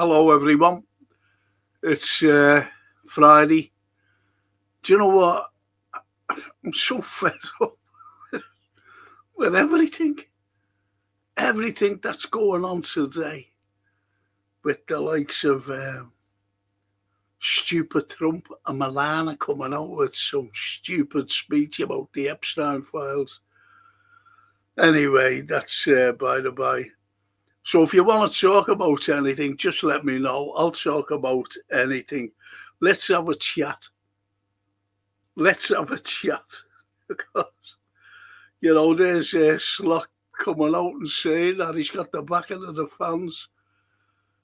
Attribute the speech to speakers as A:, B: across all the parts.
A: Hello, everyone. It's Friday. Do you know what? I'm so fed up with everything that's going on today, with the likes of stupid Trump and Milana coming out with some stupid speech about the Epstein files. Anyway, that's by the by. So if you want to talk about anything, just let me know. I'll talk about anything. Let's have a chat. Because, there's Slot coming out and saying that he's got the backing of the fans.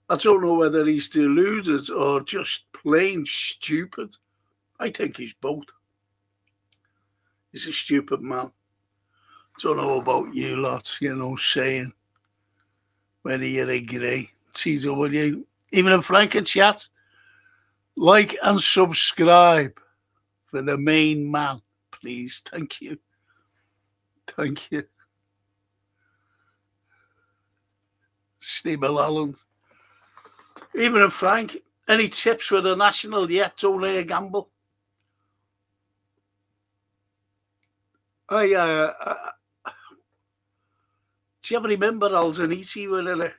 A: I don't know whether he's deluded or just plain stupid. I think he's both. He's a stupid man. Don't know about you lot, saying whether you agree. TW, even in Frank and chat, like and subscribe for the main man, please. Thank you. Steve Allen. Even in Frank, any tips for the national yet? Don't lay a gamble. Do you ever remember Alzaniti winning it?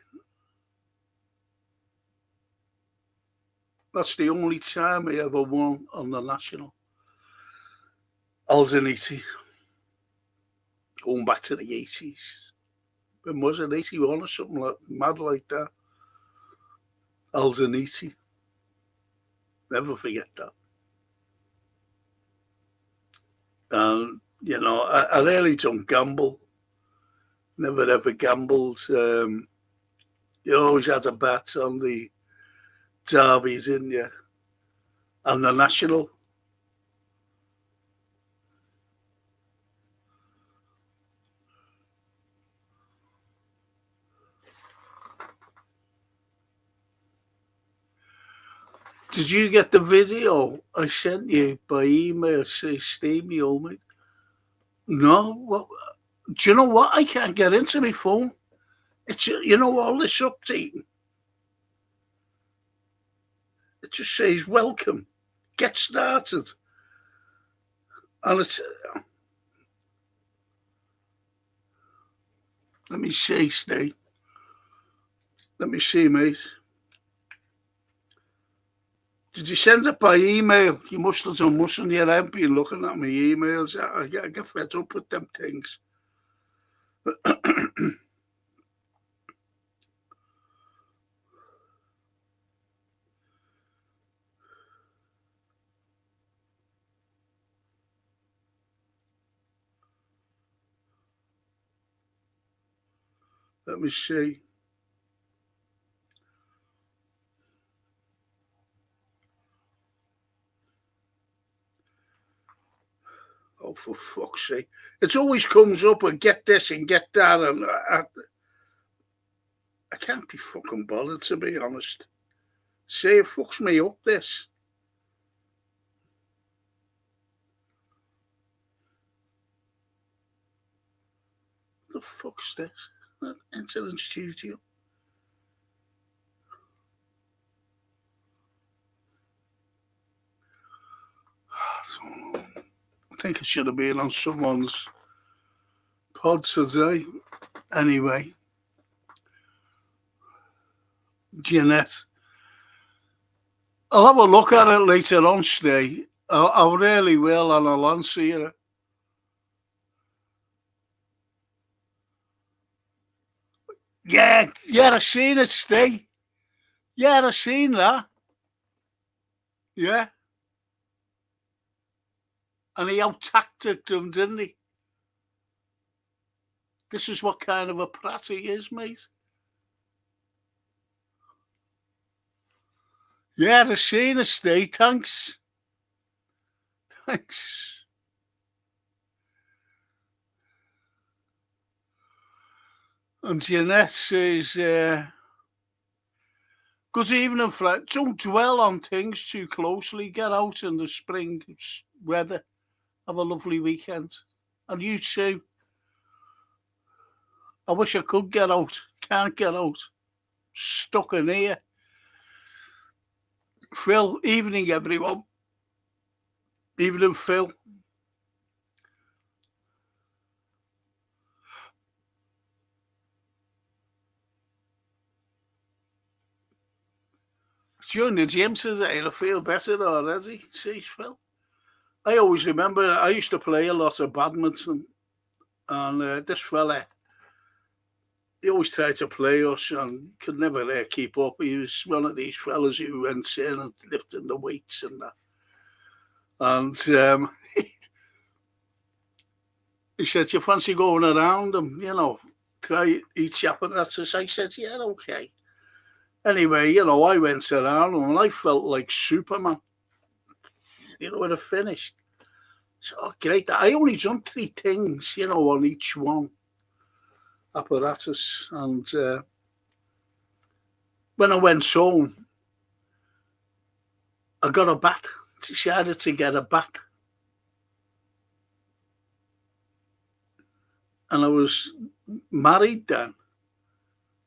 A: That's the only time he ever won on the national. Alzaniti. Going back to the 80s. When was it? 81 or something like mad like that. Alzaniti. Never forget that. And, I really don't gamble. Never ever gambled. Always had a bet on the derbies, didn't you? And the national. Did you get the video I sent you by email? Say, Steve, me old mate. No. Well, do you know what? I can't get into my phone. It's all this updating. It just says welcome, get started, and it's. Let me see, Steve. Let me see, mate. Did you send it by email? You must have done, mustn't you? I've been looking at my emails. I get fed up with them things. Let me see. Oh, for fuck's sake. It always comes up and get this and get that. And I can't be fucking bothered, to be honest. Say it fucks me up, this. The fuck's this? Enter in studio. I think I should have been on someone's pod today. Anyway, Jeanette. I'll have a look at it later on today. I really will, and I'll answer you. Yeah, I've seen it, Steve. Yeah, I've seen that. Yeah. And he out-tacticked them, didn't he? This is what kind of a prat he is, mate. Yeah, I've seen it, Steve. Thanks. And Jeanette says, good evening, Fred. Don't dwell on things too closely. Get out in the spring weather. Have a lovely weekend. And you too. I wish I could get out. Can't get out. Stuck in here. Phil, evening, everyone. Evening, Phil. During the gym today, I feel better already. See, Phil? I always remember I used to play a lot of badminton, and this fella, he always tried to play us and could never keep up. He was one of these fellas who went in and lifting the weights and that. And he said, "You fancy going around and, try each apparatus?" I said, "Yeah, okay." Anyway, I went around and I felt like Superman, when I finished. So great. I only done 3 things, on each one apparatus. And when I went home, I got a bat. Decided to get a bat. And I was married then.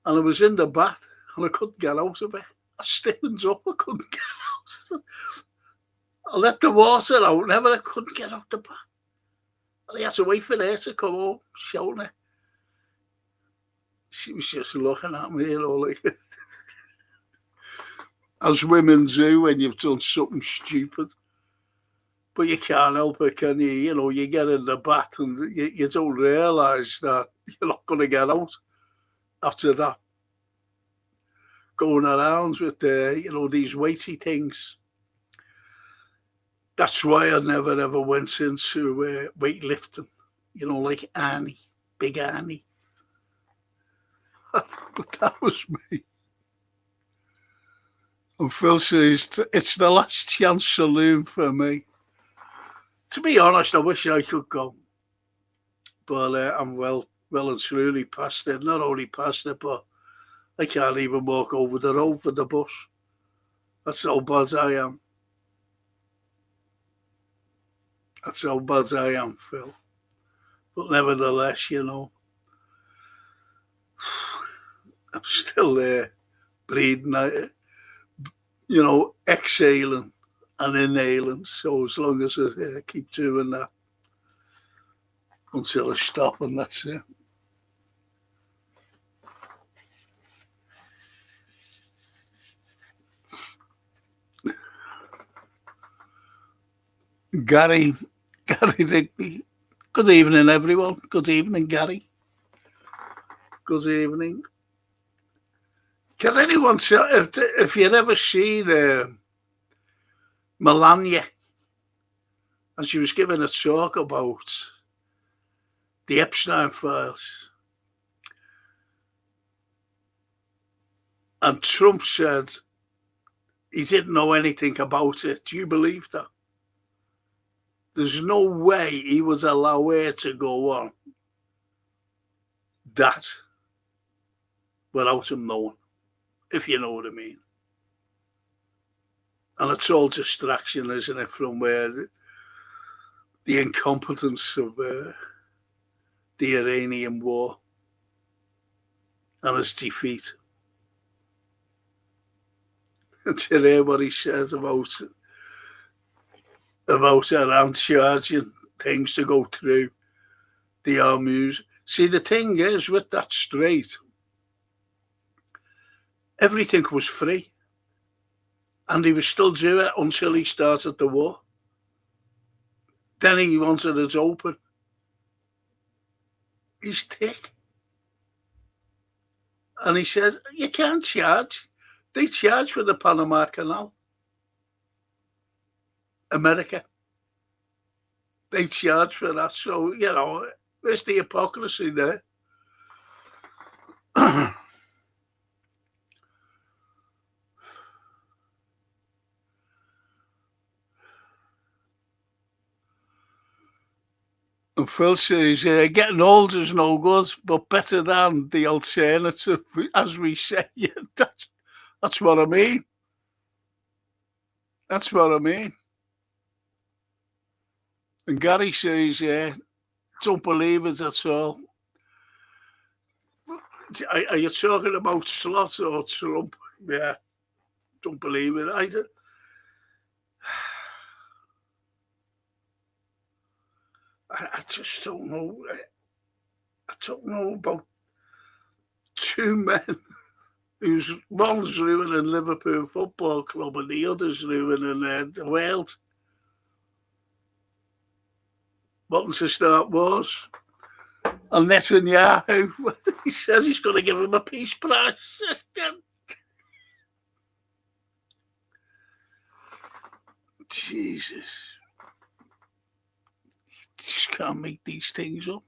A: And I was in the bat and I couldn't get out of it. I stiffened up, I couldn't get out. I let the water out, I couldn't get out the bat. And I had to wait for her to come home, shouting. She was just looking at me, like as women do when you've done something stupid. But you can't help it, can you? You get in the bat and you don't realise that you're not going to get out after that. Going around with these weighty things. That's why I never ever went into weightlifting. Like Arnie, big Arnie. But that was me. And Phil says it's the last chance saloon for me. To be honest, I wish I could go, but I'm well and truly past it. Not only past it, but I can't even walk over the road for the bus. That's how bad I am. That's how bad I am, Phil. But nevertheless, I'm still there, breathing, exhaling and inhaling. So as long as I keep doing that until I stop, and that's it. Gary Rigby. Good evening, everyone. Good evening, Gary. Good evening. Can anyone say, if you've ever seen Melania, and she was giving a talk about the Epstein files, and Trump said he didn't know anything about it. Do you believe that? There's no way he would allow her to go on that without him knowing, if you know what I mean. And it's all distraction, isn't it, from where the incompetence of the Iranian war and its defeat. And to hear what he says about Iran charging things to go through the Hormuz. See, the thing is, with that strait, everything was free. And he was still doing it until he started the war. Then he wanted it open. He's thick. And he says, you can't charge. They charge for the Panama Canal. America. They charge for that. So, there's the hypocrisy there. And Phil says, getting old is no good, but better than the alternative, as we say. Yeah, that's what I mean. That's what I mean. And Gary says, don't believe it at all. Are you talking about Slot or Trump? Yeah, don't believe it either. I just don't know. I don't know about two men whose one's ruining Liverpool Football Club and the other's ruining the world. Wanting to start wars. And Netanyahu, he says he's going to give him a peace prize. Jesus. You just can't make these things up.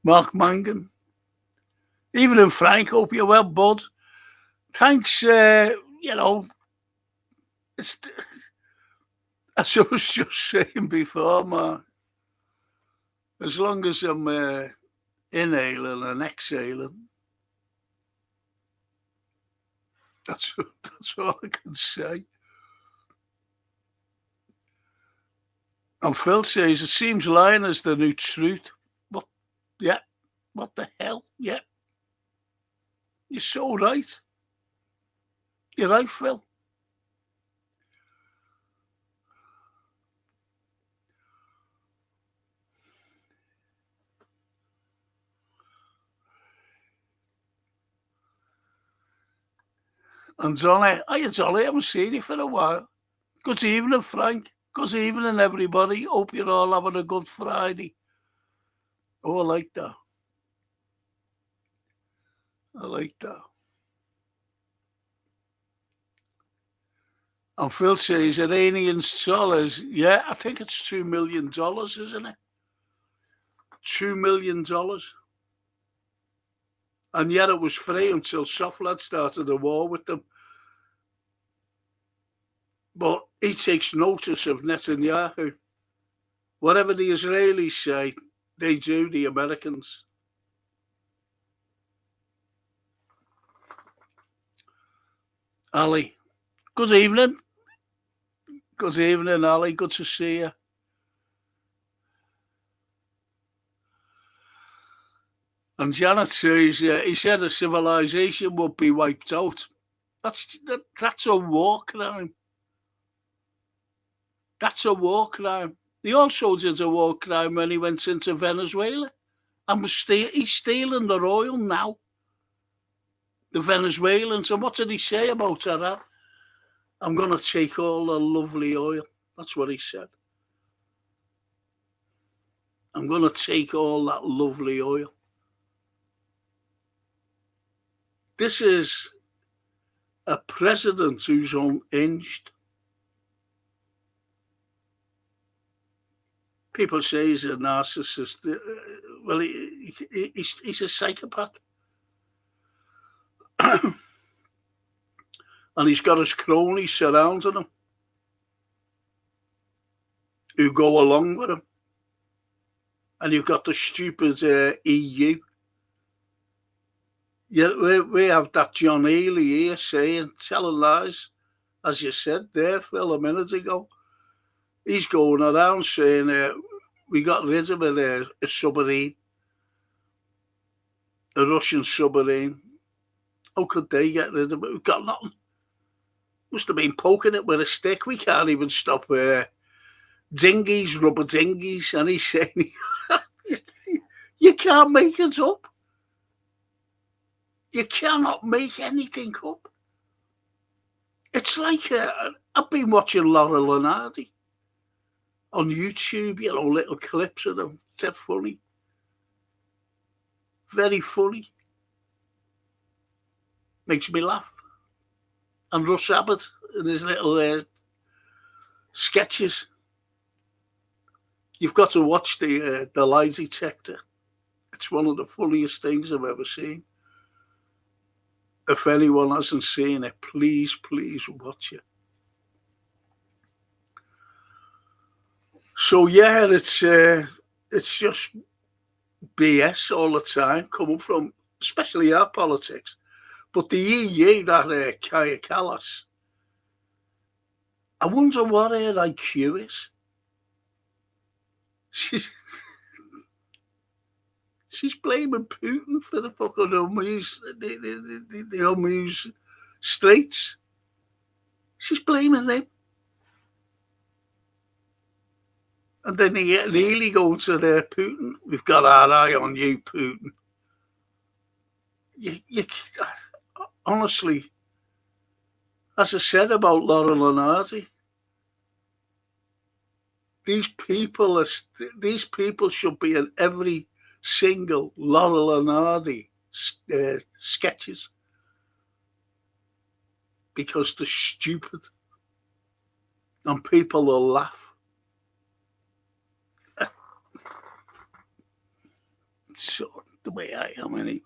A: Mark Mangan. Even in Frank, hope you're well, bud. Thanks, you know, it's, as I was just saying before, Mark, as long as I'm inhaling and exhaling, that's all I can say. And Phil says, it seems lying is the new truth. What? Yeah. What the hell? Yeah. You're so right. You're right, Phil. And Johnny, hiya Johnny, I haven't seen you for a while. Good evening, Frank. Good evening, everybody. Hope you're all having a good Friday. Oh, I like that. I like that. And Phil says Iranian dollars. Yeah, I think it's $2 million, isn't it? $2 million. And yet it was free until Soflad started a war with them. But he takes notice of Netanyahu. Whatever the Israelis say, they do, the Americans. Ali, good evening. Good evening, Ali. Good to see you. And Janet says, he said a civilization would be wiped out. That's a war crime. That's a war crime. He also did a war crime when he went into Venezuela. And he's stealing their oil now. The Venezuelans. And what did he say about Iran? I'm going to take all the lovely oil. That's what he said. I'm going to take all that lovely oil. This is a president who's unhinged. People say he's a narcissist. Well, he's a psychopath. And he's got his cronies surrounding him who go along with him. And you've got the stupid EU. Yeah, we have that John Healy here saying, telling lies, as you said there, Phil, a minute ago. He's going around saying we got rid of a submarine, a Russian submarine. How could they get rid of it? We've got nothing. Must have been poking it with a stick. We can't even stop dinghies, rubber dinghies. And he's saying, you can't make it up. You cannot make anything up. It's like I've been watching Laura Lenardi on YouTube, you know, little clips of them. They're funny. Very funny. Makes me laugh. And Russ Abbott and his little sketches. You've got to watch the lie detector. It's one of the funniest things I've ever seen. If anyone hasn't seen it, please watch it. So yeah, it's just BS all the time coming from, especially our politics. But the EU, that Kaya Kallas, I wonder what her IQ is. She's blaming Putin for the fucking the Hormuz Straits. She's blaming them. And then they really go to their Putin. We've got our eye on you, Putin. You honestly, as I said about Laurel and Hardy, these people should be in every single Laurel and Hardy sketches because they're stupid and people will laugh. So the way I am anyway.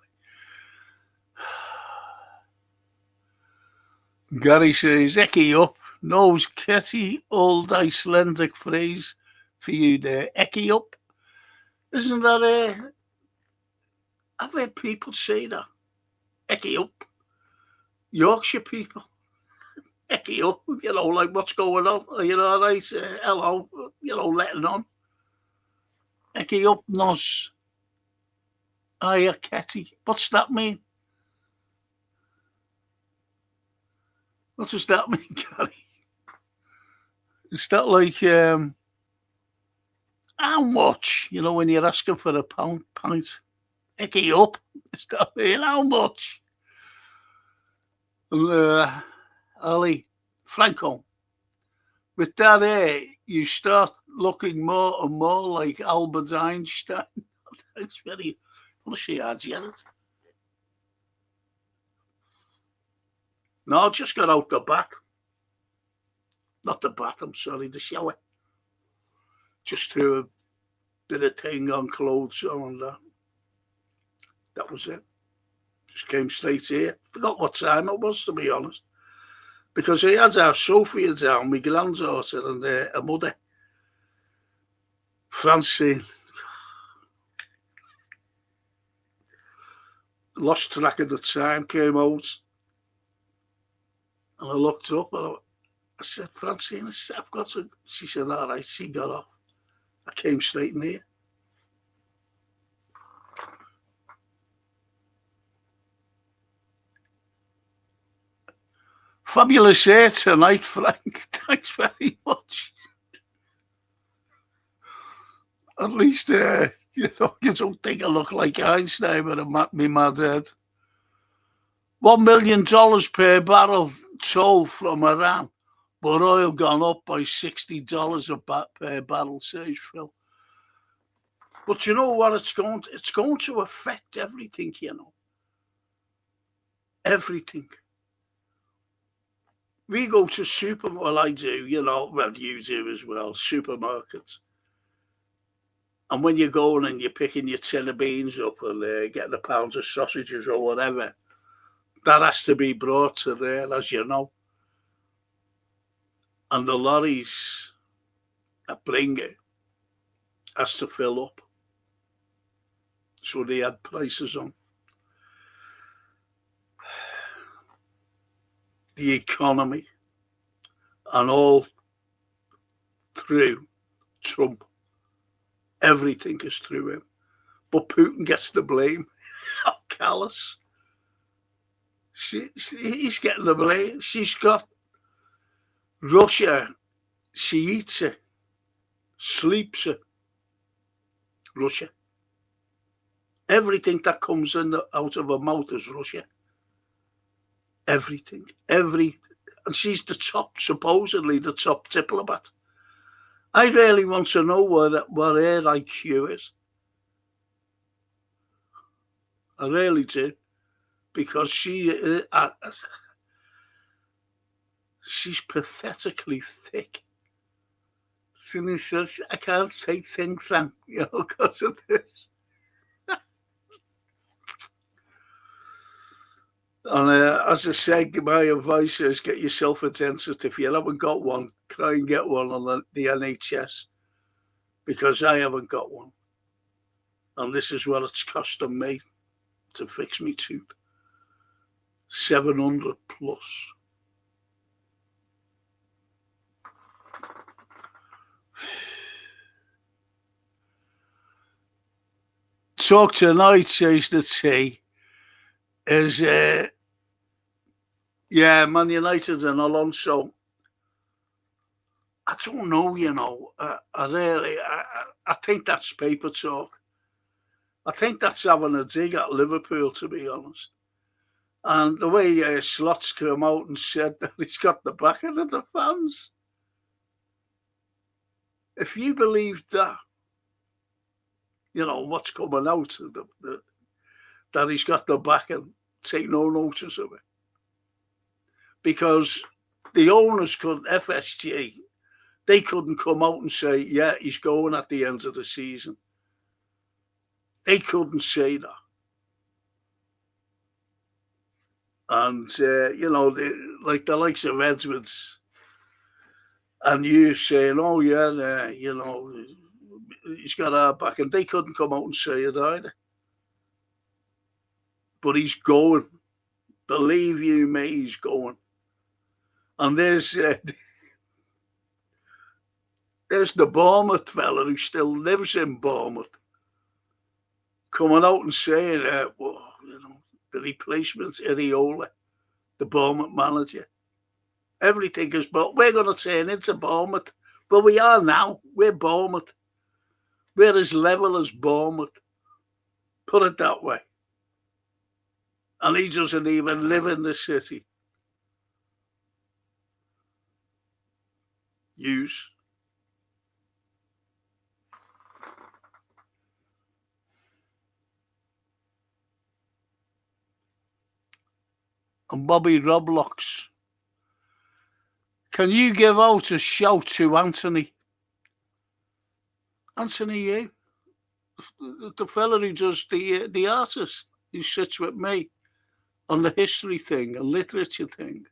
A: Gary says, "Ecky up." Nose kitty, old Icelandic phrase for you there. Ecky up. Isn't that I've heard people say that. Ecky up. Yorkshire people. Ecky up. You know, like what's going on? You know, right? Hello. You know, letting on. Ecky up, nos. Hiya, Ketty. What's that mean? What does that mean, Gary? Is that like how much? You know, when you're asking for a pint, Ecky up. Is that mean how much? Ali, Franco, with that you start looking more and more like Albert Einstein. That's very. She had it. No, I just got out the bath. Not the bath, I'm sorry, the shower. Just threw a bit of thing on, clothes on and that. That was it. Just came straight here. Forgot what time it was, to be honest. Because he had our Sophia down, my granddaughter and her mother, Francine. Lost track of the time, came out, and I looked up and I said, "Francine, I've got to." She said, "All right." She got off. I came straight in here. Fabulous here tonight, Frank. Thanks very much. At least, you know, you don't think I look like Einstein with me mad head. $1 million per barrel toll from Iran, but oil gone up by $60 per barrel, says Phil. But you know what? It's going to affect everything, you know. Everything. We go to supermarkets. Well, I do, you know. Well, you do as well. Supermarkets. And when you're going and you're picking your tin of beans up and getting a pound of sausages or whatever, that has to be brought to there, as you know. And the lorries that bring it has to fill up. So they had prices on. The economy and all through Trump. Everything is through him. But Putin gets the blame. How callous. He's getting the blame. She's got Russia. She eats it. Sleeps it. Russia. Everything that comes in out of her mouth is Russia. Everything. And she's the top, supposedly the top diplomat. I really want to know what her IQ is. I really do. Because she's pathetically thick. She says, "I can't say things, Frank, you know, because of this." And as I said, my advice is get yourself a dentist. If you haven't got one, try and get one on the NHS, because I haven't got one. And this is what it's costing me to fix me tooth. 700 plus. Talk tonight, says the T, is Man United and Alonso I don't know, you know. I think that's paper talk. I think that's having a dig at Liverpool, to be honest. And the way Slots came out and said that he's got the backing of the fans. If you believe that, you know, what's coming out, that he's got the backing, take no notice of it. Because the owners couldn't, FSG, they couldn't come out and say, yeah, he's going at the end of the season. They couldn't say that. And, you know, like the likes of Edwards and you saying, oh, yeah, you know, he's got our back. And they couldn't come out and say it either. But he's going. Believe you me, he's going. And there's the Bournemouth fella who still lives in Bournemouth coming out and saying, well, you know, the replacement's Iriola, the Bournemouth manager. Everything is, but we're going to turn into Bournemouth. But we are now. We're Bournemouth. We're as level as Bournemouth. Put it that way. And he doesn't even live in the city. Use. And Bobby Roblocks. Can you give out a shout to Anthony? Anthony, you? The fella who does the artist who sits with me on the history thing and literature thing.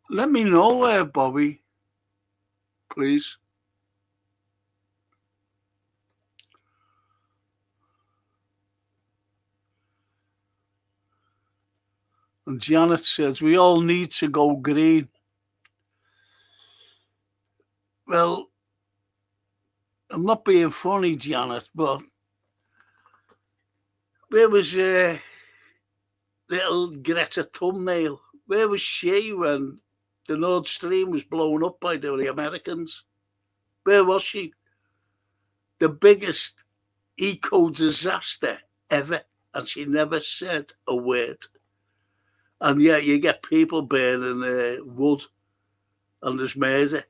A: Let me know, Bobby, please. And Janet says, we all need to go green. Well, I'm not being funny, Janet, but where was little Greta Thunberg? Where was she when the Nordstream was blown up by the Americans? Where was she? The biggest eco-disaster ever, and she never said a word. And yet you get people burning wood, and there's murder.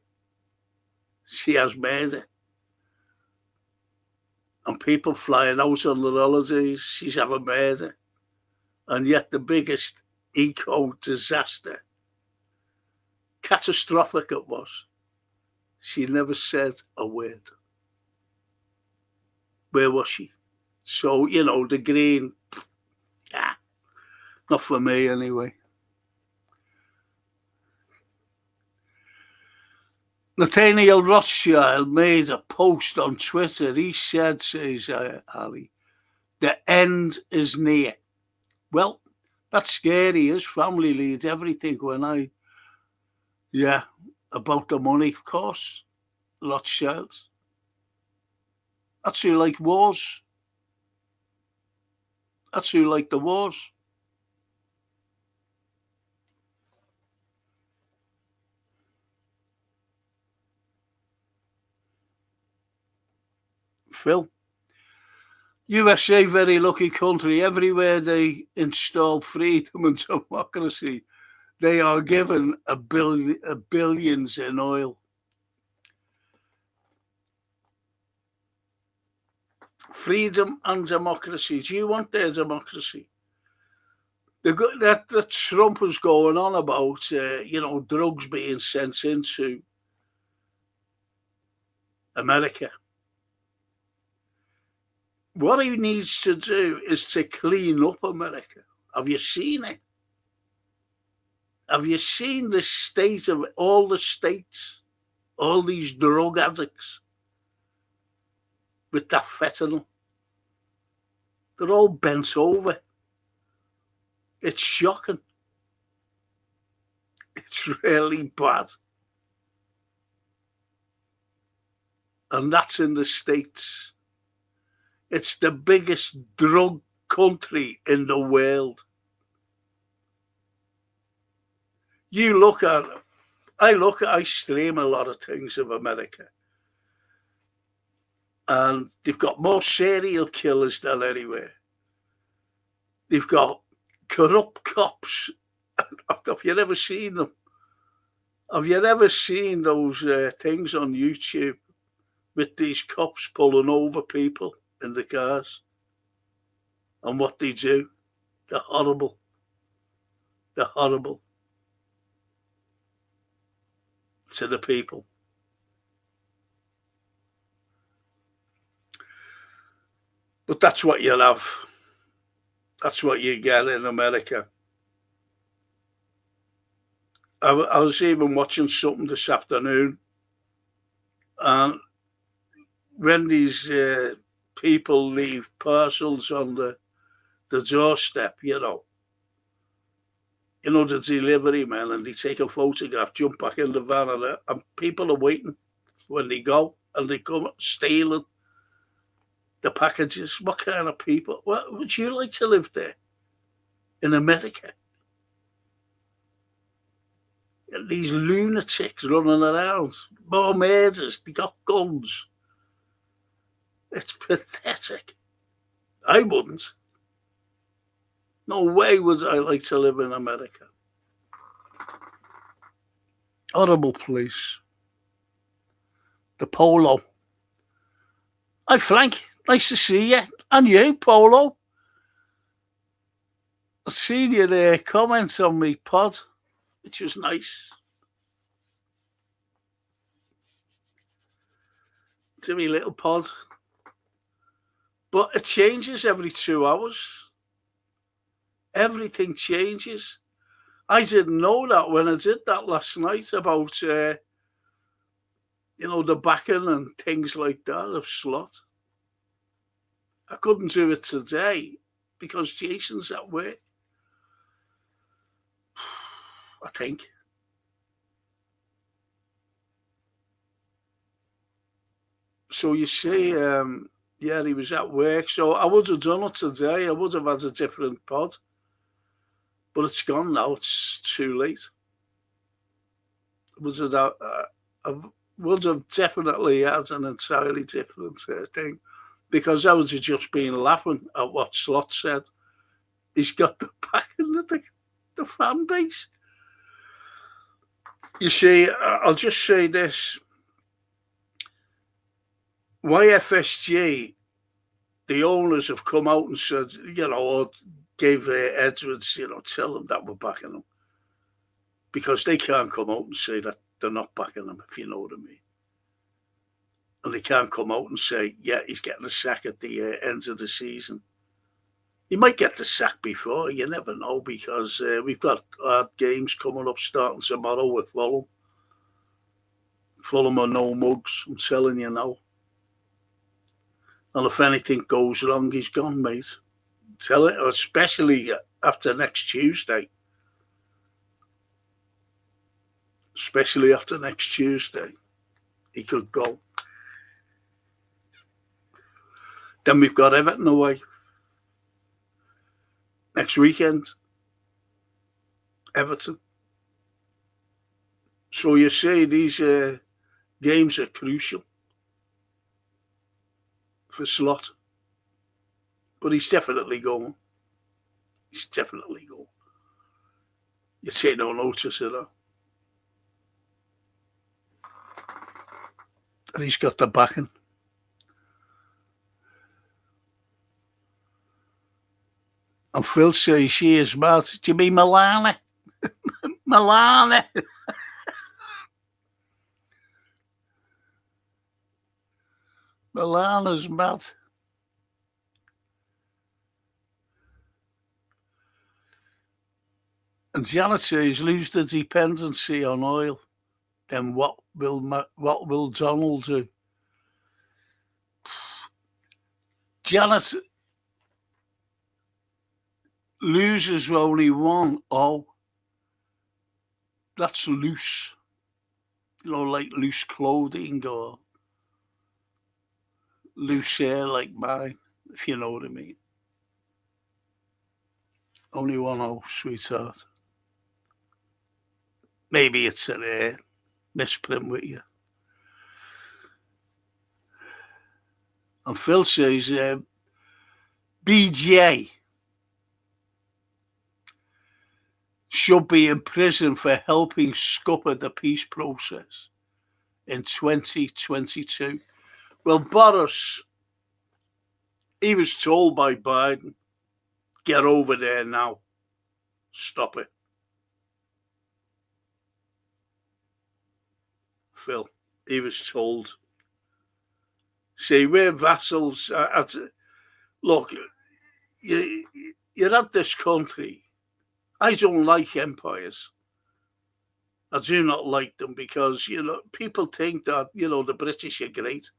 A: She has murder. And people flying out on the holidays, she's having murder. And yet the biggest eco-disaster, catastrophic it was, she never said a word. Where was she? So, you know, the green, not for me anyway. Nathaniel Rothschild made a post on Twitter. He said, says Ali, the end is near. Well, that's scary. His family leads everything about the money, of course. Rothschilds. That's who like wars. That's who like the wars. Phil. USA, very lucky country. Everywhere they install freedom and democracy, they are given billions in oil. Freedom and democracy. Do you want their democracy? That Trump was going on about, drugs being sent into America. What he needs to do is to clean up America. Have you seen it? Have you seen the state of all the states, all these drug addicts with that fentanyl? They're all bent over. It's shocking. It's really bad. And that's in the States. It's the biggest drug country in the world. I stream a lot of things of America, and they've got more serial killers than anywhere. They've got corrupt cops. Have you ever seen them? Have you ever seen those things on YouTube with these cops pulling over people in the cars and what they do? They're horrible. They're horrible to the people. But that's what you'll have. That's what you get in America. I was even watching something this afternoon, and when these people leave parcels on the doorstep, the delivery men, and they take a photograph, jump back in the van, and people are waiting when they go, and they come stealing the packages. What kind of people? What would you like to live there in America? These lunatics running around, more murders, they got guns. It's pathetic. I wouldn't. No way would I like to live in America. Horrible place. The Polo. Hi Frank, nice to see you. And you, Polo. I've seen your comments on my pod, which was nice. To me little pod. But it changes every 2 hours. Everything changes. I didn't know that when I did that last night about, the backing and things like that of slot. I couldn't do it today because Jason's at work. I think. So you see, he was at work. So I would have done it today. I would have had a different pod. But it's gone now. It's too late. I would have definitely had an entirely different thing, because I would have just been laughing at what Slot said. He's got the backing of the fan base. You see, I'll just say this. YFSG, the owners have come out and said, or gave Edwards, tell them that we're backing them. Because they can't come out and say that they're not backing them, if you know what I mean. And they can't come out and say, yeah, he's getting a sack at the end of the season. He might get the sack before, you never know, because we've got hard games coming up starting tomorrow with Fulham. Fulham are no mugs, I'm telling you now. And if anything goes wrong, he's gone, mate. Tell it, especially after next Tuesday. Especially after next Tuesday, he could go. Then we've got Everton away. Next weekend, Everton. So you see, these games are crucial for Slot. But he's definitely going. He's definitely going. You take no notice of that. And he's got the backing. And Phil says she is mad. Do you mean Milana? Milana. Milana's mad. And Janet says, lose the dependency on oil. Then what will Donald do? Janet loses only one. Oh, that's loose. Like loose clothing or loose hair like mine, if you know what I mean. Only one O, sweetheart. Maybe it's a misprint with you. And Phil says, BJ should be in prison for helping scupper the peace process in 2022. Well, Boris, he was told by Biden, get over there now. Stop it. Phil, he was told. See, we're vassals. Look, you're at this country. I don't like empires. I do not like them because, people think that, the British are great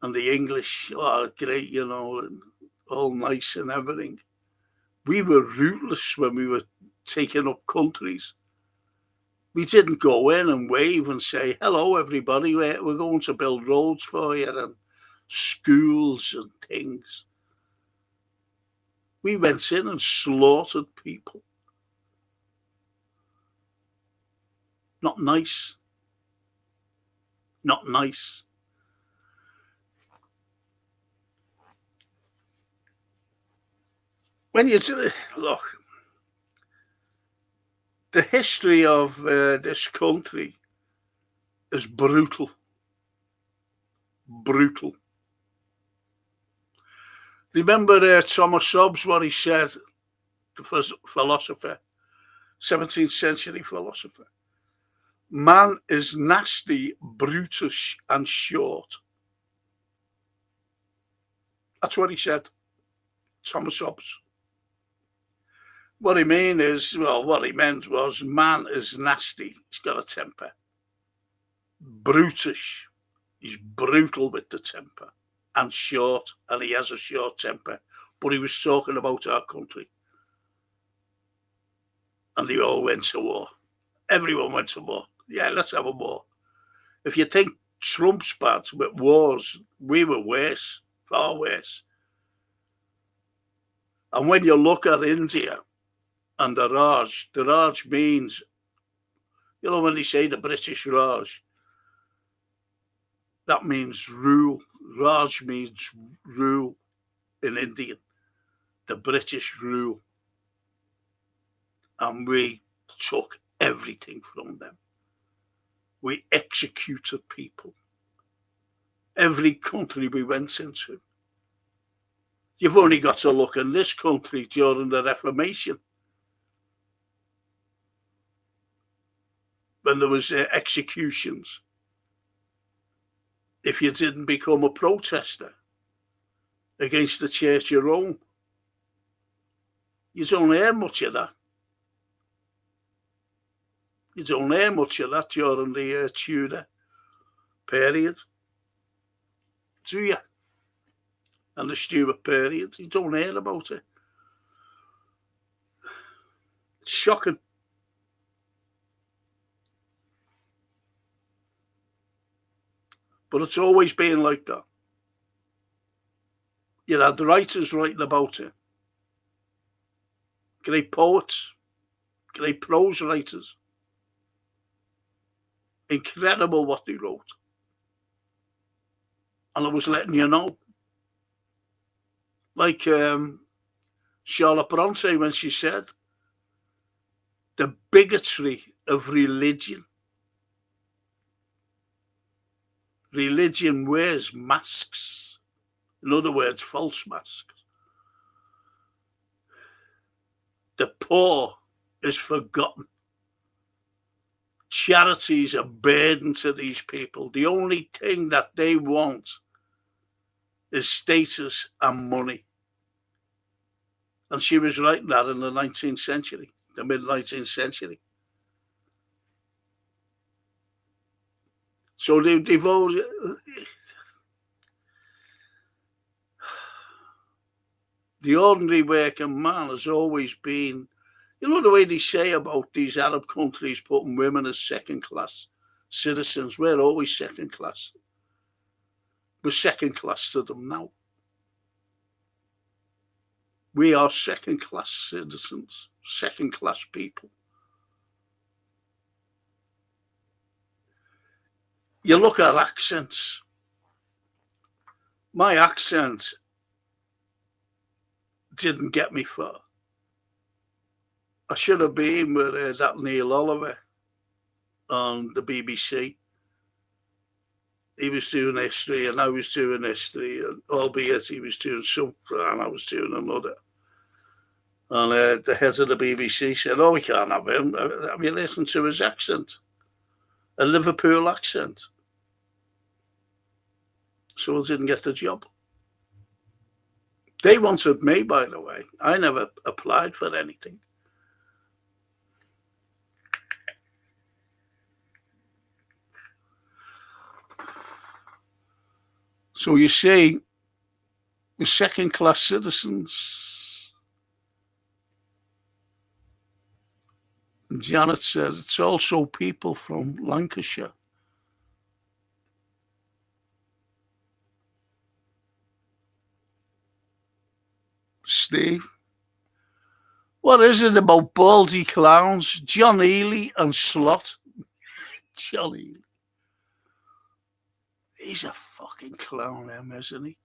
A: and the English are great, and all nice and everything. We were ruthless when we were taking up countries. We didn't go in and wave and say, hello, everybody, we're going to build roads for you and schools and things. We went in and slaughtered people. Not nice. Not nice. When you look, the history of this country is brutal. Brutal. Remember Thomas Hobbes, what he said, the first philosopher, 17th century philosopher. Man is nasty, brutish, and short. That's what he said, Thomas Hobbes. What he meant was man is nasty. He's got a temper. Brutish. He's brutal with the temper. And short, and he has a short temper. But he was talking about our country. And they all went to war. Everyone went to war. Yeah, let's have a war. If you think Trump's bad with wars, we were worse, far worse. And when you look at India and the Raj means, when they say the British Raj, that means rule. Raj means rule in Indian, the British rule. And we took everything from them. We executed people. Every country we went into. You've only got to look in this country during the Reformation, when there was executions. If you didn't become a protester against the Church of Rome, you don't hear much of that. You don't hear much of that during the Tudor period, do you? And the Stuart period, you don't hear about it. It's shocking. But it's always been like that. You had the writers writing about it. Great poets, great prose writers. Incredible what they wrote. And I was letting you know. Like Charlotte Bronte, when she said, the bigotry of religion. Religion wears masks. In other words, false masks. The poor is forgotten. Charities are a burden to these people. The only thing that they want is status and money. And she was writing that in the 19th century, the mid-19th century. So they've all... The ordinary working man has always been... You know the way they say about these Arab countries putting women as second-class citizens? We're always second-class. We're second-class to them now. We are second-class citizens, second-class people. You look at accents. My accent didn't get me far. I should have been with that Neil Oliver on the BBC. He was doing history and I was doing history, and albeit he was doing something and I was doing another. And the head of the BBC said, "Oh, we can't have him. Have you listened to his accent? A Liverpool accent." So I didn't get the job. They wanted me, by the way. I never applied for anything. So you see, we're second-class citizens. And Janet says it's also people from Lancashire. Steve, what is it about baldy clowns? John Ely and Slot. John Ely. He's a fucking clown, isn't he?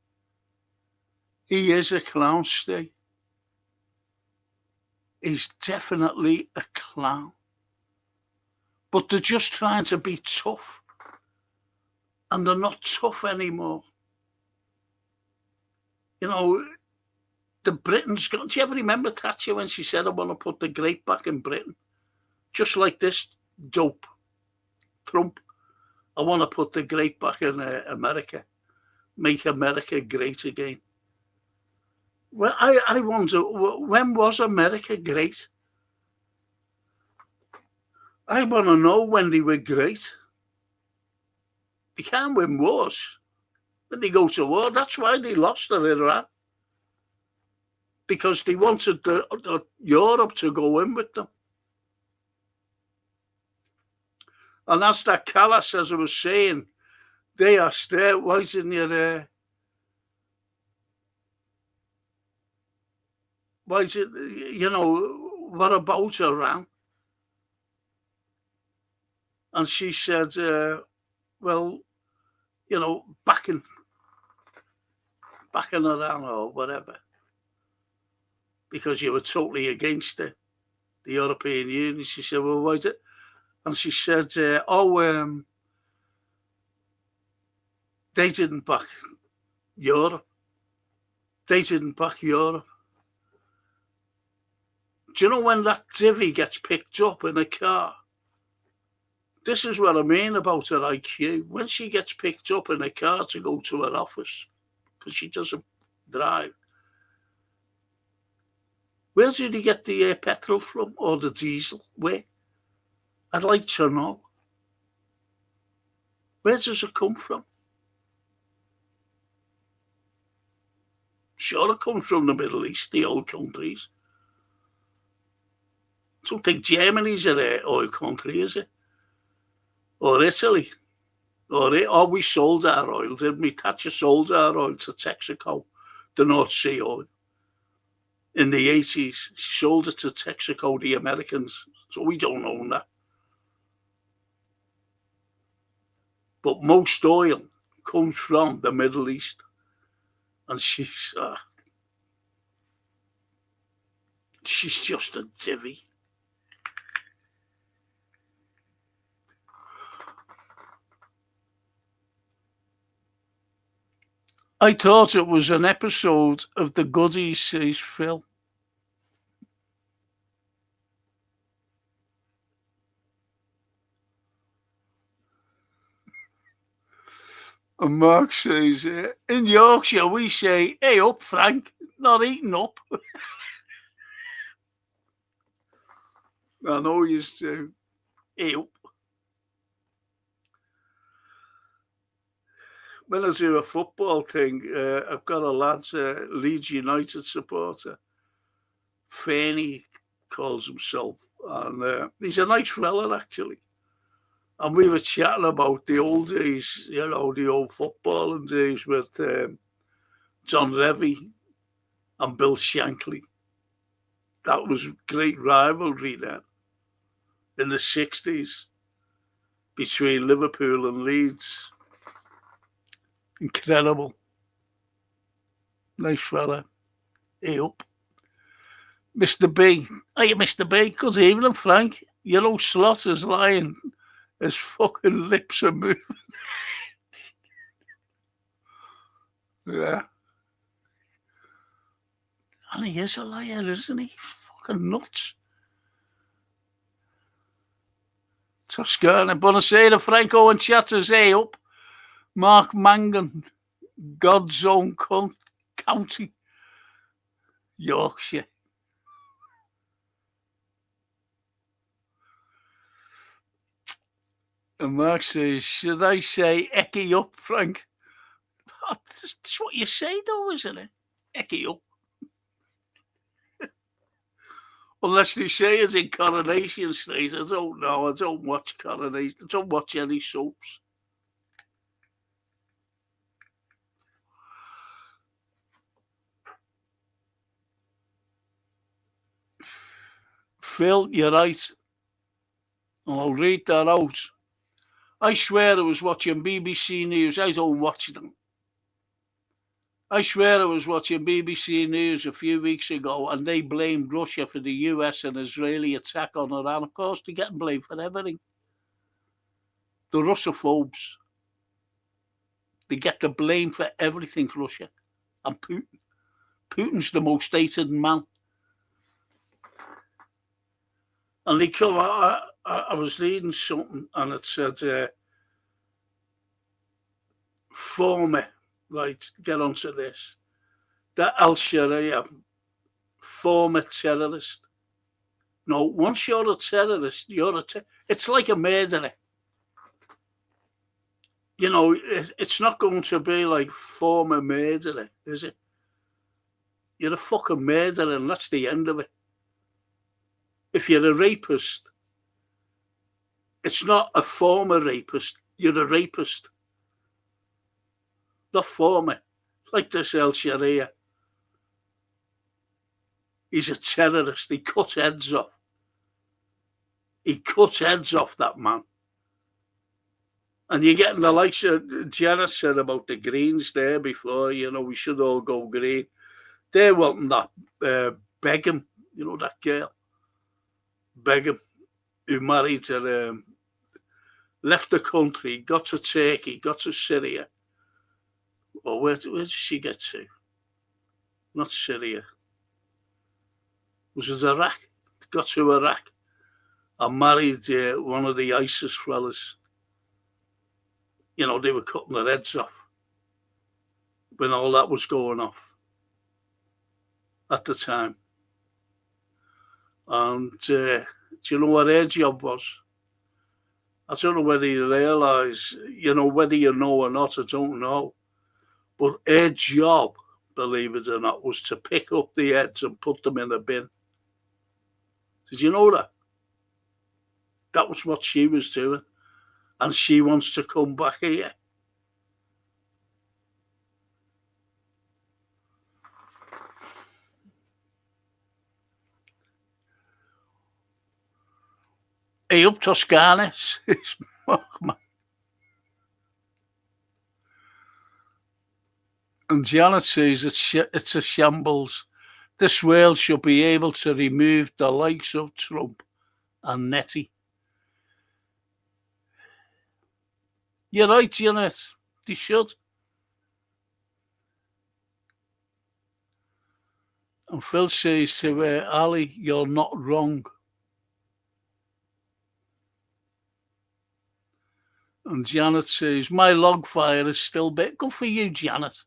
A: He is a clown, Steve. He's definitely a clown. But they're just trying to be tough. And they're not tough anymore. You know, the Britain's got... Do you ever remember Thatcher when she said, "I want to put the grape back in Britain"? Just like this dope, Trump. "I want to put the grape back in America. Make America great again." Well, I wonder, when was America great? I want to know when they were great. They can't win wars. When they go to war, that's why they lost in Iran. Because they wanted Europe to go in with them. And that's that Callas, as I was saying, they asked there, "Why isn't you why is it, you know, what about Iran?" And she said, "Well, you know, backing Iran or whatever, because you were totally against it, the European Union." She said, "Well, why is it?" And she said, they didn't back Europe. They didn't back Europe. Do you know when that divvy gets picked up in a car? This is what I mean about her IQ. When she gets picked up in a car to go to her office, because she doesn't drive, where did he get the petrol from, or the diesel? Where? I'd like to know. Where does it come from? Sure, it comes from the Middle East, the old countries. I don't think Germany's an oil country, is it? Or Italy. Or we sold our oil, didn't we? Thatcher sold our oil to Texaco, the North Sea oil. In the 80s, she sold it to Texaco, the Americans. So we don't own that. But most oil comes from the Middle East. And she's just a divvy. I thought it was an episode of The Goodies, says Phil. And Mark says, in Yorkshire, we say, "Hey up, Frank," not eating up. I know you do. Hey up. When I do a football thing, I've got a lad, Leeds United supporter. Fanny calls himself. And he's a nice fella, actually. And we were chatting about the old days, you know, the old footballing days with John Levy and Bill Shankly. That was great rivalry then in the 60s between Liverpool and Leeds. Incredible. Nice fella. Hey up. Mr. B. Hey, Mr. B. Good evening, Frank. Your old slot is lying. His fucking lips are moving. Yeah. And he is a liar, isn't he? Fucking nuts. Toscana. Buonasera, Franco and chatters. Hey up. Mark Mangan. God's own county. Yorkshire. And Mark says, should I say Ecky up, Frank? That's what you say, though, isn't it? Ecky up. Unless they say it's in Coronation Street. I don't know. I don't watch Coronation. I don't watch any soaps. Phil, you're right. I'll read that out. I swear I was watching BBC News. I don't watch them. I swear I was watching BBC News a few weeks ago and they blamed Russia for the US and Israeli attack on Iran. Of course, they're getting blamed for everything. The Russophobes. They get the blame for everything, Russia. And Putin. Putin's the most hated man. And they come, I was reading something and it said, former, right, get onto this, the Al-Sharia, former terrorist. No, once you're a terrorist, it's like a murderer. You know, it's not going to be like former murderer, is it? You're a fucking murderer and that's the end of it. If you're a rapist, it's not a former rapist, you're a rapist. Not former. Like this El Sharia. He's a terrorist. He cut heads off. He cut heads off, that man. And you're getting the likes of Janet said about the Greens there before, you know, we should all go green. They're wanting that Begum, you know, that girl. Begum, who married her, left the country, got to Turkey, got to Syria. Well, where did she get to? Not Syria. Was it Iraq? Got to Iraq and married one of the ISIS fellas. You know, they were cutting their heads off when all that was going off at the time. And do you know what her job was? I don't know whether you realise, you know, whether you know or not, I don't know. But her job, believe it or not, was to pick up the heads and put them in a bin. Did you know that? That was what she was doing. And she wants to come back here. Hey, up Toscana. And Janet says it's a shambles. This world should be able to remove the likes of Trump and Nettie. You're right, Janet. They should. And Phil says to Ali, you're not wrong. And Janet says, my log fire is still bit. Good for you, Janet.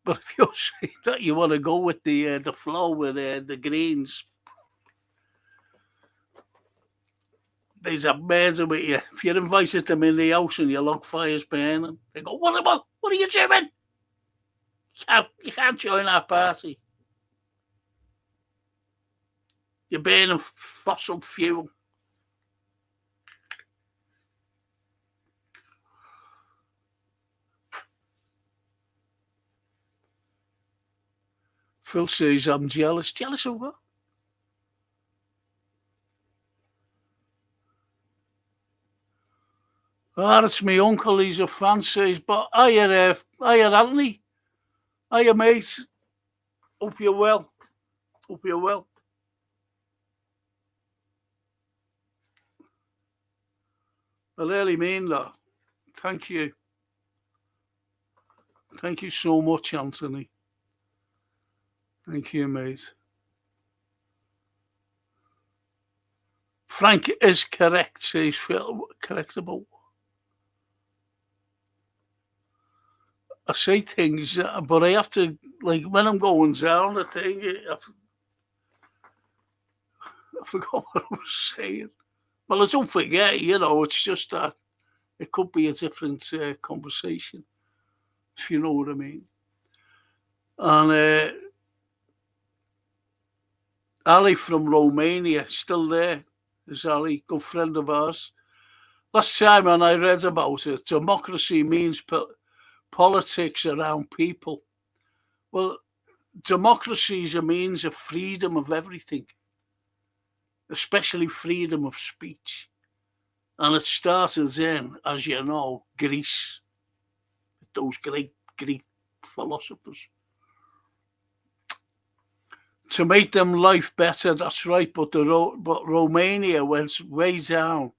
A: But if you're saying that you want to go with the flow with the Greens, there's a murder with you. If you're invited them in the house and your log fire's burning, they go, what are you doing? You can't join our party. You're burning fossil fuel. Phil says, I'm jealous. Jealous of what? It's my uncle, he's a fan, says, but hiya, Anthony. Hiya, mate. Hope you're well. Hope you're well. I really mean that. Thank you. Thank you so much, Anthony. Thank you, mate. Frank is correct, says Phil. Correct about what? I say things, but I have to, like, when I'm going down, I forgot what I was saying. Well, I don't forget, it's just that it could be a different conversation, if you know what I mean. And Ali from Romania, still there. Is Ali, good friend of ours. Last time when I read about it, democracy means politics around people. Well, democracy is a means of freedom of everything, especially freedom of speech. And it started in, as you know, Greece, those great Greek philosophers. To make them life better, that's right, but Romania went way down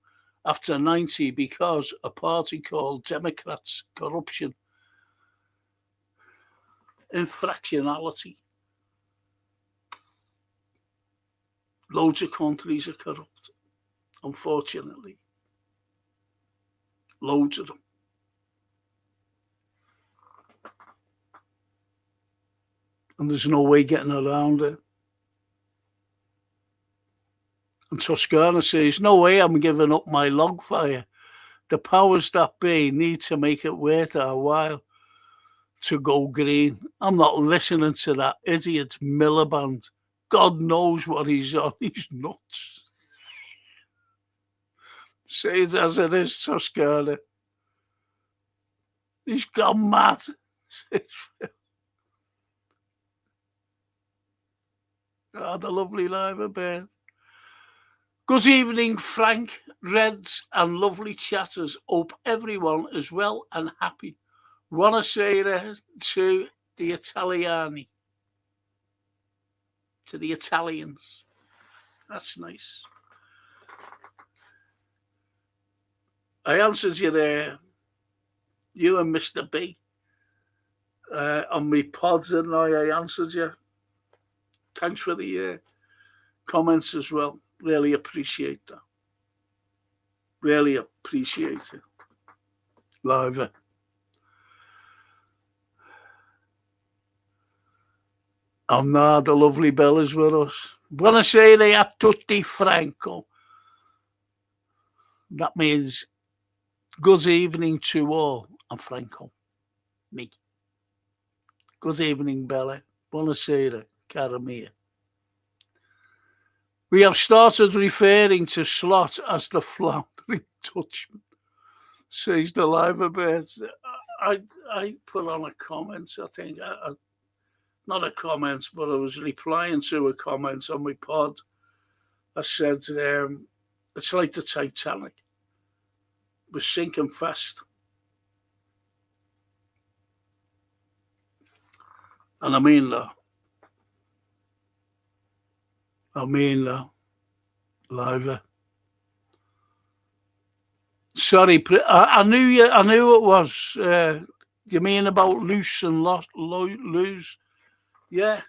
A: after 90 because a party called Democrats, corruption, infractionality. Loads of countries are corrupt, unfortunately. Loads of them. And there's no way getting around it. And Toscana says, no way I'm giving up my log fire. The powers that be need to make it worth our while to go green. I'm not listening to that idiot Miliband. God knows what he's on. He's nuts. Say it as it is, Toscana. He's gone mad. The lovely Liver Bear. Good evening, Frank, Reds, and lovely chatters. Hope everyone is well and happy. Buonasera to the Italiani. To the Italians. That's nice. I answered you there, you and Mr. B, on my pods, and I answered you. Thanks for the comments as well. Really appreciate that. Really appreciate it. Live. I'm not the lovely Bella's with us. Buonasera a tutti, Franco. That means good evening to all. I'm Franco. Me. Good evening, Bella. Buonasera, cara mia. We have started referring to Slot as the floundering Dutchman, says the Liver Birds. I put on a comment, I think. Not a comment, but I was replying to a comment on my pod. I said, it's like the Titanic. We're sinking fast. And I mean that. Liver. Sorry, I knew it was. You mean about loose and lose? Yeah.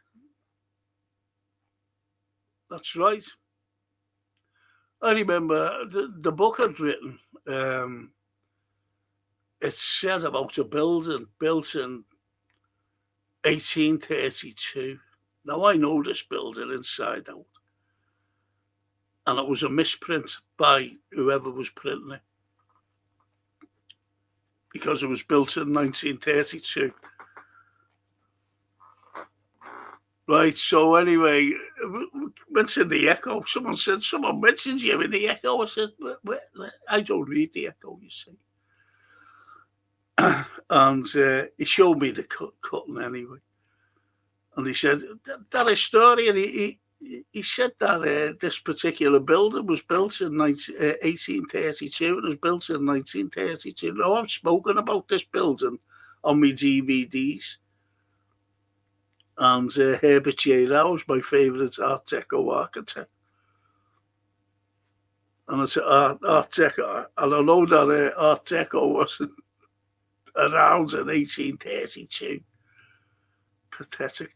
A: That's right. I remember the book I'd written. It said about a building built in 1832. Now I know this building inside out. And it was a misprint by whoever was printing it. Because it was built in 1932. Right, so anyway, mentioned the Echo. Someone said, someone mentioned you in the Echo. I said, I don't read the Echo, you see. And he showed me the cutting anyway. And he said that historian, he said that this particular building was built in 1832. It was built in 1932. Now, I've spoken about this building on my DVDs. And Herbert J. Rouse, my favourite Art Deco architect. And it's Art Deco. And I know that Art Deco wasn't around in 1832. Pathetic.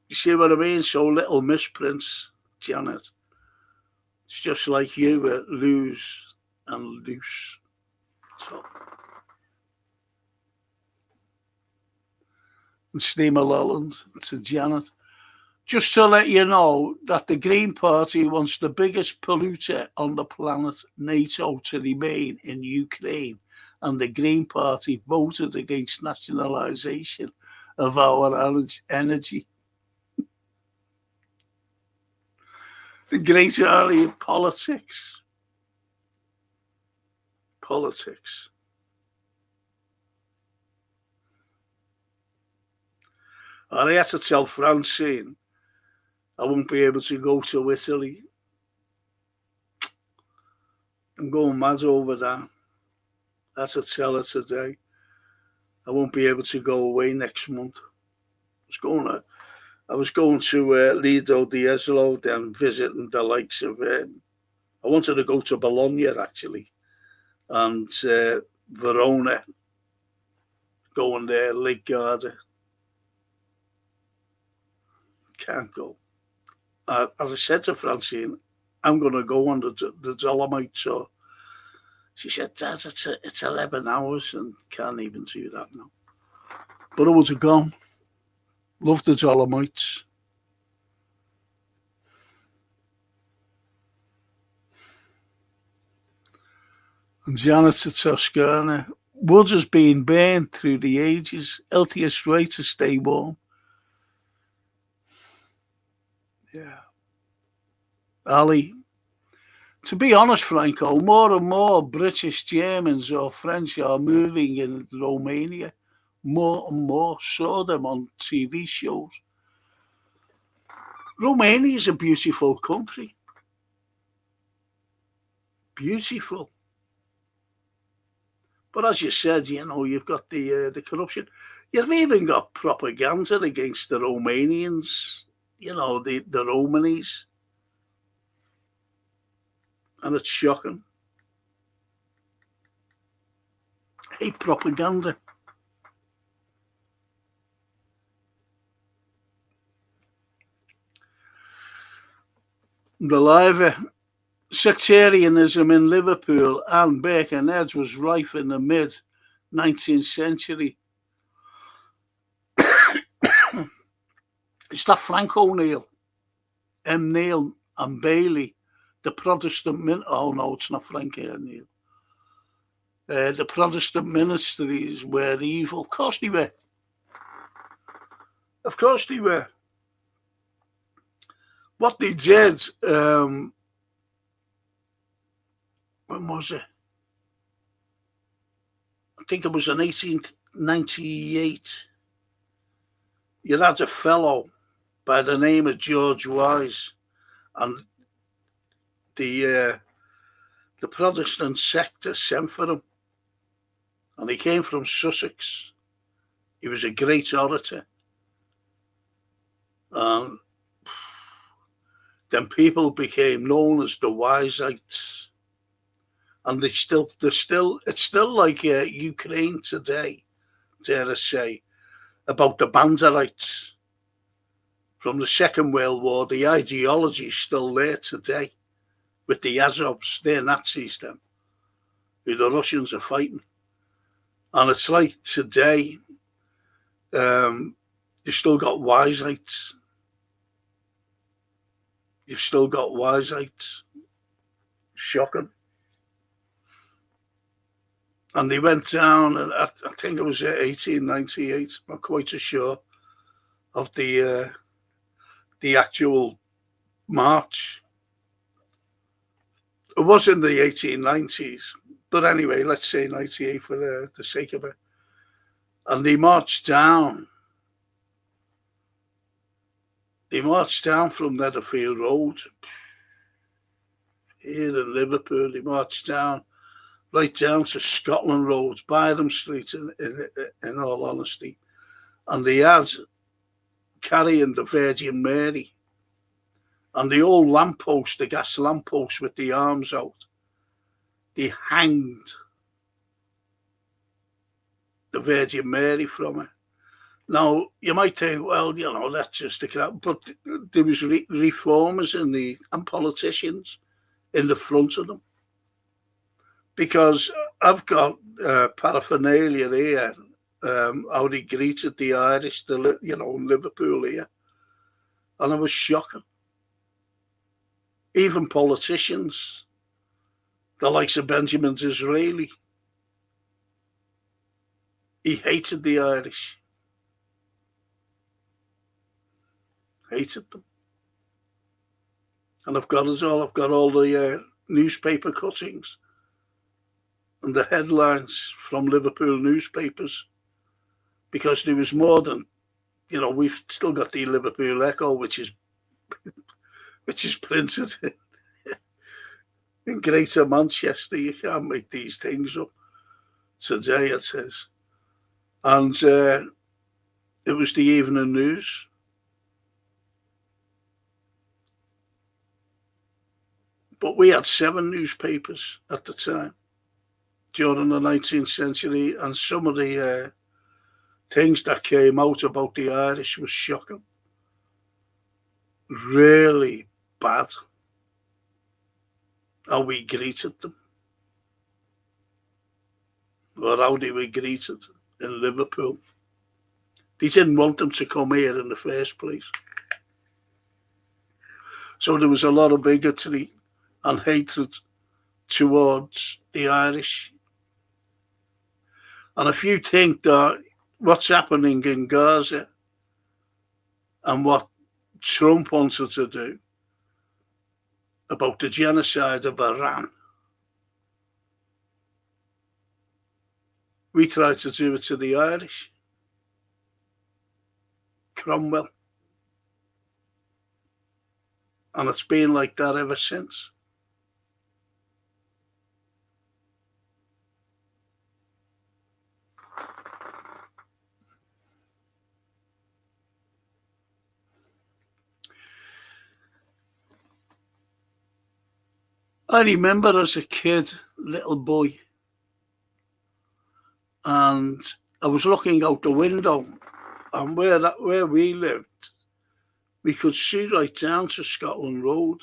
A: You see what I mean? So little misprints, Janet. It's just like you, lose and loose. So. And Steamer Lolland to Janet. Just to let you know that the Green Party wants the biggest polluter on the planet, NATO, to remain in Ukraine. And the Green Party voted against nationalisation of our energy. The great area of politics. Politics. I had to tell Francine I won't be able to go to Italy. I'm going mad over that. I had to tell her today. I won't be able to go away next month. I was going to Lido di Eslo, then visiting the likes of. I wanted to go to Bologna actually, and Verona. Going there, Lake Garda. Can't go. As I said to Francine, I'm going to go on the Dolomite tour. She said, Dad, it's 11 hours and can't even do that now. But I would have gone. Love the Dolomites. And Janet to Toscana. Wood has been burned through the ages. Healthiest way to stay warm. Yeah. Ali, to be honest, Franco, more and more British, Germans or French are moving in Romania. More and more saw them on TV shows. Romania is a beautiful country. Beautiful. But as you said, you've got the corruption. You've even got propaganda against the Romanians. The Romanis. And it's shocking. I hate propaganda. The live sectarianism in Liverpool and Birkenhead was rife in the mid-19th century. It's that Frank O'Neill, M. Neil and Bailey, the Protestant oh no, it's not Frank O'Neill. The Protestant ministries were evil. Of course they were. Of course they were. What they did, when was it? I think it was in 1898. You had a fellow by the name of George Wise, and the Protestant sector sent for him, and he came from Sussex. He was a great orator, and then people became known as the Wiseites, and it's still like Ukraine today, dare I say, about the Banderites from the Second World War. The ideology is still there today with the Azovs. They're Nazis, them, who the Russians are fighting. And it's like today, you've still got Wiseites. You've still got Wiseites. Shocking. And they went down, and I think it was 1898, I'm not quite so sure, of the actual march. It was in the 1890s, but anyway, let's say 98 for the sake of it. And they marched down They marched down from Netherfield Road here in Liverpool. They marched down right down to Scotland Road, Byram Street, in all honesty. And they had carrying the Virgin Mary and the old lamppost, the gas lamppost with the arms out. They hanged the Virgin Mary from it. Now, you might think, well, you know, that's just a crap. But there was reformers and politicians in the front of them. Because I've got paraphernalia here, how they greeted the Irish, in Liverpool here. And it was shocking. Even politicians, the likes of Benjamin Disraeli, he hated the Irish. Hated them. And I've got all the newspaper cuttings and the headlines from Liverpool newspapers, because there was more than, we've still got the Liverpool Echo, which is printed in Greater Manchester. You can't make these things up. Today it says. And it was the Evening News. But we had 7 newspapers at the time during the 19th century, and some of the things that came out about the Irish was shocking. Really bad. How we greeted them. Or how they were greeted in Liverpool. They didn't want them to come here in the first place. So there was a lot of bigotry and hatred towards the Irish. And if you think that what's happening in Gaza and what Trump wanted to do about the genocide of Iran, we tried to do it to the Irish. Cromwell. And it's been like that ever since. I remember as a kid, little boy, and I was looking out the window, and where we lived, we could see right down to Scotland Road.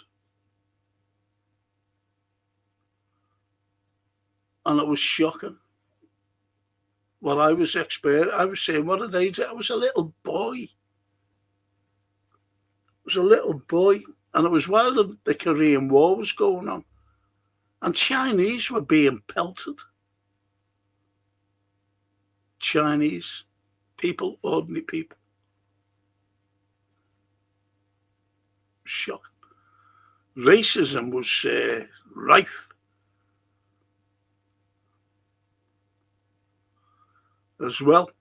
A: And it was shocking. What I was experiencing, I was saying, what did they do? I was a little boy. And it was while the Korean War was going on. And Chinese were being pelted. Chinese people, ordinary people. Shocking. Racism was rife. As well,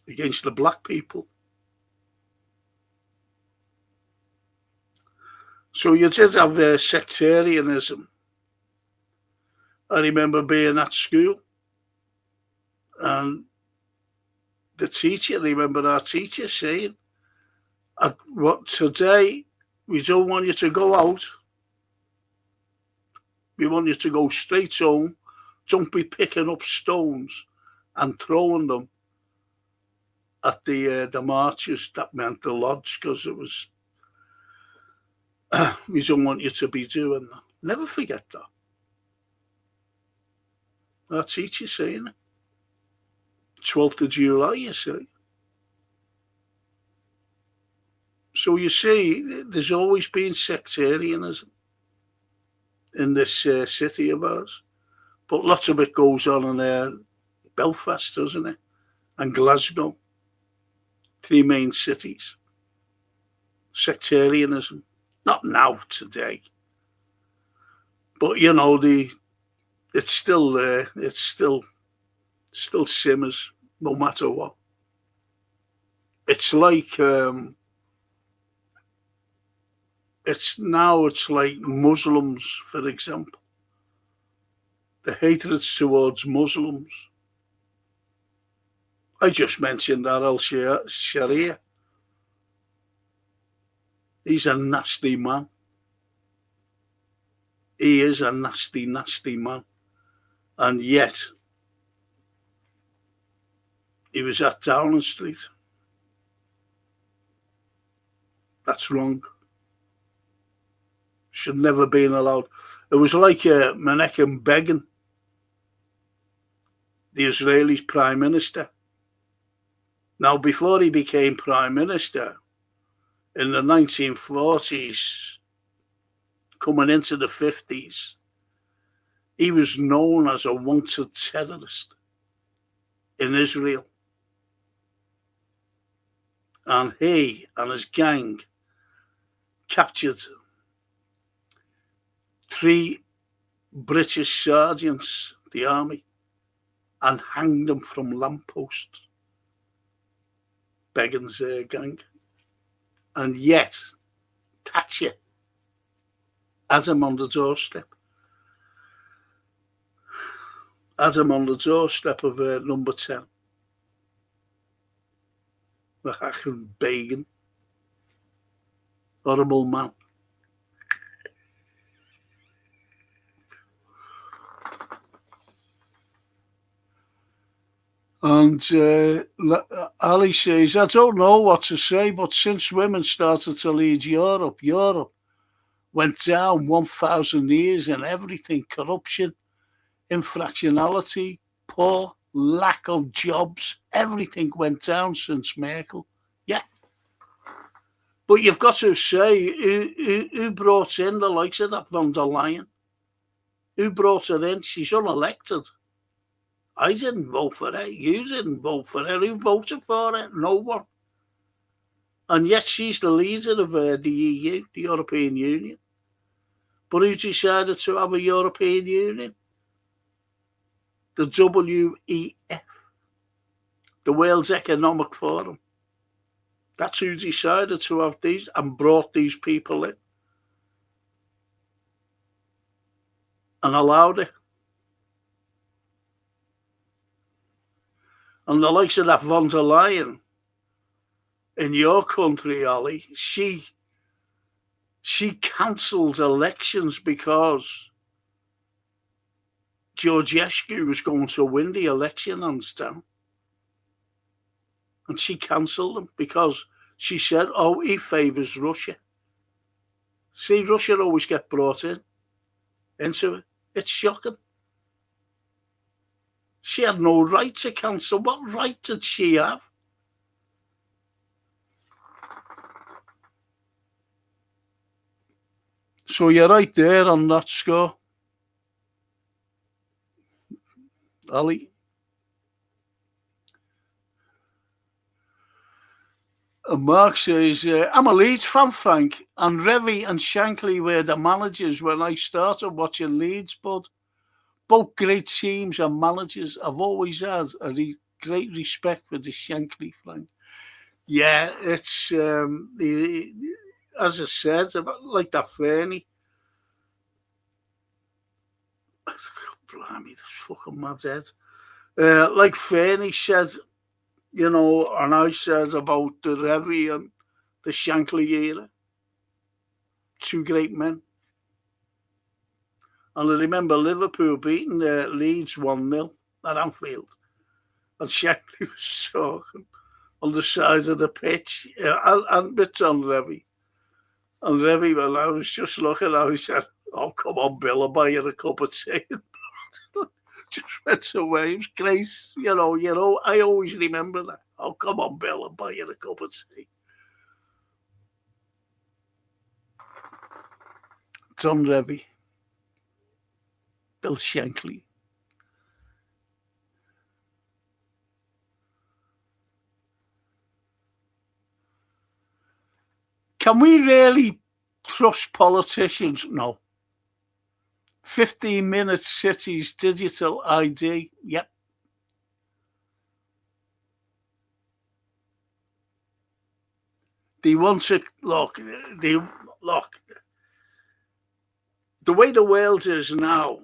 A: against the black people. So you did have sectarianism. I remember being at school, and I remember our teacher saying, "What today, we don't want you to go out. We want you to go straight home. Don't be picking up stones and throwing them at the marches." That meant the lodge, because it was, we don't want you to be doing that. Never forget that. Our teacher saying it. 12th of July, you see. So you see, there's always been sectarianism in this city of ours. But lots of it goes on in Belfast, doesn't it? And Glasgow. 3 main cities. Sectarianism. Not now, today. But, it's still there. It's still simmers, no matter what. It's like It's like Muslims, for example. The hatred towards Muslims. I just mentioned that al-Sharia. He's a nasty man. He is a nasty, nasty man. And yet, he was at Downing Street. That's wrong. Should never been allowed. It was like Menachem Begin, the Israeli Prime Minister. Now, before he became Prime Minister, in the 1940s, coming into the 50s, he was known as a wanted terrorist in Israel. And he and his gang captured 3 British sergeants, the army, and hanged them from lampposts. Begin's gang. And yet, Thatcher has him on the doorstep. Has him on the doorstep of number 10. The hacking Begin. Horrible man. And Ali says, I don't know what to say, but since women started to lead Europe went down 1,000 years in everything. Corruption, infractionality, poor, lack of jobs. Everything went down since Merkel. Yeah. But you've got to say, who brought in the likes of that von der Leyen? Who brought her in? She's unelected. I didn't vote for her. You didn't vote for her. Who voted for her? No one. And yet she's the leader of the EU, the European Union. But who decided to have a European Union? The WEF, the World Economic Forum. That's who decided to have these and brought these people in and allowed it. And the likes of that von der Leyen in your country, Ali, she cancelled elections because Georgescu was going to win the election hands down. And she cancelled them because she said, oh, he favours Russia. See, Russia always get brought into it. It's shocking. She had no right to cancel. What right did she have? So you're right there on that score, Ali. And Mark says, I'm a Leeds fan, Frank, and Revy and Shankly were the managers when I started watching Leeds, bud. Both great teams and managers. I've always had a great respect for the Shankly flank. Yeah, it's, as I said, like that Fernie. Blimey, that's fucking mad head. Like Fernie said, you know, and I said about the Revy and the Shankly era. 2 great men. And I remember Liverpool beating Leeds 1-0 at Anfield. And Shankly was talking on the side of the pitch. And bits on Revy. And Revy, well, I was just looking at him, he said, oh, come on, Bill, I'll buy you a cup of tea. Just went away. It was great. You know, I always remember that. Oh, come on, Bill, I'll buy you a cup of tea. Tom Revy. Bill Shankly. Can we really trust politicians? No. 15-minute cities, digital ID. Yep. They want to, look, look, the way the world is now,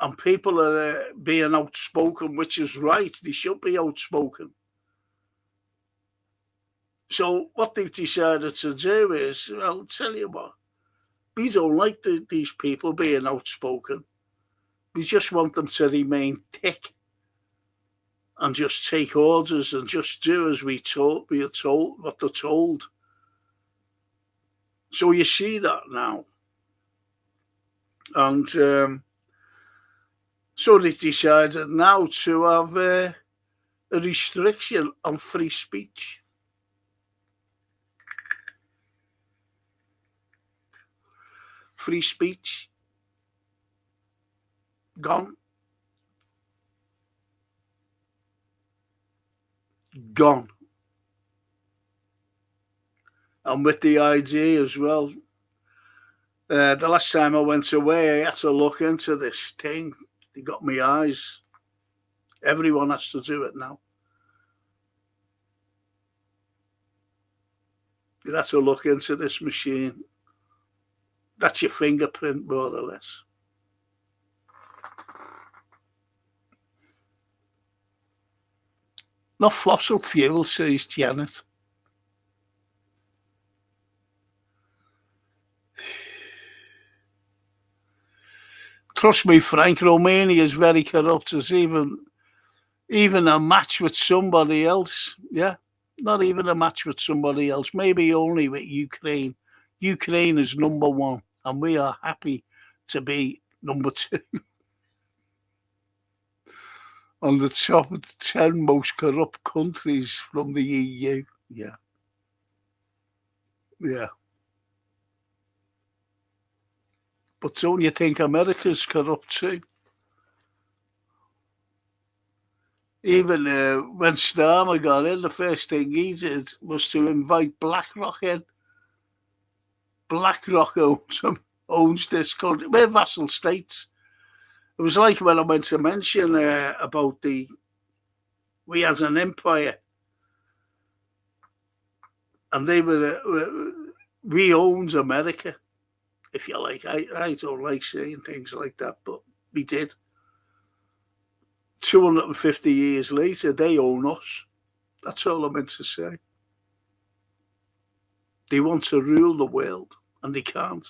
A: and people are being outspoken, which is right, they should be outspoken. So what they've decided to do is, well, I'll tell you what, we don't like these people being outspoken. We just want them to remain thick and just take orders and just do as we are told what they're told. So you see that now. And so they decided now to have a restriction on free speech. Free speech gone. Gone. And with the idea as well, the last time I went away, I had to look into this thing. They got my eyes. Everyone has to do it now. You have to look into this machine. That's your fingerprint, more or less. Not fossil fuel, says Janet. Trust me, Frank, Romania is very corrupt. It's even a match with somebody else. Yeah, not even a match with somebody else. Maybe only with Ukraine. Ukraine is number one, and we are happy to be number two. On the top of the 10 most corrupt countries from the EU. Yeah. Yeah. But don't you think America's corrupt too? Even when Starmer got in, the first thing he did was to invite BlackRock in. BlackRock owns this country. We're vassal states. It was like when I went to mention about we had an empire, and we owned America, if you like. I don't like saying things like that, but we did. 250 years later, they own us. That's all I meant to say. They want to rule the world, and they can't.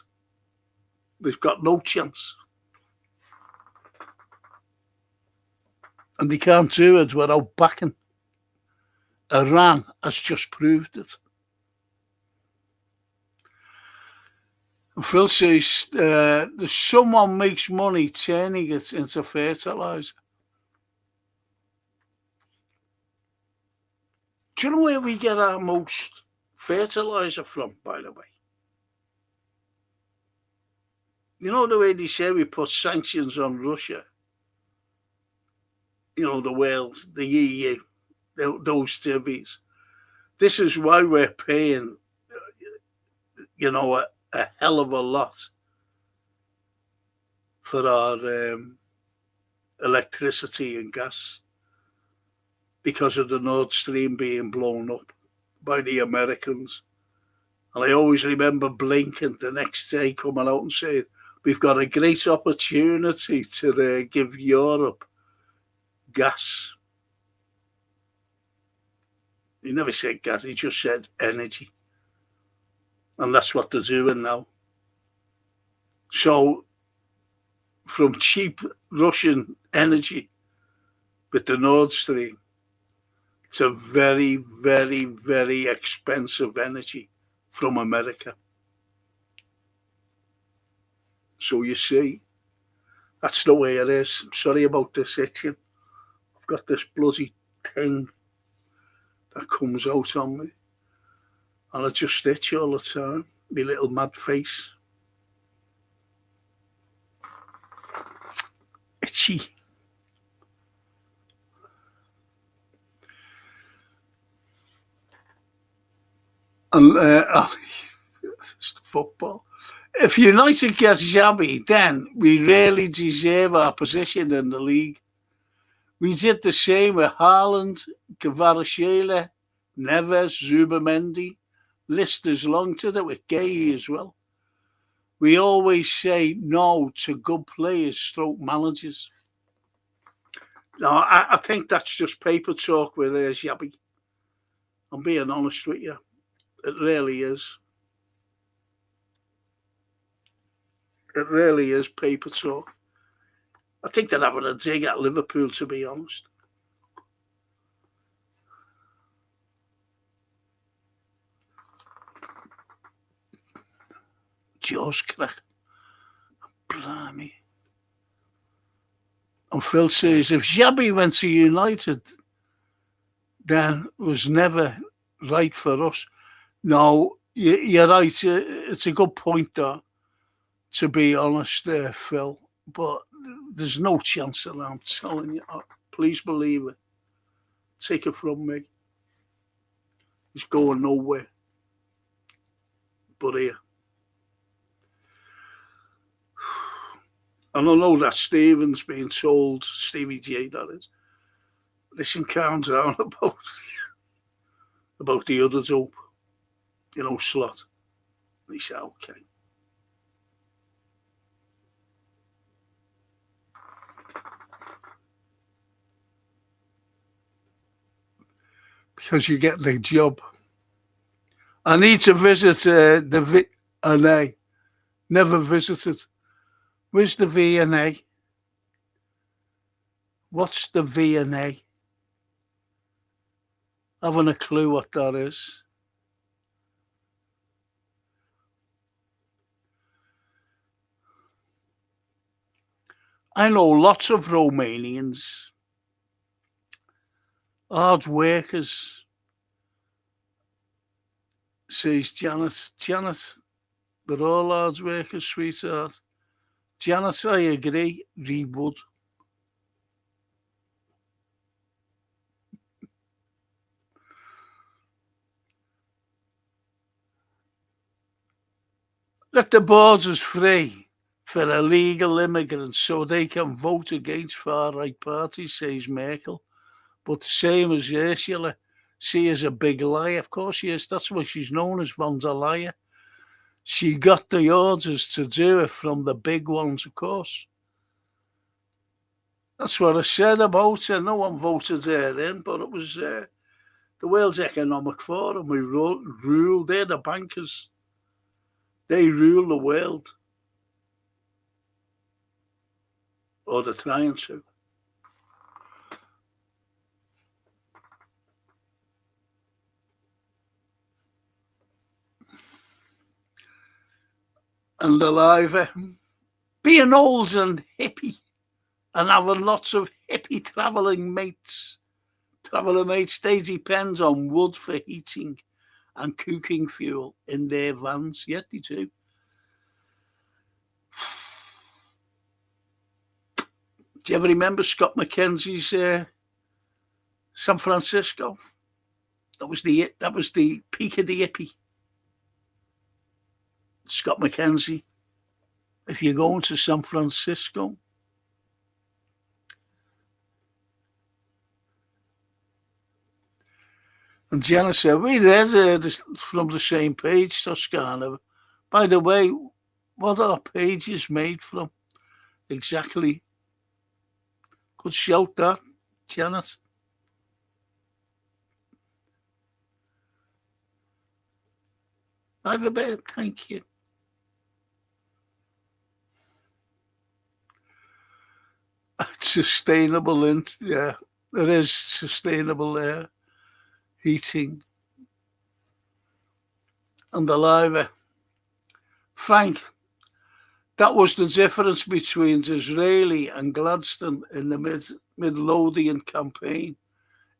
A: They've got no chance. And they can't do it without backing. Iran has just proved it. And Phil says someone makes money turning it into fertilizer. Do you know where we get our most fertilizer from, by the way? You know the way they say we put sanctions on Russia? You know, the world, the EU, those TVs. This is why we're paying, a hell of a lot for our electricity and gas, because of the Nordstream being blown up by the Americans. And I always remember Blinken the next day coming out and saying, we've got a great opportunity to give Europe gas. He never said gas, he just said energy. And that's what they're doing now. So, from cheap Russian energy with the Nord Stream to very, very, very expensive energy from America. So you see, that's the way it is. I'm sorry about this itching. I've got this bloody thing that comes out on me, and I just itch all the time, my little mad face. Itchy. And football. If United gets Xabi, then we really deserve our position in the league. We did the same with Haaland, Kvaratskhelia, Neves, Zubamendi, list is long to do with gay as well. We always say no to good players, stroke managers. No, I think that's just paper talk with Xabi. I'm being honest with you. It really is. It really is paper talk. I think they're having a dig at Liverpool, to be honest. Jaws crack. Blimey. And Phil says, if Xabi went to United, then it was never right for us. No, you're right. It's a good point, though, to be honest, Phil. But there's no chance of that, I'm telling you. Please believe it. Take it from me. He's going nowhere. But here. And I know that Stephen's being told, Stevie J, that is, listen, calm down about the other dope, Slot. And he said, okay. Because you get the job. I need to visit the V&A. Never visited. Where's the V&A? What's the V&A? I haven't a clue what that is. I know lots of Romanians, hard workers, says Janet. Janet, we're all hard workers, sweetheart. Janet, I agree, Rewood. Let the borders free for illegal immigrants so they can vote against far-right parties, says Merkel. But the same as Ursula, she is a big liar. Of course she is. That's why she's known as von der Leyen. She got the orders to do it from the big ones, of course. That's what I said about her. No one voted her in, but it was the World Economic Forum who ruled. They're the bankers. They rule the world. Or they're trying to. And alive, being old and hippie and having lots of hippie travelling mates. Traveller mates, they depend on wood for heating and cooking fuel in their vans. Yet they do. Do you ever remember Scott McKenzie's San Francisco? That was the peak of the hippie. Scott McKenzie. If you're going to San Francisco, and Janice said, we read from the same page, Toscana. By the way, what are pages made from? Exactly. Good shout that, Janet. Have a bit, thank you. Sustainable, yeah, there is sustainable heating. And the live. Frank, that was the difference between Disraeli and Gladstone in the Midlothian campaign.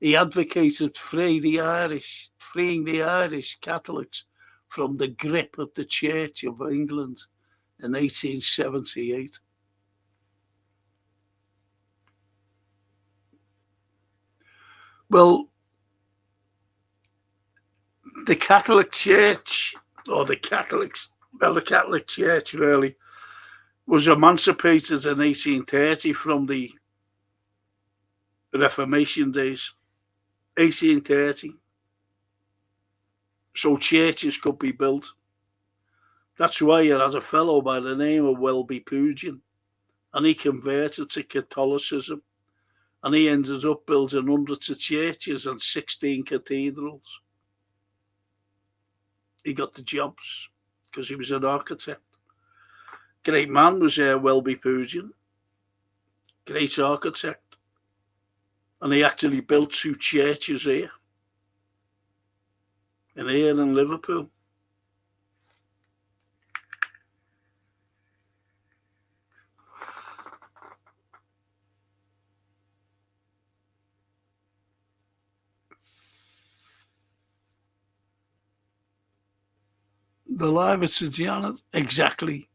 A: He advocated freeing the Irish Catholics from the grip of the Church of England in 1878. Well, the Catholic Church, or the Catholic Church really, was emancipated in 1830 from the Reformation days. 1830. so churches could be built. That's why you had a fellow by the name of Welby Pugin, and he converted to Catholicism, and he ended up building hundreds of churches and 16 cathedrals. He got the jobs because he was an architect. Great man was Welby Pugin, great architect, and he actually built 2 churches here in Liverpool. The lives of Janet, exactly.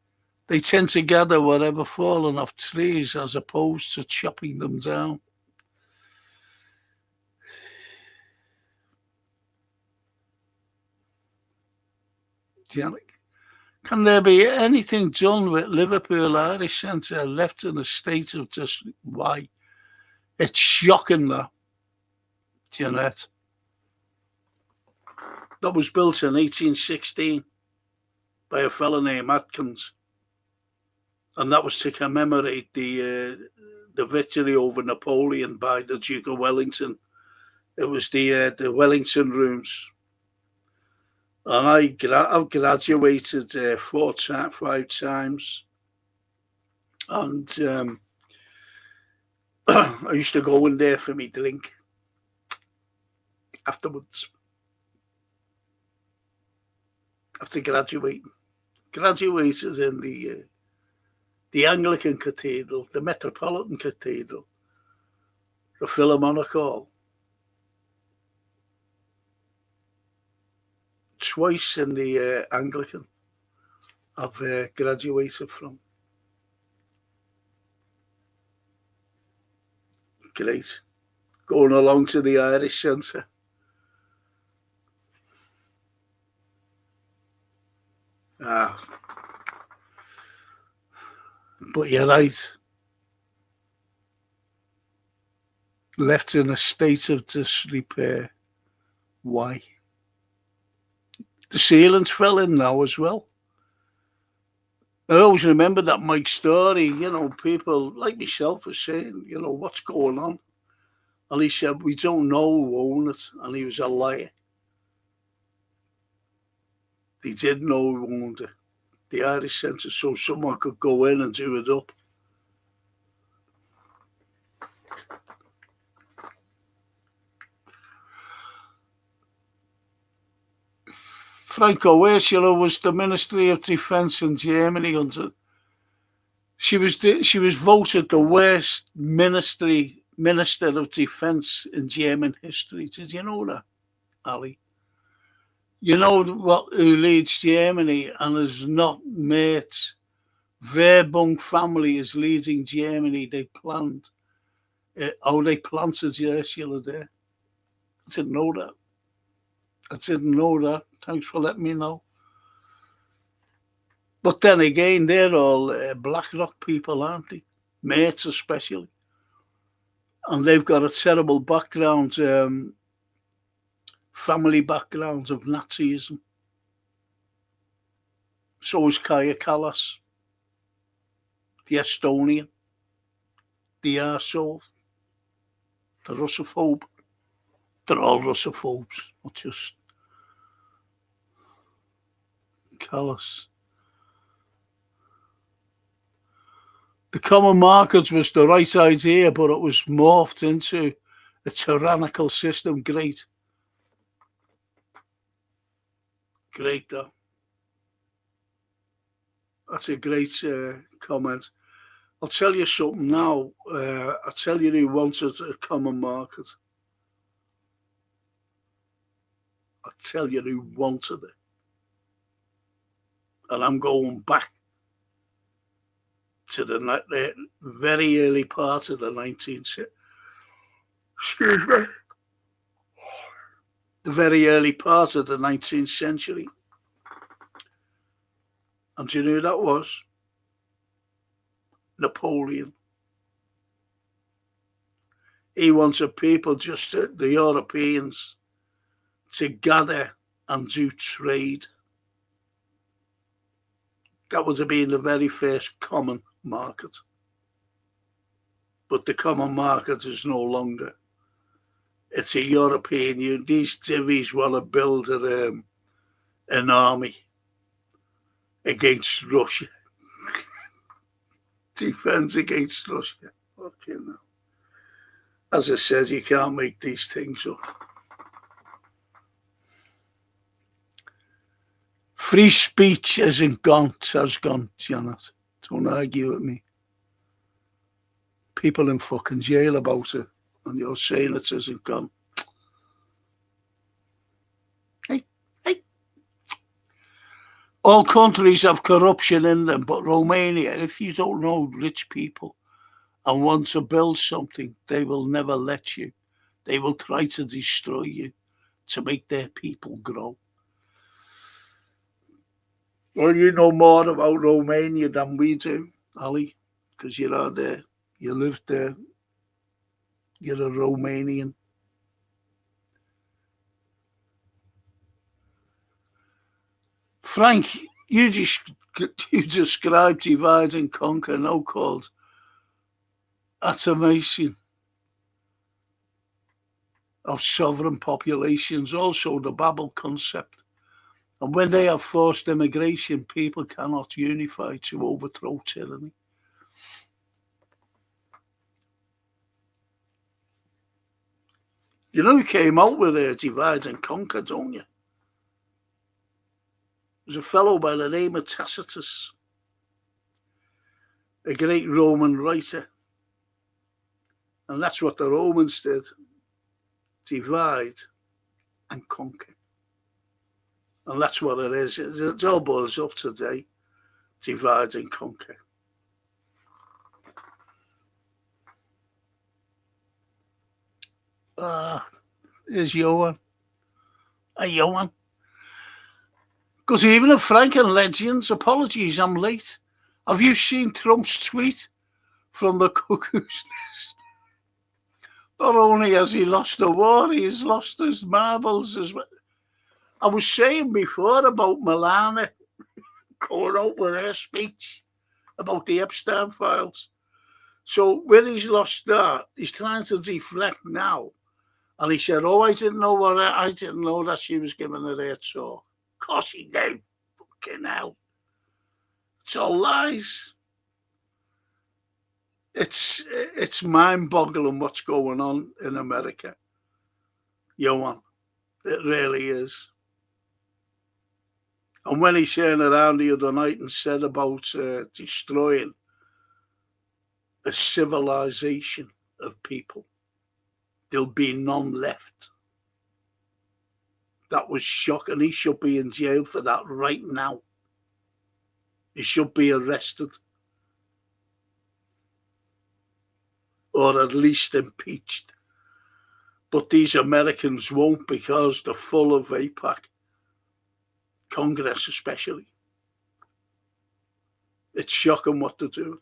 A: They tend to gather whatever fallen off trees as opposed to chopping them down. Janet, can there be anything done with Liverpool Irish Centre left in a state of just why? It's shocking that, Janet. That was built in 1816 by a fellow named Atkins. And that was to commemorate the victory over Napoleon by the Duke of Wellington. It was the Wellington Rooms. And I've graduated 5 times. And I used to go in there for me drink afterwards. After graduating. Graduated in the Anglican Cathedral, the Metropolitan Cathedral, the Philharmonic Hall. Twice in the Anglican I've graduated from. Great. Going along to the Irish Centre. But you're right. Left in a state of disrepair. Why? The ceilings fell in now as well. I always remember that Mike story, people like myself were saying, what's going on? And he said, we don't know who owned it. And he was a liar. They did know who owned it. The Irish Centre, so someone could go in and do it up. Franco Ursula was the Ministry of Defence in Germany under. She was voted the worst Minister of Defence in German history. Did you know that, Ali? You know who leads Germany and is not mates? Werbung family is leading Germany. They planted Ursula there. I didn't know that. Thanks for letting me know. But then again, they're all BlackRock people, aren't they? Mates especially. And they've got a terrible background, family background of Nazism. So is Kaya Kallas, the Estonian, the arsehole, the Russophobe. They're all Russophobes, not just Kallas. The common market was the right idea, but it was morphed into a tyrannical system. Great, though. That's a great comment. I'll tell you something now. I'll tell you who wanted a common market. I'll tell you who wanted it. And I'm going back to the very early part of the 19th century. Excuse me. The very early part of the 19th century. And do you know who that was? Napoleon. He wanted people, the Europeans, to gather and do trade. That would have been the very first common market. But the common market is no longer. It's a European Union. These divvies want to build an army against Russia. Defense against Russia. Okay, now. As I said, you can't make these things up. Free speech has gone, Janet. Don't argue with me. People in fucking jail about it, and you're saying it hasn't gone. Hey. All countries have corruption in them, but Romania, if you don't know rich people and want to build something, they will never let you. They will try to destroy you to make their people grow. Well, you know more about Romania than we do, Ali, because you are there. You live there. You're a Romanian. Frank, you described divide and conquer, no called. That's amazing. Of sovereign populations, also the Babel concept. And when they have forced immigration, people cannot unify to overthrow tyranny. You know, he came out with a divide and conquer, don't you? There's a fellow by the name of Tacitus, a great Roman writer. And that's what the Romans did. Divide and conquer. And that's what it is. It all boils up today. Divide and conquer. Here's Johan. Hey, Johan. Good evening, Frank and Legends. Apologies, I'm late. Have you seen Trump's tweet from the cuckoo's nest? Not only has he lost the war, he's lost his marbles as well. I was saying before about Melania going out with her speech about the Epstein files. So when he's lost that, he's trying to deflect now. And he said, I didn't know that she was giving her their talk. Of course he knew. Fucking hell. It's all lies. It's mind-boggling what's going on in America. Johan, it really is. And when he turned around the other night and said about destroying a civilization of people, there'll be none left. That was shocking. He should be in jail for that right now. He should be arrested. Or at least impeached. But these Americans won't, because they're full of AIPAC. Congress especially. It's shocking what they're doing.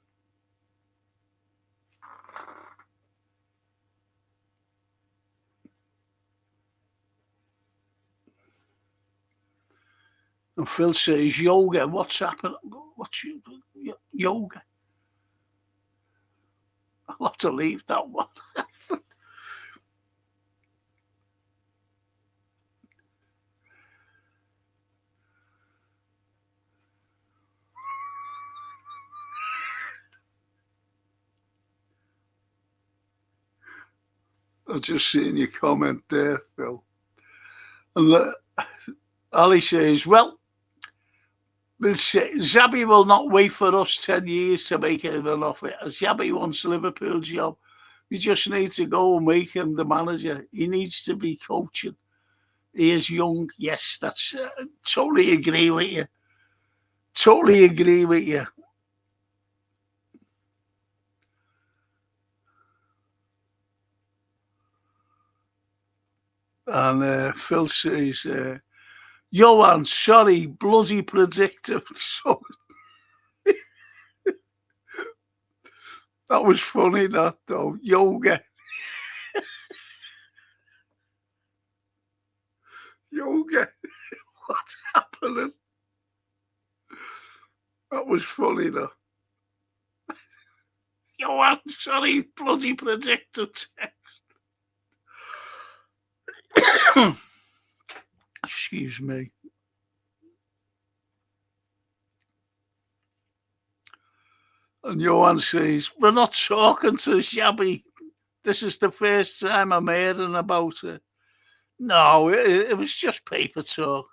A: And Phil says, yoga, what's happening? What's yoga? I'll have to leave that one. I've just seen your comment there, Phil. And Ali says, well, Xabi will not wait for us 10 years to make him an offer. Xabi wants Liverpool's job. We just need to go and make him the manager. He needs to be coaching. He is young. Yes, that's totally agree with you. Totally agree with you. And Phil says, Johan, sorry, bloody predictive. So that was funny, that though. Yoga. Yoga. was funny though. Johan, sorry, bloody predictor text. Excuse me. And Johan says, we're not talking to Shabby. This is the first time I'm hearing about it. No, it was just paper talk.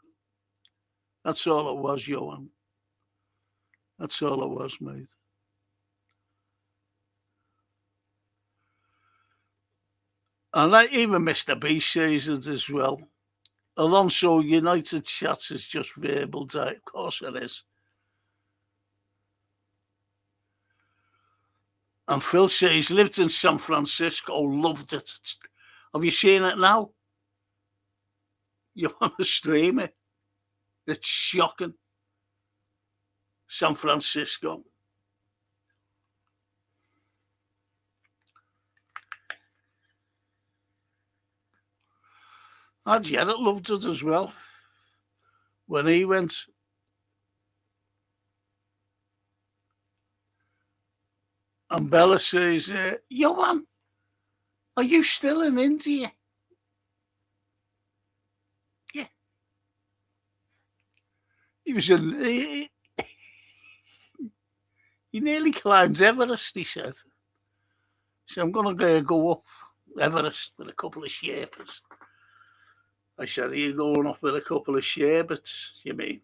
A: That's all it was, Johan. That's all it was, mate. And even Mr. B says it as well. Alonso United chat is just verbal. Of course it is. And Phil says, lived in San Francisco, loved it. Have you seen it now? You want to stream it? It's shocking. San Francisco. And Jared loved it as well when he went. And Bella says, Johan, are you still in India? Yeah. He was in... He nearly climbed Everest, he said. So I'm going to go up Everest with a couple of Sherpas. I said, are you going up with a couple of Sherpas? You mean?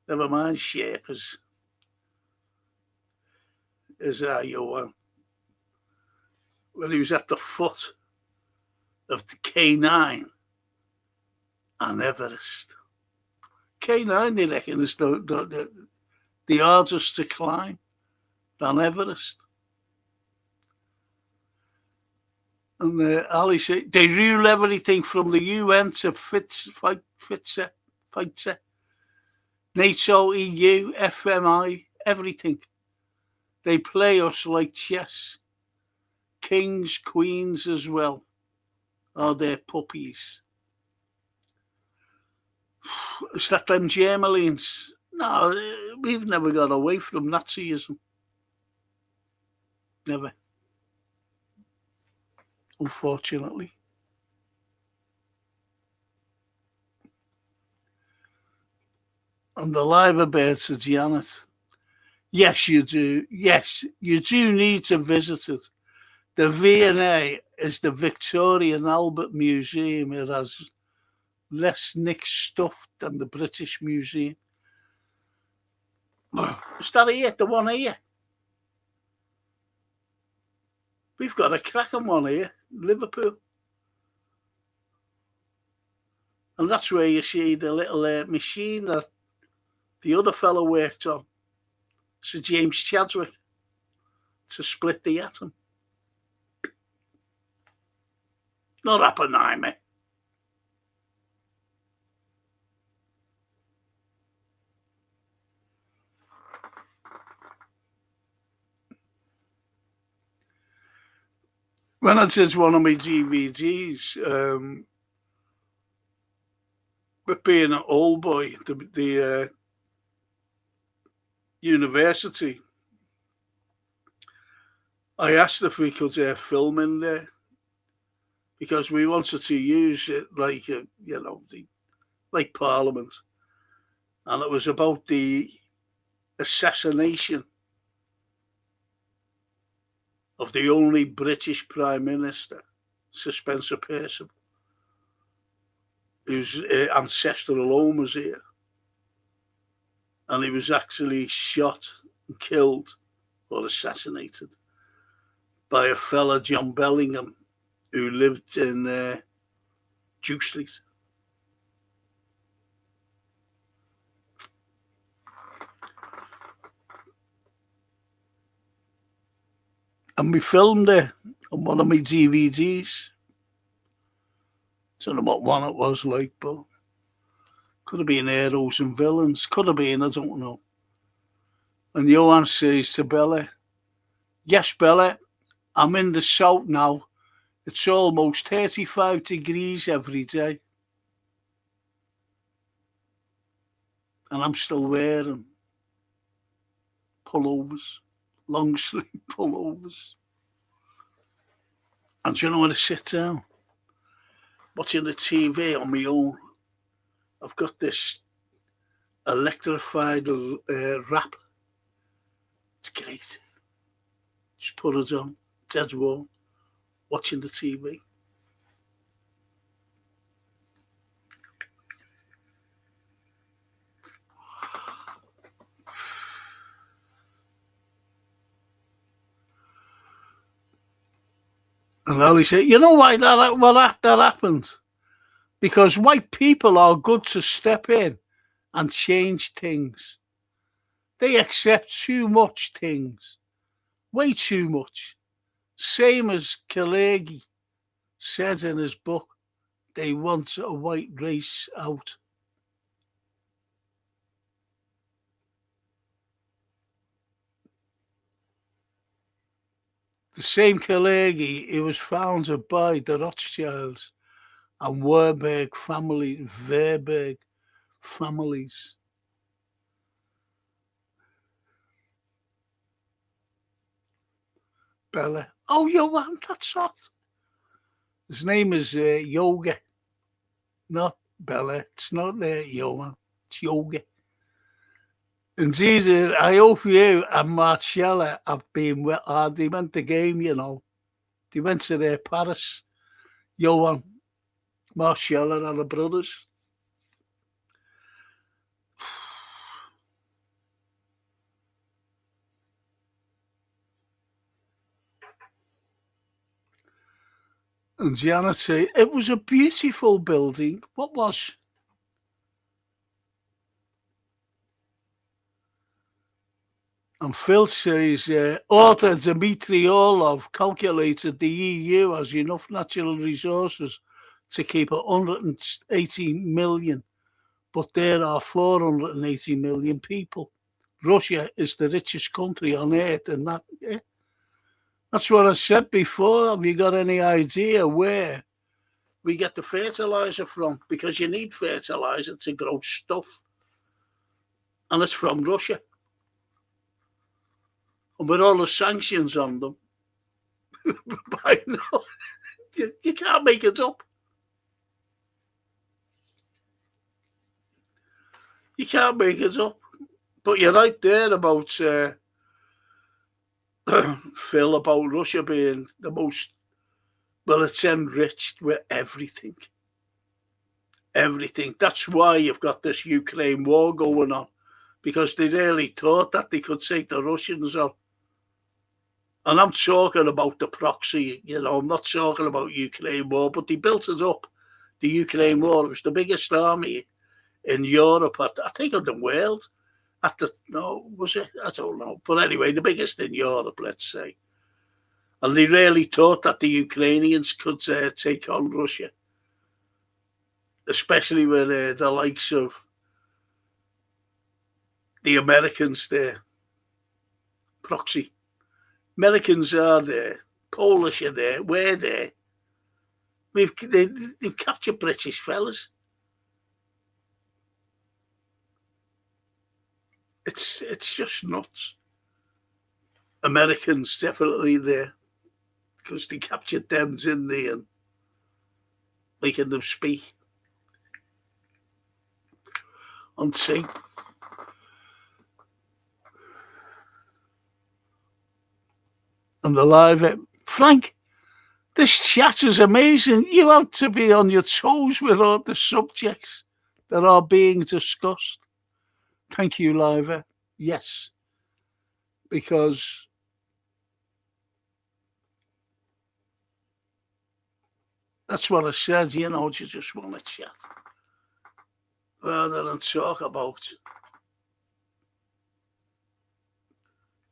A: Never mind Sherpas. Is Johan. When he was at the foot of the K9 and Everest. K9, they reckon, is the hardest to climb than Everest. And Ali said, they rule everything from the UN to FITSE, NATO, EU, FMI, everything. They play us like chess. Kings, queens as well are their puppies. Is that them Germans? No, we've never got away from Nazism. Never. Unfortunately. And the live bird to Janet. Yes, you do. Yes, you do need to visit it. The V&A is the Victoria and Albert Museum. It has less nicked stuff than the British Museum. Is that here? The one here? We've got a cracking one here, Liverpool. And that's where you see the little machine that the other fellow worked on, Sir James Chadwick, to split the atom. Not Oppenheimer. When I did one of my DVDs, with being an old boy, the university, I asked if we could film in there because we wanted to use it like, like Parliament. And it was about the assassination of the only British Prime Minister, Sir Spencer Perceval, whose ancestral home was here. And he was actually shot and killed or assassinated by a fella, John Bellingham, who lived in Duke Street. And we filmed it on one of my DVDs. Don't know what one it was like, but could have been Heroes and Villains. Could have been, I don't know. And Johan says to Bella, yes, Bella, I'm in the south now. It's almost 35 degrees every day. And I'm still wearing pullovers, long sleeve pullovers. And do you know when I sit down, watching the TV on my own, I've got this electrified wrap. It's great. Just put it on, dead warm, watching the TV. And Ali said, you know why that happened? Because white people are good to step in and change things. They accept too much things, way too much. Same as Carlyle said in his book, they want a white race out. The same Carlyle, it was founded by the Rothschilds and Warburg families. Bella. Oh, Johan, that's hot. His name is Yoga, not Bella. It's not Johan. It's Yoga. And Jesus, I hope you and Marcella have been well. They went the game, you know. They went to their Paris. Johan, Marcella and the brothers. And Janet said, it was a beautiful building. What was? And Phil says, author Dmitry Orlov calculated the EU has enough natural resources to keep 180 million, but there are 480 million people. Russia is the richest country on earth, and that's what I said before. Have you got any idea where we get the fertilizer from? Because you need fertilizer to grow stuff, and it's from Russia. And with all the sanctions on them, by now, you can't make it up. You can't make it up. But you're right there about Phil, about Russia being the most, well, it's enriched with everything. Everything. That's why you've got this Ukraine war going on, because they really thought that they could take the Russians out. And I'm talking about the proxy, you know, I'm not talking about Ukraine war, but they built it up. The Ukraine war, it was the biggest army in Europe, I think, of the world. Was it? I don't know. But anyway, the biggest in Europe, let's say. And they really thought that the Ukrainians could take on Russia, especially with the likes of the Americans there. Proxy. Americans are there, Polish are there, we're there. They've captured British fellas. It's just nuts. Americans definitely there, because they captured them, didn't they, and making them speak on tape. And the live, Frank, this chat is amazing. You have to be on your toes with all the subjects that are being discussed. Thank you, Live. Yes, because that's what I said, you know, you just want to chat rather than talk about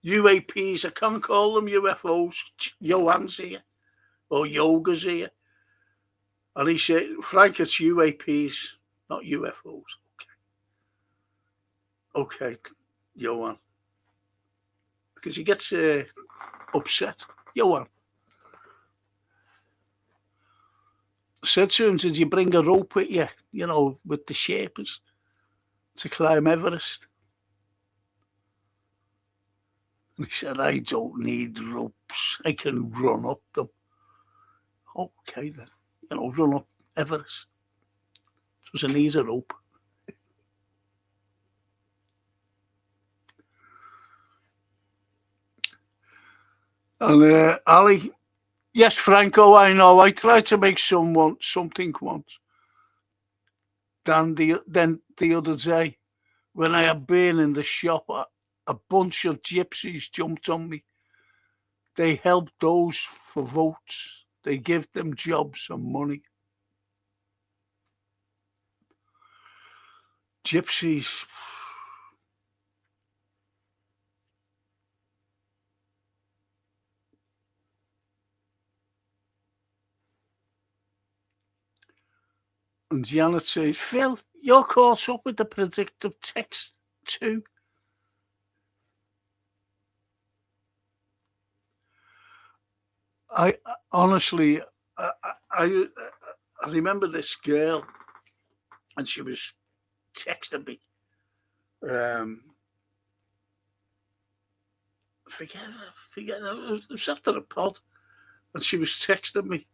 A: UAPs. I can't call them UFOs. Johan's here, or Yoga's here. And he said, Frank, it's UAPs, not UFOs. Okay, Johan. Because he gets upset. Johan. I said to him, did you bring a rope with you, you know, with the Sherpas to climb Everest? And he said, I don't need ropes. I can run up them. Okay, then. Run up Everest. Doesn't need a rope. And Ali, yes, Franco, I know. I tried to make something once. Then the other day, when I had been in the shop, a bunch of gypsies jumped on me. They help those for votes. They give them jobs and money. Gypsies. And Janet says, Phil, you're caught up with the predictive text too. I honestly, I remember this girl, and she was texting me. I forget. It was after the pod, and she was texting me.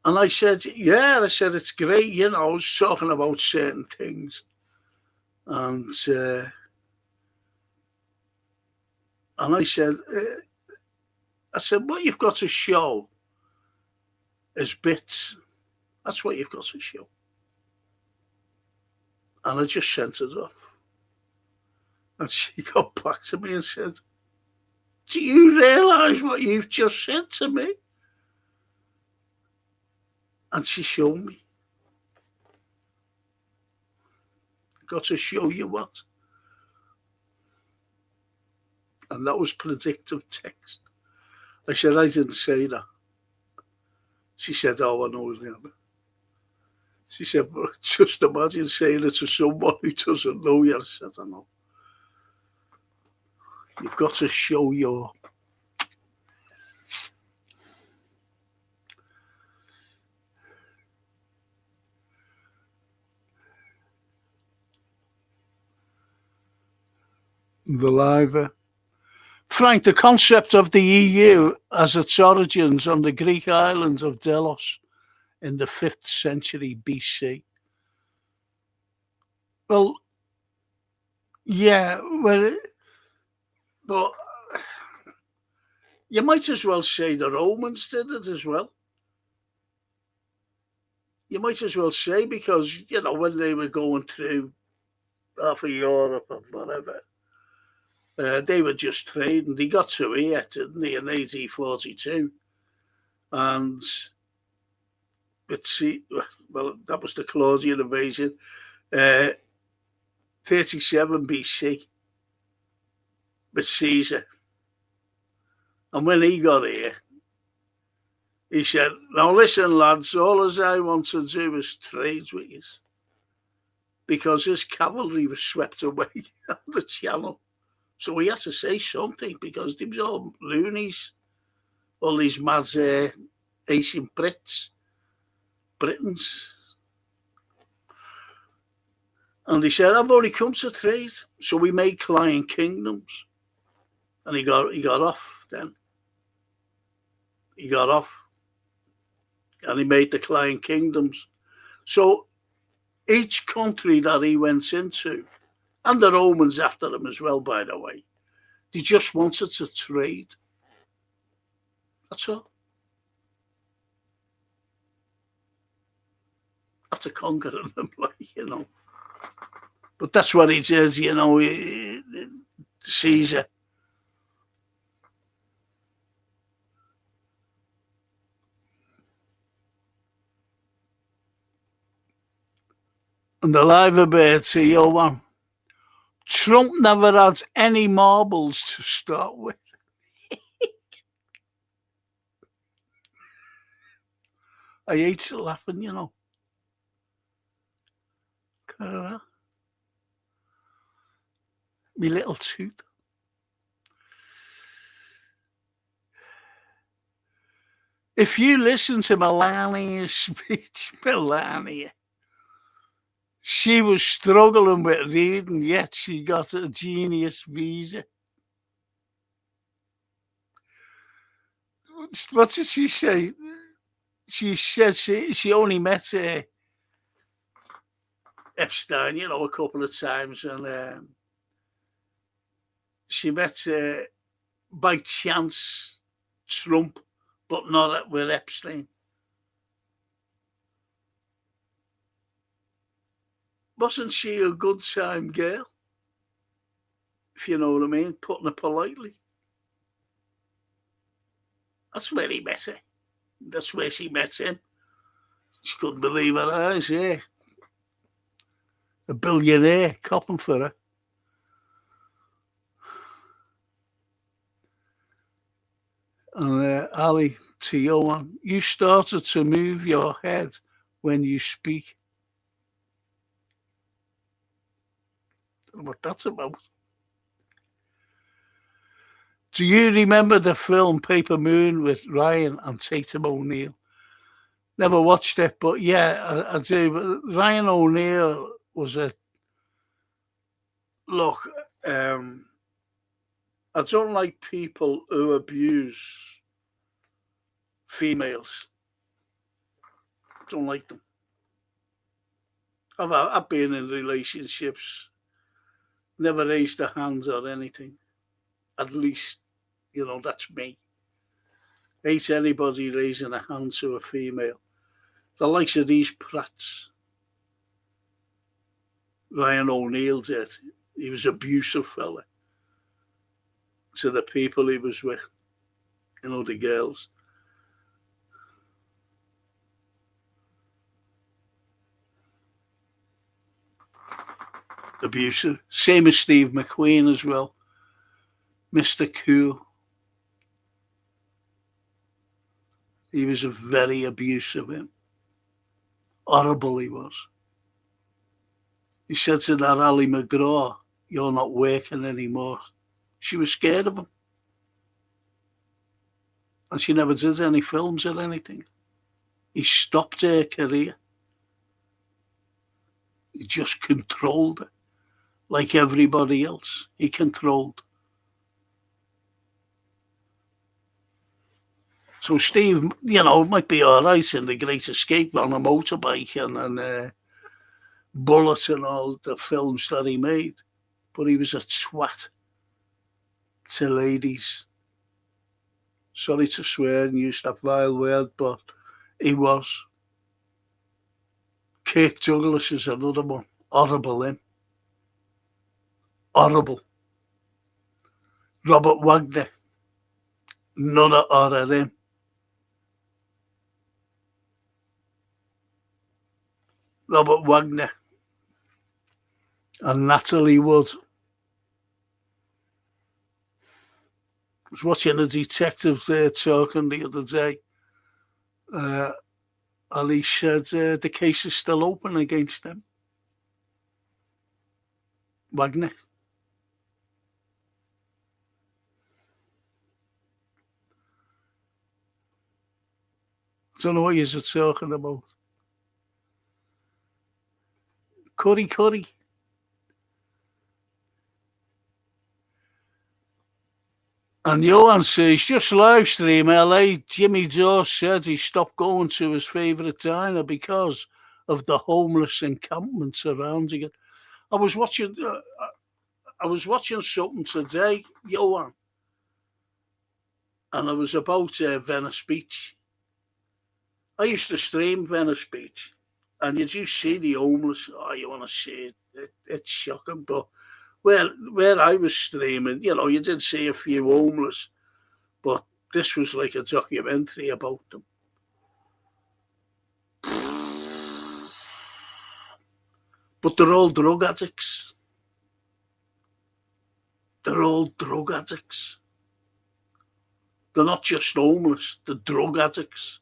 A: And I said, it's great, I was talking about certain things. And I said, what you've got to show is bits. That's what you've got to show. And I just sent it off. And she got back to me and said, do you realise what you've just said to me? And she showed me. Got to show you what? And that was predictive text. I said, I didn't say that. She said, oh, I know that. She said, but just imagine saying it to someone who doesn't know you. I said, I know. You've got to show your... The liver. Frank, the concept of the EU has its origins on the Greek island of Delos in the 5th century BC. Well, yeah, but you might as well say the Romans did it as well. You might as well say, because, when they were going through half of Europe and whatever, they were just trading. They got to here, didn't they, in 1842. And that was the Claudian invasion. 37 BC with Caesar. And when he got here, he said, now listen, lads, all as I want to do is trade with you. Because his cavalry was swept away on the channel. So he had to say something, because they was all loonies, all these mad Asian Britons. And he said, I've already come to trade. So we made client kingdoms. And he got off then. He got off. And he made the client kingdoms. So each country that he went into, and the Romans after him as well, by the way, they just wanted to trade. That's all. After conquering them, But that's what he says, Caesar. And the liver bird to your one. Trump never had any marbles to start with. I hate laughing, My little tooth. If you listen to Melania's speech, Melania, She was struggling with reading, yet she got a genius visa. What did she say? She said she only met Epstein, a couple of times, and she met by chance Trump, but not with Epstein. Wasn't she a good time girl? If you know what I mean, putting it politely. That's where he met her. That's where she met him. She couldn't believe her eyes, yeah. A billionaire copping for her. And Ali, to Johan, you started to move your head when you speak. I don't know what that's about. Do you remember the film Paper Moon with Ryan and Tatum O'Neill? Never watched it, but yeah, I do. Ryan O'Neill was a look. I don't like people who abuse females. Don't like them. I've been in relationships, never raised a hand or anything. At least, that's me. Hate anybody raising a hand to a female. The likes of these prats. Ryan O'Neill did. He was an abusive fella to the people he was with, the girls. Abusive. Same as Steve McQueen as well. Mr. Cool. He was a very abusive him. Horrible he was. He said to that Ali McGraw, "You're not working anymore." She was scared of him. And she never did any films or anything. He stopped her career. He just controlled her. Like everybody else, he controlled. So Steve, might be all right in The Great Escape on a motorbike and Bullet and all the films that he made. But he was a twat to ladies. Sorry to swear and use that vile word, but he was. Kirk Douglas is another one. Horrible him. Horrible. Robert Wagner. Another horror him. Robert Wagner. And Natalie Wood. I was watching a detective there talking the other day. And he said the case is still open against them. Wagner. I don't know what you're talking about. Curry. And Johan says, just live stream LA. Jimmy Dawes said he stopped going to his favourite diner because of the homeless encampment surrounding it. I was watching something today, Johan, and it was about Venice Beach. I used to stream Venice Beach, and you do see the homeless. Oh, you want to see it? It's shocking, but where I was streaming, you did see a few homeless, but this was like a documentary about them. But they're all drug addicts. They're all drug addicts. They're not just homeless, they're drug addicts.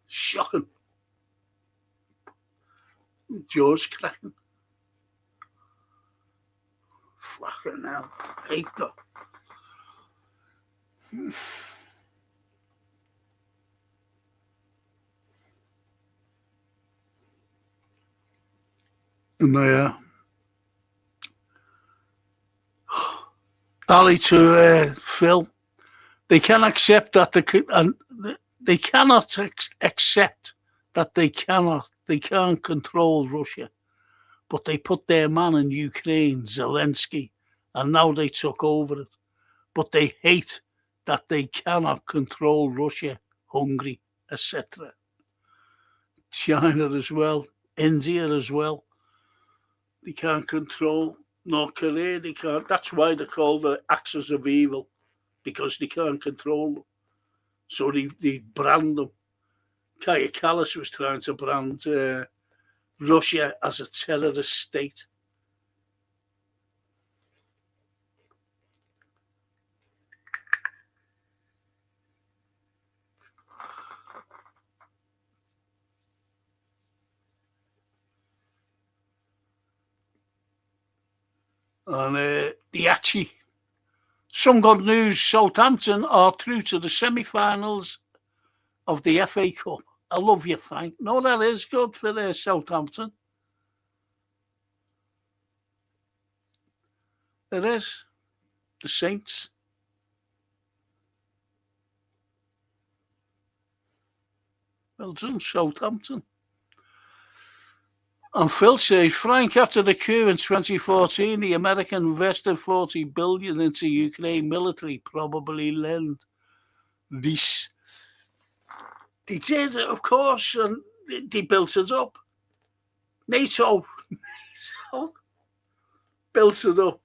A: Shocking. Jaws cracking. Fucking hell. Hate that. And they Ali to Phil, they can accept that they cannot accept that they can't control Russia, but they put their man in Ukraine, Zelensky, and now they took over it. But they hate that they cannot control Russia, Hungary, etc. China as well, India as well. They can't control North Korea. They can't. That's why they're called the axis of evil, because they can't control them. So they brand them. Kaya Kallas was trying to brand Russia as a terrorist state. And the Achi. Some good news, Southampton are through to the semi-finals of the FA Cup. I love you, Frank. No, that is good for Southampton. It is. The Saints. Well done, Southampton. And Phil says, Frank, after the coup in 2014, the American invested $40 billion into Ukraine military, probably lend. This. They did it, of course, and they built it up. NATO built it up.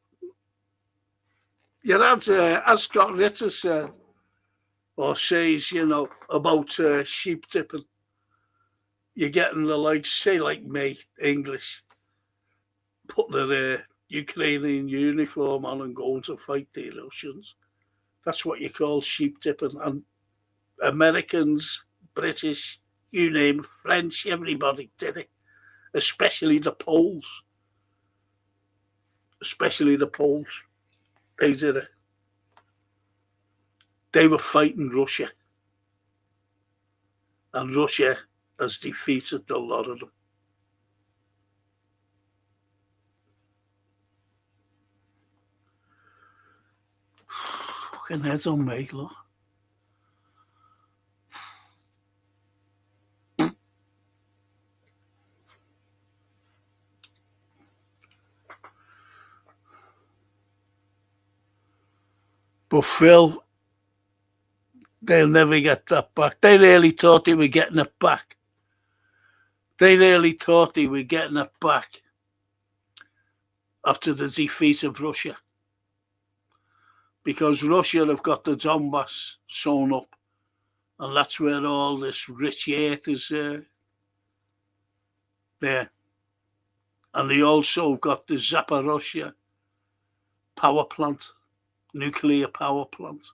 A: You had, as Scott Ritter said, or says, about sheep tipping. You're getting the likes, say like me, English, putting a Ukrainian uniform on and going to fight the Russians. That's what you call sheep tipping. And Americans, British, you name it, French, everybody did it. Especially the Poles. They did it. They were fighting Russia. And Russia has defeated a lot of them. Fucking heads on me, look. But Phil, they'll never get that back. They really thought they were getting it back. After the defeat of Russia. Because Russia have got the Donbass sewn up. And that's where all this rich earth is there. And they also got the Zaporozhye power plant, nuclear power plant.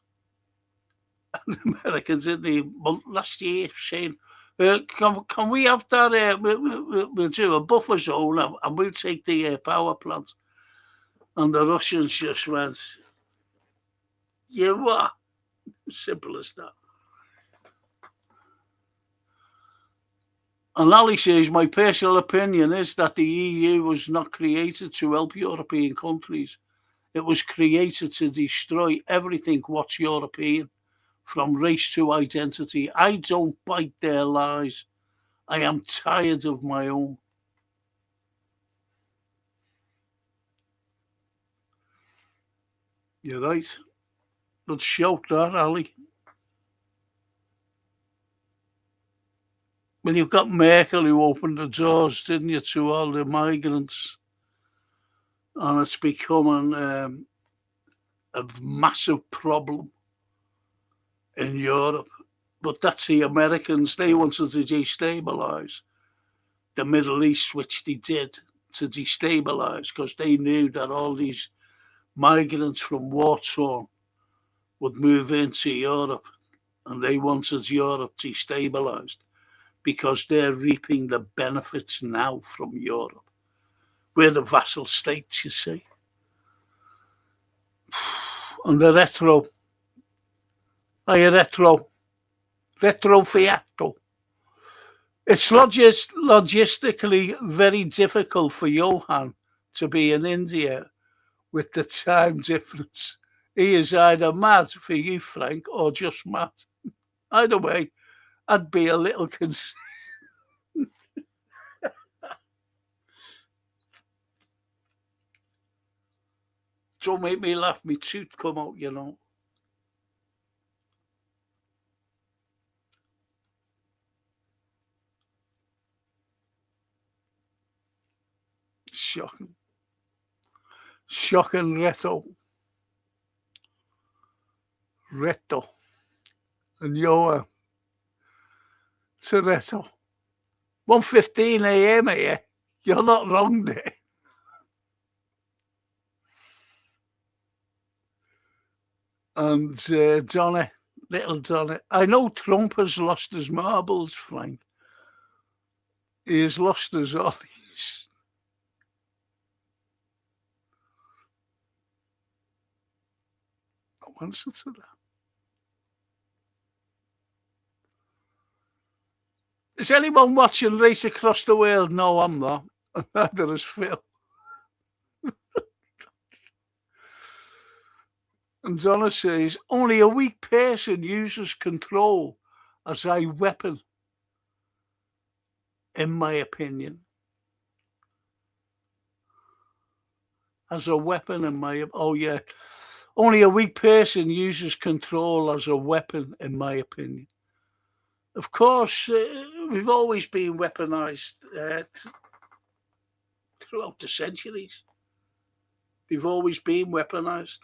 A: And the Americans in the last year saying, can we have that? We'll do a buffer zone and we'll take the power plant. And the Russians just went, you what? Simple as that. And Ali says, my personal opinion is that the EU was not created to help European countries. It was created to destroy everything what's European, from race to identity. I don't bite their lies. I am tired of my own. You're right. Let's shout that, Ali. Well, you've got Merkel who opened the doors, didn't you, to all the migrants. And it's becoming a massive problem in Europe. But that's the Americans. They wanted to destabilise the Middle East, which they did to destabilise, because they knew that all these migrants from war-torn would move into Europe, and they wanted Europe destabilised because they're reaping the benefits now from Europe. We're the vassal states, you see. And the retro fiato. It's logistically very difficult for Johan to be in India with the time difference. He is either mad for you, Frank, or just mad. Either way, I'd be a little concerned. Don't make me laugh, me tooth come out, you know. Shocking. Shocking, Reto. Reto. And Johan. To Reto. 1:15 a.m. here. You're not wrong there. And Donna, little Donna. I know Trump has lost his marbles, Frank. He has lost his ollies. No answer to that. Is anyone watching Race Across the World? No, I'm not. Neither is Phil. And Donna says, only a weak person uses control as a weapon, in my opinion. As a weapon, in my... Oh, yeah. Only a weak person uses control as a weapon, in my opinion. Of course, we've always been weaponized throughout the centuries. We've always been weaponized.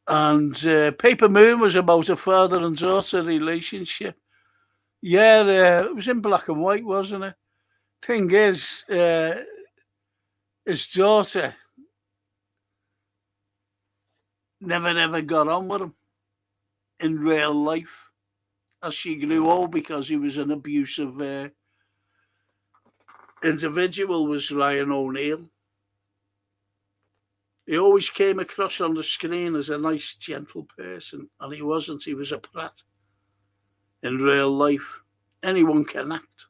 A: And Paper Moon was about a father and daughter relationship. Yeah, it was in black and white, wasn't it? Thing is, his daughter never got on with him in real life as she grew old because he was an abusive individual, was Ryan O'Neill. He always came across on the screen as a nice, gentle person, and he wasn't. He was a prat. In real life, anyone can act.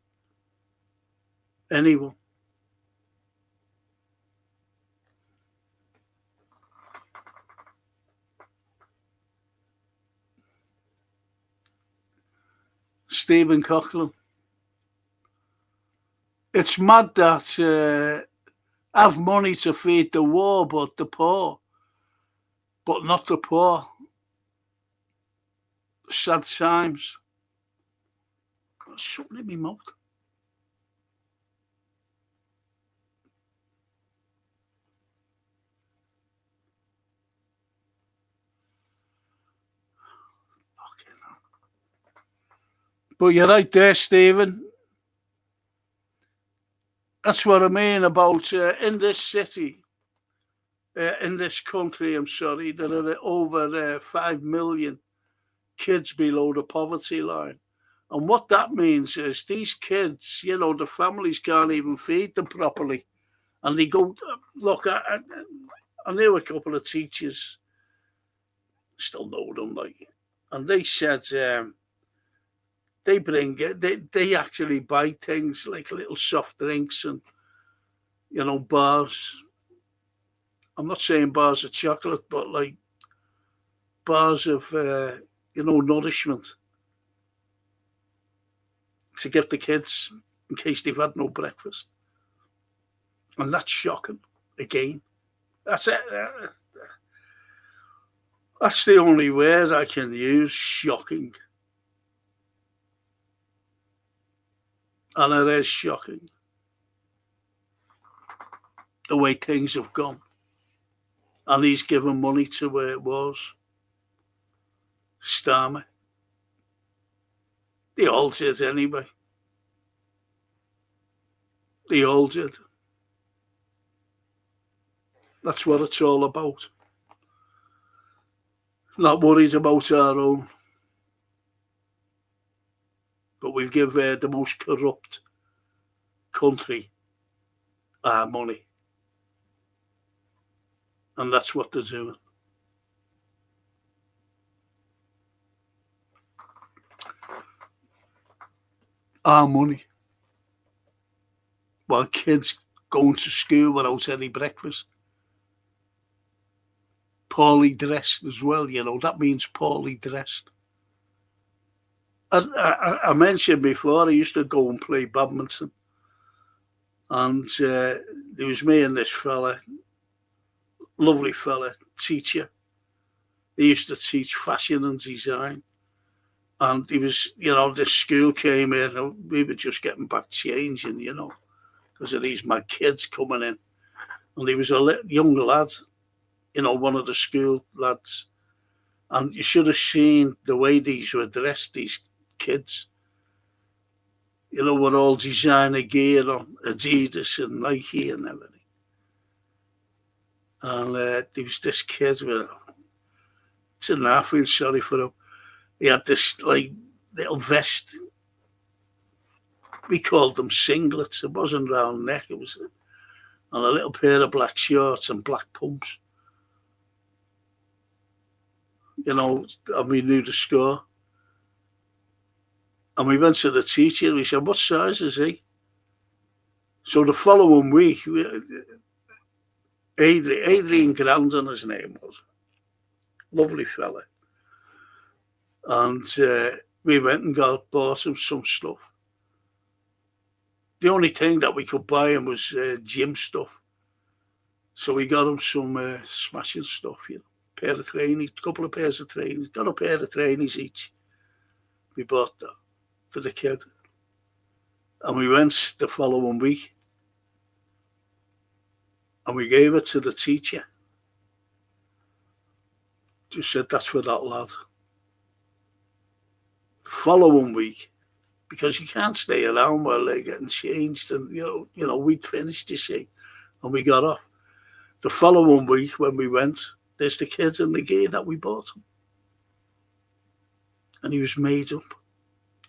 A: Anyone. Stephen Coughlin. It's mad that have money to feed the war, but the poor, but not the poor. Sad times. Got something in my mouth. But you're right there, Stephen. That's what I mean about in this city, in this country, I'm sorry, there are over 5 million kids below the poverty line. And what that means is these kids, you know, the families can't even feed them properly. And they go, look, I knew a couple of teachers, still know them, like, and they said they bring it, they actually buy things like little soft drinks and, you know, bars. I'm not saying bars of chocolate, but like bars of, you know, nourishment to give the kids in case they've had no breakfast. And that's shocking, again. That's it. That's the only word I can use, shocking. And it is shocking, the way things have gone. And he's given money to where it was. Starmer. They all did anyway. They all did. That's what it's all about. Not worried about our own. But we'll give the most corrupt country our money. And that's what they're doing. Our money. While kids going to school without any breakfast. Poorly dressed as well, that means poorly dressed. As I mentioned before, I used to go and play badminton. And there was me and this fella, lovely fella, teacher. He used to teach fashion and design. And he was, the school came in and we were just getting back changing, because of these mad kids coming in. And he was a young lad, one of the school lads. And you should have seen the way these were dressed, these kids. With all designer gear on, Adidas and Nike and everything. And there was this kid with, I feel sorry for him. He had this little vest. We called them singlets. It wasn't round neck. It was, and a little pair of black shorts and black pumps. And we knew the score. And we went to the teacher. We said, "What size is he?" So the following week, Adrian Grandin, his name was, lovely fella. And we went and bought him some stuff. The only thing that we could buy him was gym stuff. So we got him some smashing stuff, pair of trainees, couple of pairs of trainees, got a pair of trainees each. We bought that for the kid. And we went the following week and we gave it to the teacher. Just said, "That's for that lad." Following week, because you can't stay around while they're getting changed, and we'd finished, you see, and we got off. The following week when we went, there's the kids in the gear that we bought him, and he was made up.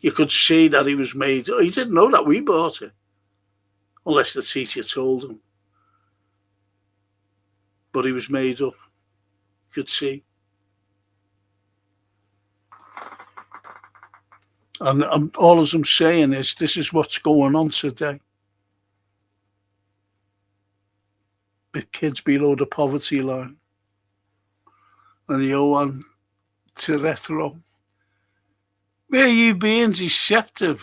A: You could see that he was made up. He didn't know that we bought it, unless the teacher told him. But he was made up. You could see. And all I'm saying is, this is what's going on today. The kids below the poverty line. And you want to retro. Where you being deceptive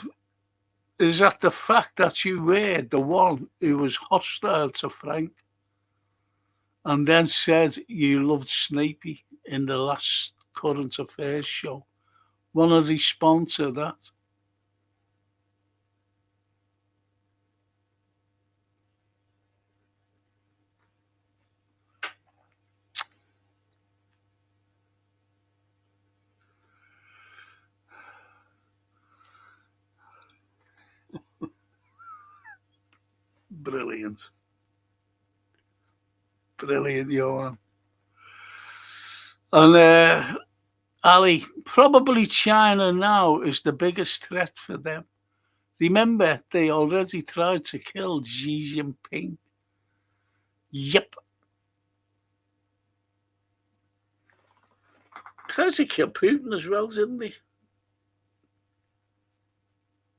A: is that the fact that you were the one who was hostile to Frank and then said you loved Snapey in the last current affairs show. Want to respond to that? Brilliant. Brilliant, Johan. And Ali, probably China now is the biggest threat for them. Remember, they already tried to kill Xi Jinping. Yep. Tried to kill Putin as well, didn't they?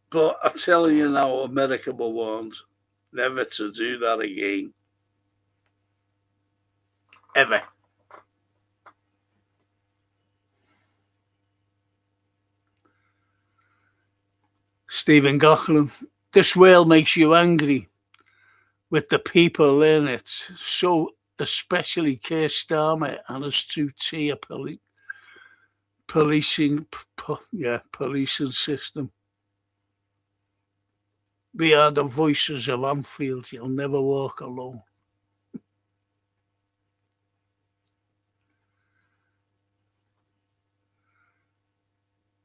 A: But I tell you now, America were warned never to do that again. Ever. Stephen Coughlin, this world makes you angry with the people in it. So especially Keir Starmer and his two-tier policing system. We are the voices of Anfield. You'll never walk alone.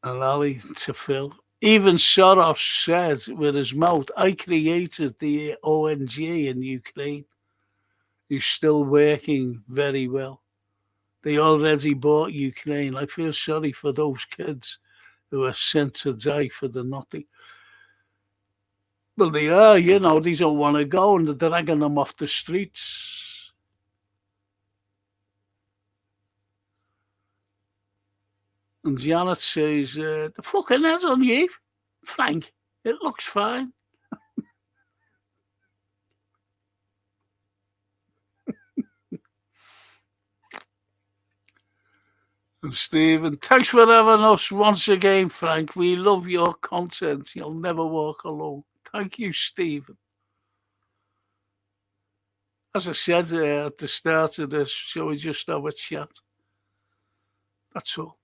A: And Ali to Phil. Even Soros said with his mouth, "I created the ONG in Ukraine." He's still working very well. They already bought Ukraine. I feel sorry for those kids who are sent to die for the nothing. Well, they are, they don't want to go and they're dragging them off the streets. And Janet says, the fucking head's on you, Frank. It looks fine. And Stephen, thanks for having us once again, Frank. We love your content. You'll never walk alone. Thank you, Stephen. As I said at the start of this, shall we just have a chat? That's all.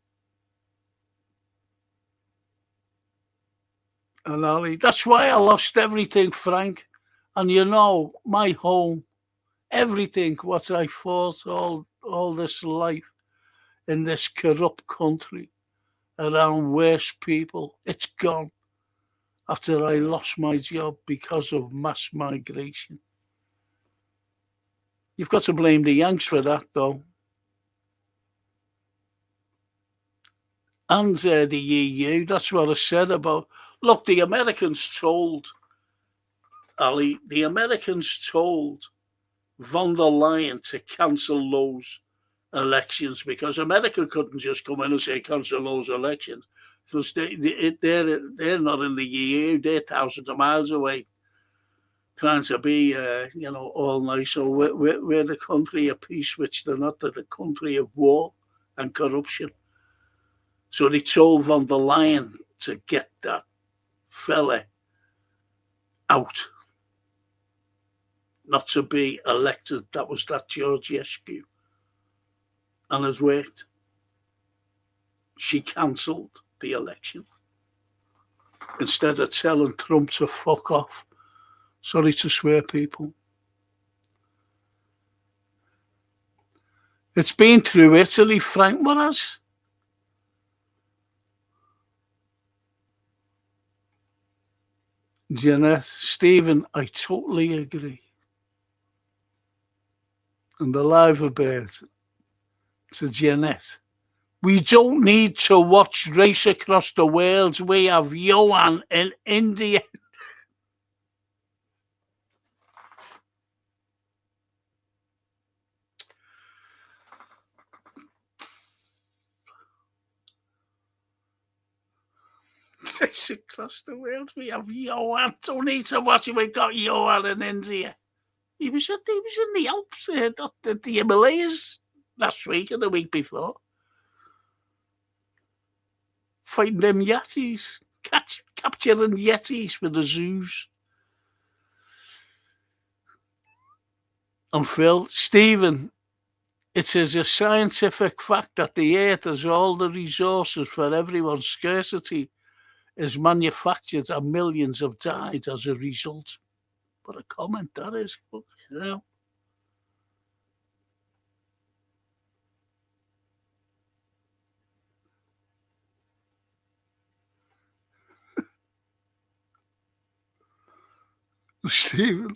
A: And Ali, that's why I lost everything, Frank. And you know, my home, everything, what I fought all this life in this corrupt country around worse people, it's gone after I lost my job because of mass migration. You've got to blame the Yanks for that, though. And the EU, that's what I said about. Look, the Americans told, Ali, the Americans told von der Leyen to cancel those elections because America couldn't just come in and say cancel those elections because they're not in the EU. They're thousands of miles away, trying to be all nice. So we're the country of peace, which they're not. They're the country of war and corruption. So they told von der Leyen to get that fella out, not to be elected. That was that Georgescu. And has worked. She cancelled the election. Instead of telling Trump to fuck off. Sorry to swear, people. It's been through Italy, Frank Moraz. Jeanette, Stephen, I totally agree. And the live bird to Jeanette. We don't need to watch Race Across the World. We have Johan in India. Race Across the World. We have Johan. Don't need to watch it. We got Johan in India. He was in the Alps, the Himalayas last week and the week before. Fighting them Yetis. Capturing Yetis for the zoos. And Phil, Stephen, it is a scientific fact that the earth has all the resources for everyone's scarcity is manufactured and millions have died as a result. What a comment that is. You know. Stephen.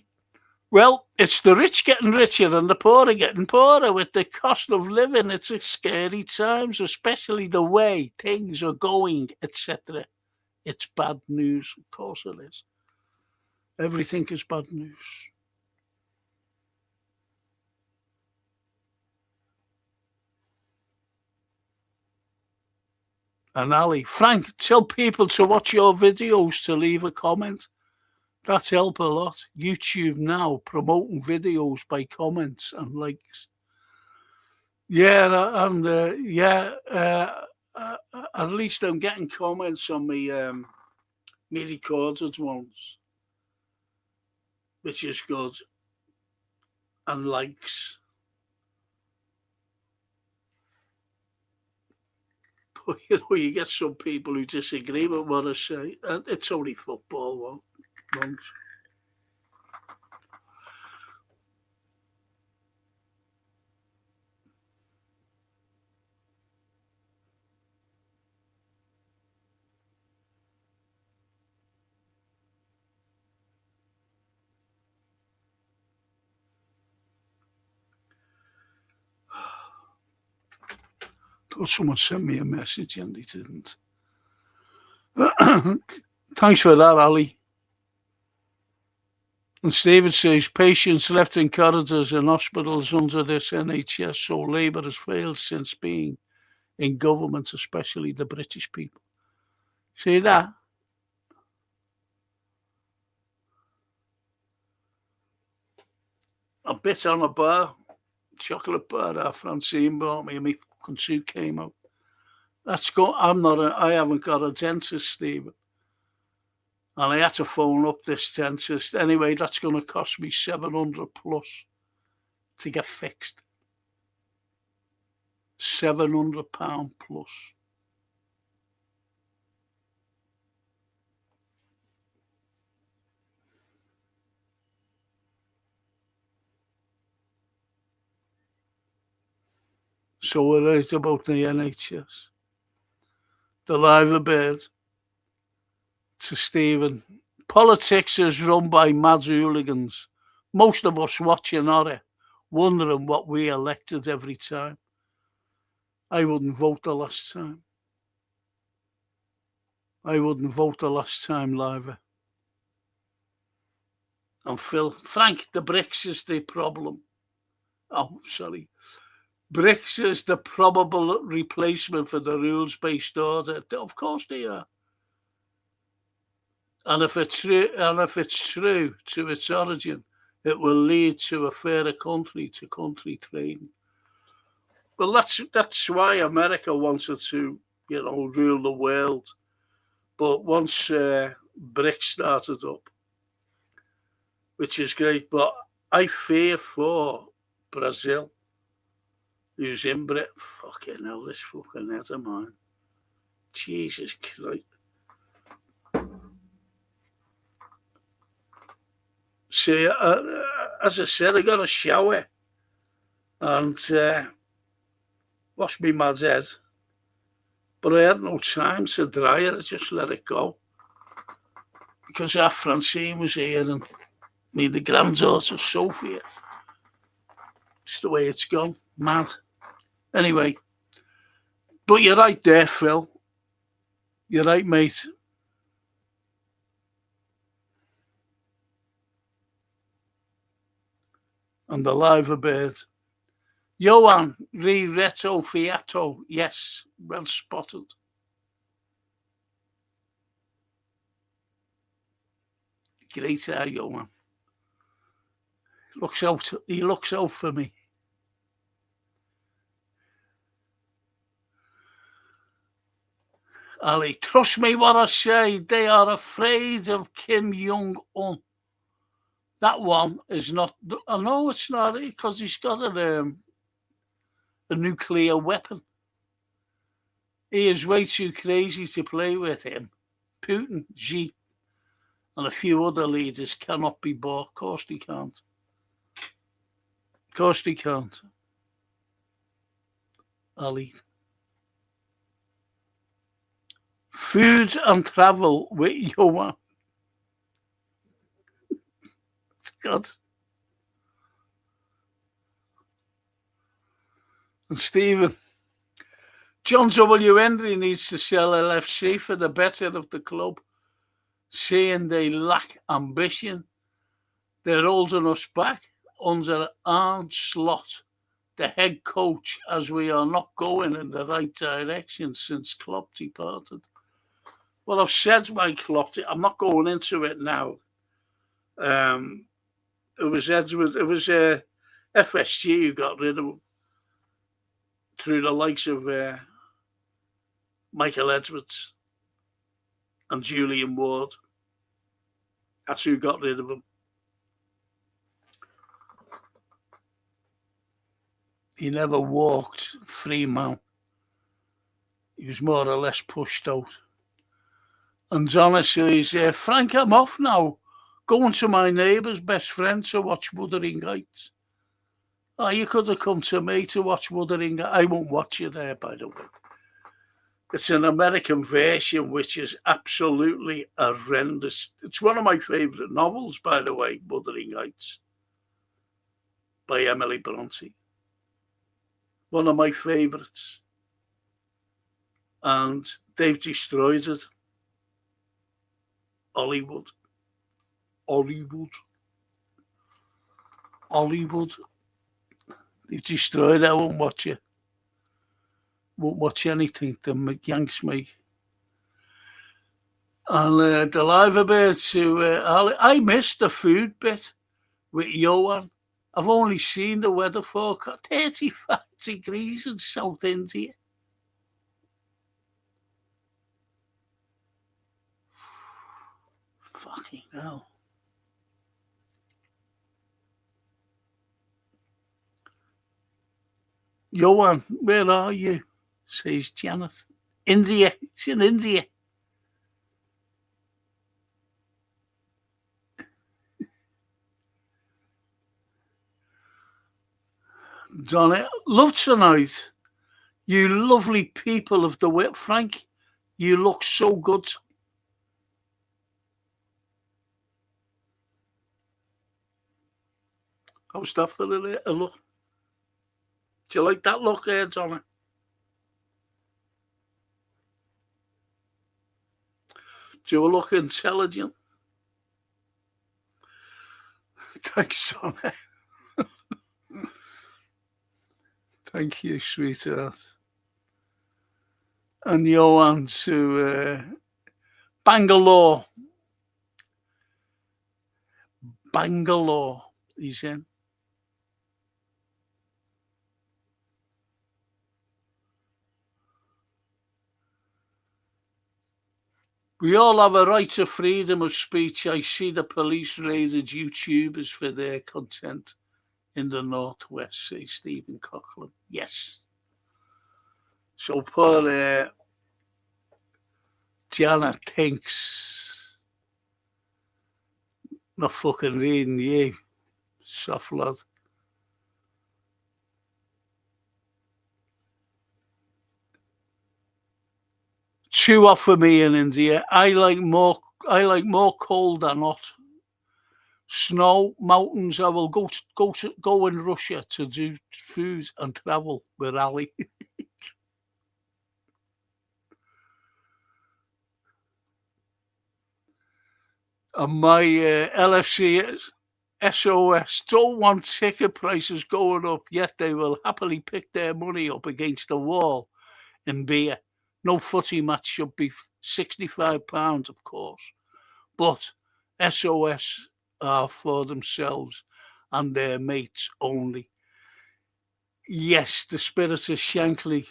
A: Well, it's the rich getting richer and the poor are getting poorer with the cost of living. It's a scary times, especially the way things are going, etc. It's bad news. Of course it is. Everything is bad news. And Ali, Frank, tell people to watch your videos to leave a comment. That's help a lot. YouTube now promoting videos by comments and likes. Yeah, and at least I'm getting comments on me recorded ones, which is good, and likes. But you get some people who disagree with what I say. It's only football, once. Thought someone sent me a message and they didn't. Thanks for that, Ali. And Stephen says, patients left in corridors and hospitals under this NHS, so Labour has failed since being in government, especially the British people. See that? A bit on a bar, chocolate bar that Francine bought me, and my fucking suit came out. That's I haven't got a dentist, Stephen. And I had to phone up this dentist. Anyway, that's going to cost me £700 plus to get fixed. £700 plus. So we're right about the NHS. The live bird to Stephen. Politics is run by mad hooligans. Most of us watching horror, wondering what we elected every time. I wouldn't vote the last time. I wouldn't vote the last time, Liver. And Frank, the bricks is the problem. Oh, sorry. Bricks is the probable replacement for the rules-based order. Of course they are. And if it's true to its origin, it will lead to a fairer country-to-country trading. Well, that's why America wanted to, rule the world. But once BRICS started up, which is great, but I fear for Brazil, who's in BRICS. Fucking hell, this fucking head of mine. Jesus Christ. See, as I said, I got a shower and washed me mad head. But I had no time to dry it. I just let it go. Because our Francine was here and the granddaughter, Sophia. It's the way it's gone. Mad. Anyway. But you're right there, Phil. You're right, mate. And the live bird. Johan, Reto Fiato. Yes, well spotted. Great hair, Johan. He looks out for me. Ali, trust me what I say. They are afraid of Kim Jong-un. That one is not. I know it's not, because he's got a nuclear weapon. He is way too crazy to play with him. Putin, Xi, and a few other leaders cannot be bought. Of course they can't. Of course they can't. Ali. Food and travel with Johan. God. And Stephen, John W. Henry needs to sell LFC for the better of the club, saying they lack ambition. They're holding us back under Arne Slot, the head coach, as we are not going in the right direction since Klopp departed. Well, I've said my Klopp. I'm not going into it now. It was FSG who got rid of him through the likes of Michael Edwards and Julian Ward. That's who got rid of him. He never walked free man. He was more or less pushed out. And honestly, he said, Frank, I'm off now. Going to my neighbour's best friend to watch Wuthering Heights. Oh, you could have come to me to watch Wuthering Heights. I won't watch you there, by the way. It's an American version, which is absolutely horrendous. It's one of my favourite novels, by the way, Wuthering Heights, by Emily Bronte. One of my favourites. And they've destroyed it. Hollywood. They've destroyed it. I won't watch it. won't watch anything the Yanks make. And the liver birds who I missed the food bit with Johan. I've only seen the weather forecast 35 degrees in South India. Fucking hell. Johan, where are you? Says Janet. India. It's in India. Johnny, love tonight. You lovely people of the wit, Frank. You look so good. How's that for a look? Do you like that look there, Johnny? Do you look intelligent? Thanks, Johnny. Thank you, sweetheart. And Johan to Bangalore. Bangalore, he's in. We all have a right to freedom of speech. I see the police raided YouTubers for their content in the Northwest, says Stephen Coughlin. Yes. So poor Janet thinks not fucking reading you, soft lad. Too hot for me in India. I like more cold than hot. Snow, mountains. I will go in Russia to do food and travel with Ali. And my LFC SOS don't want ticket prices going up, yet they will happily pick their money up against the wall in beer. No footy match should be £65, of course, but SOS are for themselves and their mates only. Yes, the spirit of Shankly.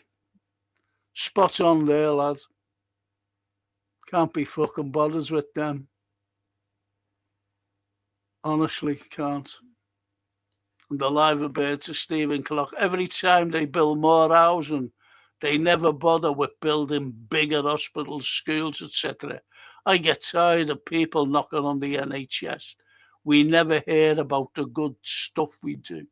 A: Spot on there, lad. Can't be fucking bothered with them. Honestly, can't. And the live birds of Stephen Clock. Every time they build more housing, they never bother with building bigger hospitals, schools, etc. I get tired of people knocking on the NHS. We never hear about the good stuff we do.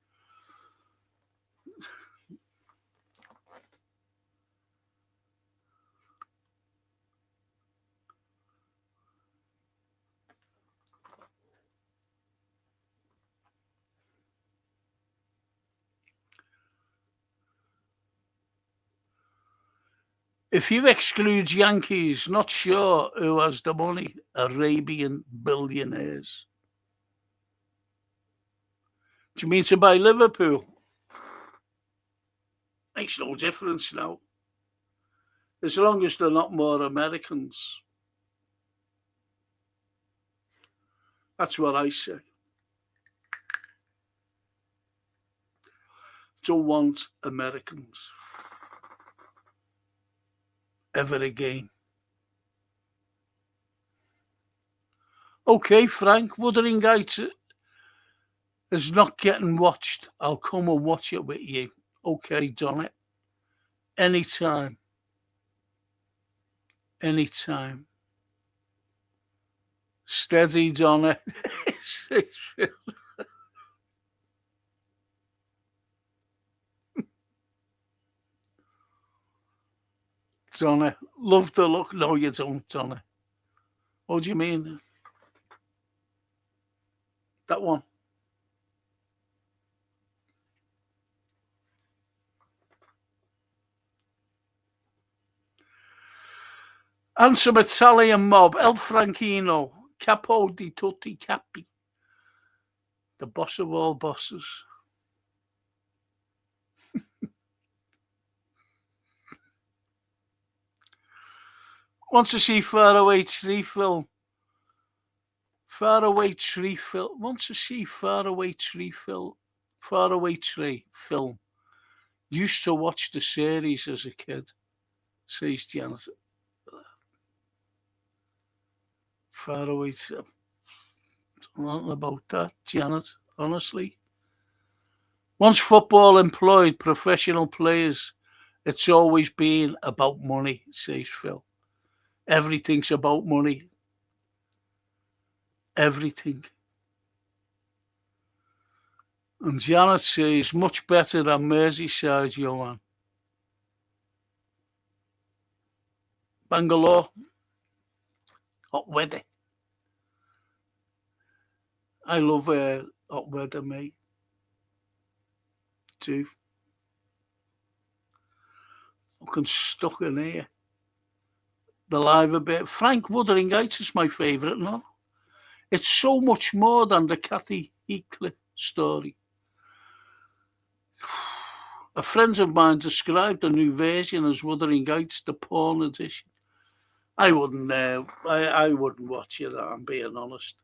A: If you exclude Yankees, not sure who has the money. Arabian billionaires. Do you mean to buy Liverpool? Makes no difference now. As long as they're not more Americans. That's what I say. Don't want Americans ever again. Okay, Frank, Wuthering Heights is not getting watched. I'll come and watch it with you. Okay, done it. Anytime. Anytime. Steady, Donna. Donna, love the look. No, you don't, Donna. What do you mean? That one. And some Italian mob, El Franchino, Capo di tutti capi, the boss of all bosses. Want to see Faraway Tree film? Faraway Tree film. Want to see Faraway Tree film? Faraway Tree film. Used to watch the series as a kid, says Janet. Faraway Tree. Nothing about that, Janet, honestly. Once football employed professional players, it's always been about money, says Phil. Everything's about money. Everything. And Janet says, much better than Merseyside, Johan. Bangalore, hot weather. I love hot weather, mate. Too. Fucking stuck in here. The live a bit. Frank Wuthering Heights is my favourite, no? It's so much more than the Kathy Heathcliff story. A friend of mine described the new version as Wuthering Heights, the porn edition. I wouldn't watch it, I'm being honest.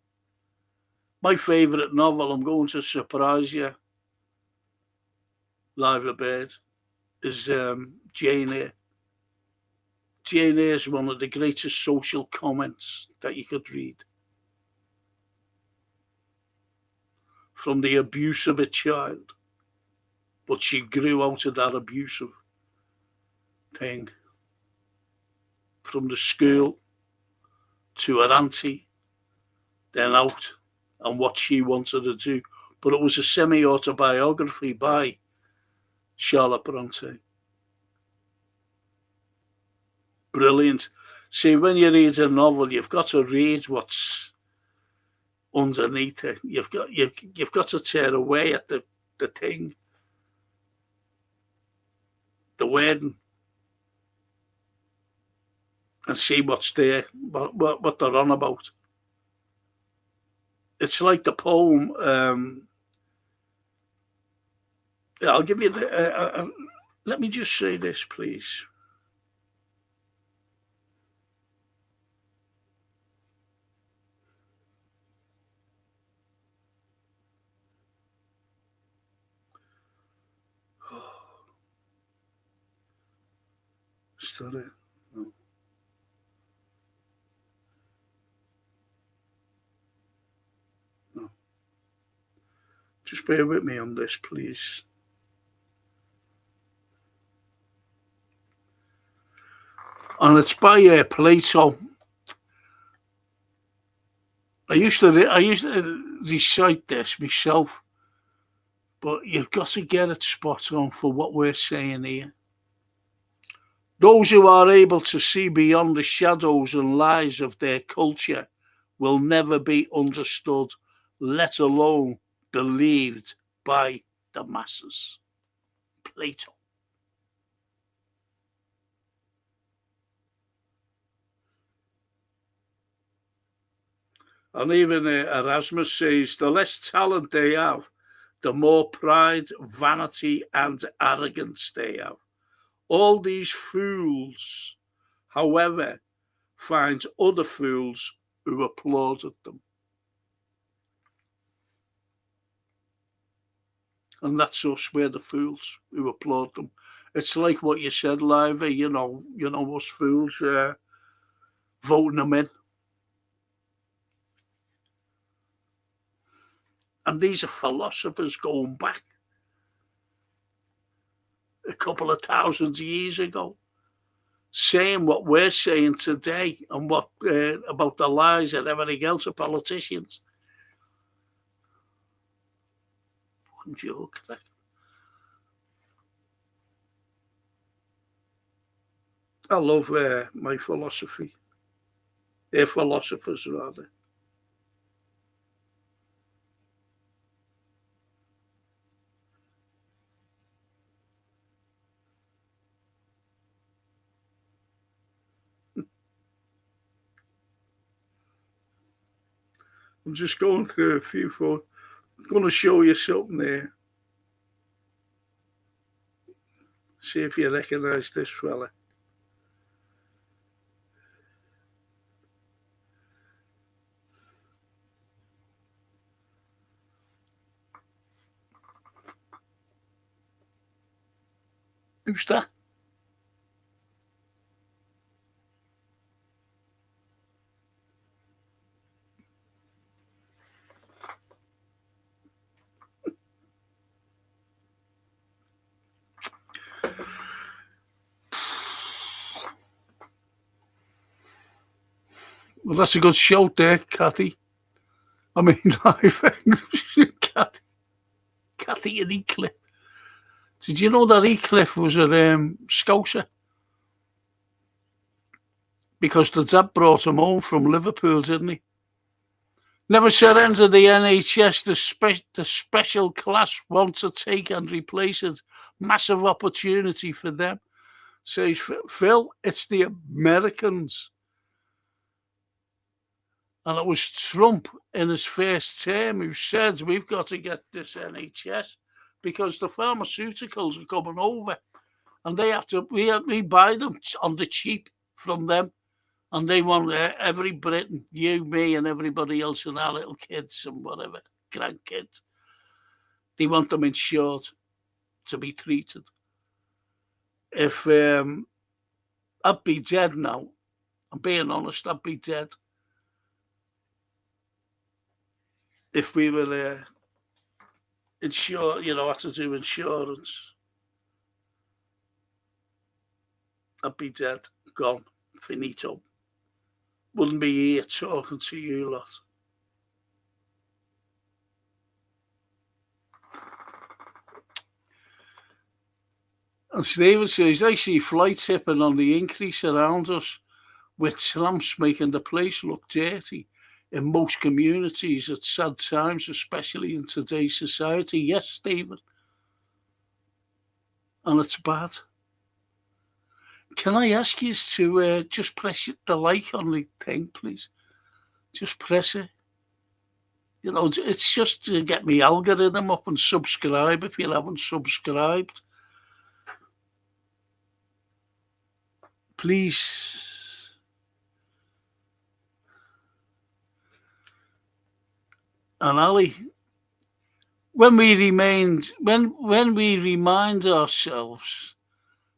A: My favourite novel, I'm going to surprise you, live a bit, is Jane Eyre. Jane Eyre is one of the greatest social comments that you could read. From the abuse of a child, but she grew out of that abusive thing. From the school to her auntie, then out, and what she wanted to do. But it was a semi-autobiography by Charlotte Bronte. Brilliant. See, when you read a novel, you've got to read what's underneath it. You've got to tear away at the thing, the wording, and see what's there, what they're on about. It's like the poem. I'll give you the. Let me just say this, please. Sorry. No. No. Just bear with me on this, please. And it's by Plato. I used to recite this myself, but you've got to get it spot on for what we're saying here. Those who are able to see beyond the shadows and lies of their culture will never be understood, let alone believed by the masses. Plato. And even Erasmus says, the less talent they have, the more pride, vanity, and arrogance they have. All these fools, however, find other fools who applauded them. And that's us, we're the fools who applaud them. It's like what you said, Livy, you know, us fools voting them in. And these are philosophers going back a couple of thousand years ago, saying what we're saying today and what about the lies and everything else of politicians. Fucking joke. I love my philosophy. Their philosophers, rather. I'm just going through a few for. I'm going to show you something there. See if you recognise this fella. Who's that? Well, that's a good shout there, Cathy. I mean, I think Cathy and Heathcliff. Did you know that Heathcliff was a Scouser? Because the dad brought him home from Liverpool, didn't he? Never surrender the NHS. The special class want to take and replace it. Massive opportunity for them. Says Phil, it's the Americans. And it was Trump in his first term who said, we've got to get this NHS because the pharmaceuticals are coming over and they have to, we buy them on the cheap from them. And they want every Briton, you, me, and everybody else, and our little kids and whatever, grandkids. They want them insured to be treated. If I'd be dead now, I'm being honest, I'd be dead. If we were insured, had to do insurance, I'd be dead, gone, finito. Wouldn't be here talking to you lot. And Stephen says, I see fly tipping on the increase around us, with tramps making the place look dirty. In most communities at sad times, especially in today's society. Yes, Stephen. And it's bad. Can I ask you to just press the like on the thing, please? Just press it. It's just to get me algorithm up and subscribe if you haven't subscribed. Please. And Ali, when we remind ourselves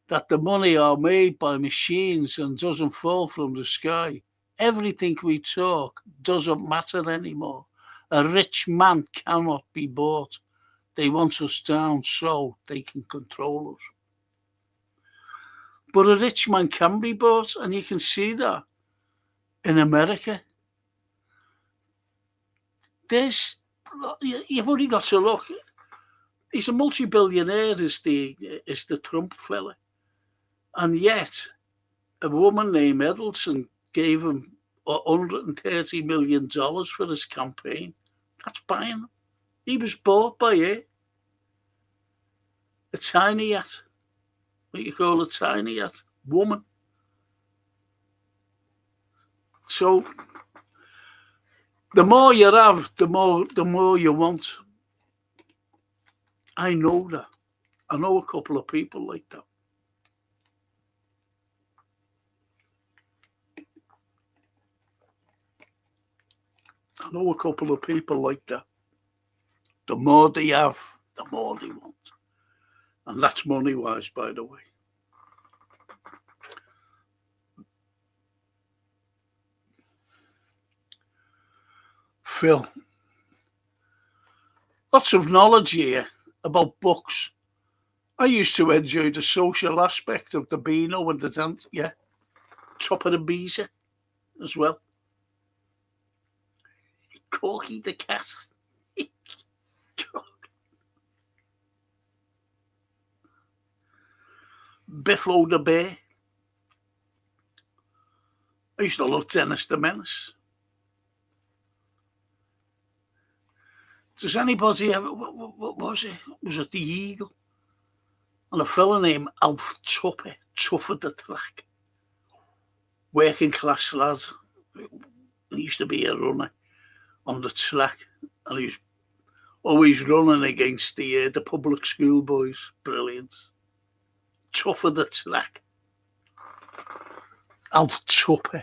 A: that the money are made by machines and doesn't fall from the sky, everything we talk doesn't matter anymore. A rich man cannot be bought. They want us down so they can control us. But a rich man can be bought, and you can see that in America. You've only got to look. He's a multi-billionaire, is the Trump fella. And yet, a woman named Edelson gave him $130 million for his campaign. That's buying him. He was bought by her. A tiny hat. What you call a tiny hat. Woman. So, the more you have, the more you want. I know that. I know a couple of people like that. I know a couple of people like that. The more they have, the more they want. And that's money-wise, by the way. Phil, lots of knowledge here about books. I used to enjoy the social aspect of the Beano and the dance, top of the Beezer as well. Corky the cat. Biffo the bear. I used to love Dennis the Menace. Does anybody ever, what was it? Was it the Eagle? And a fella named Alf Tupper, Tougher the Track. Working class lad. He used to be a runner on the track. And he was always running against the public school boys. Brilliant. Tougher the Track. Alf Tupper.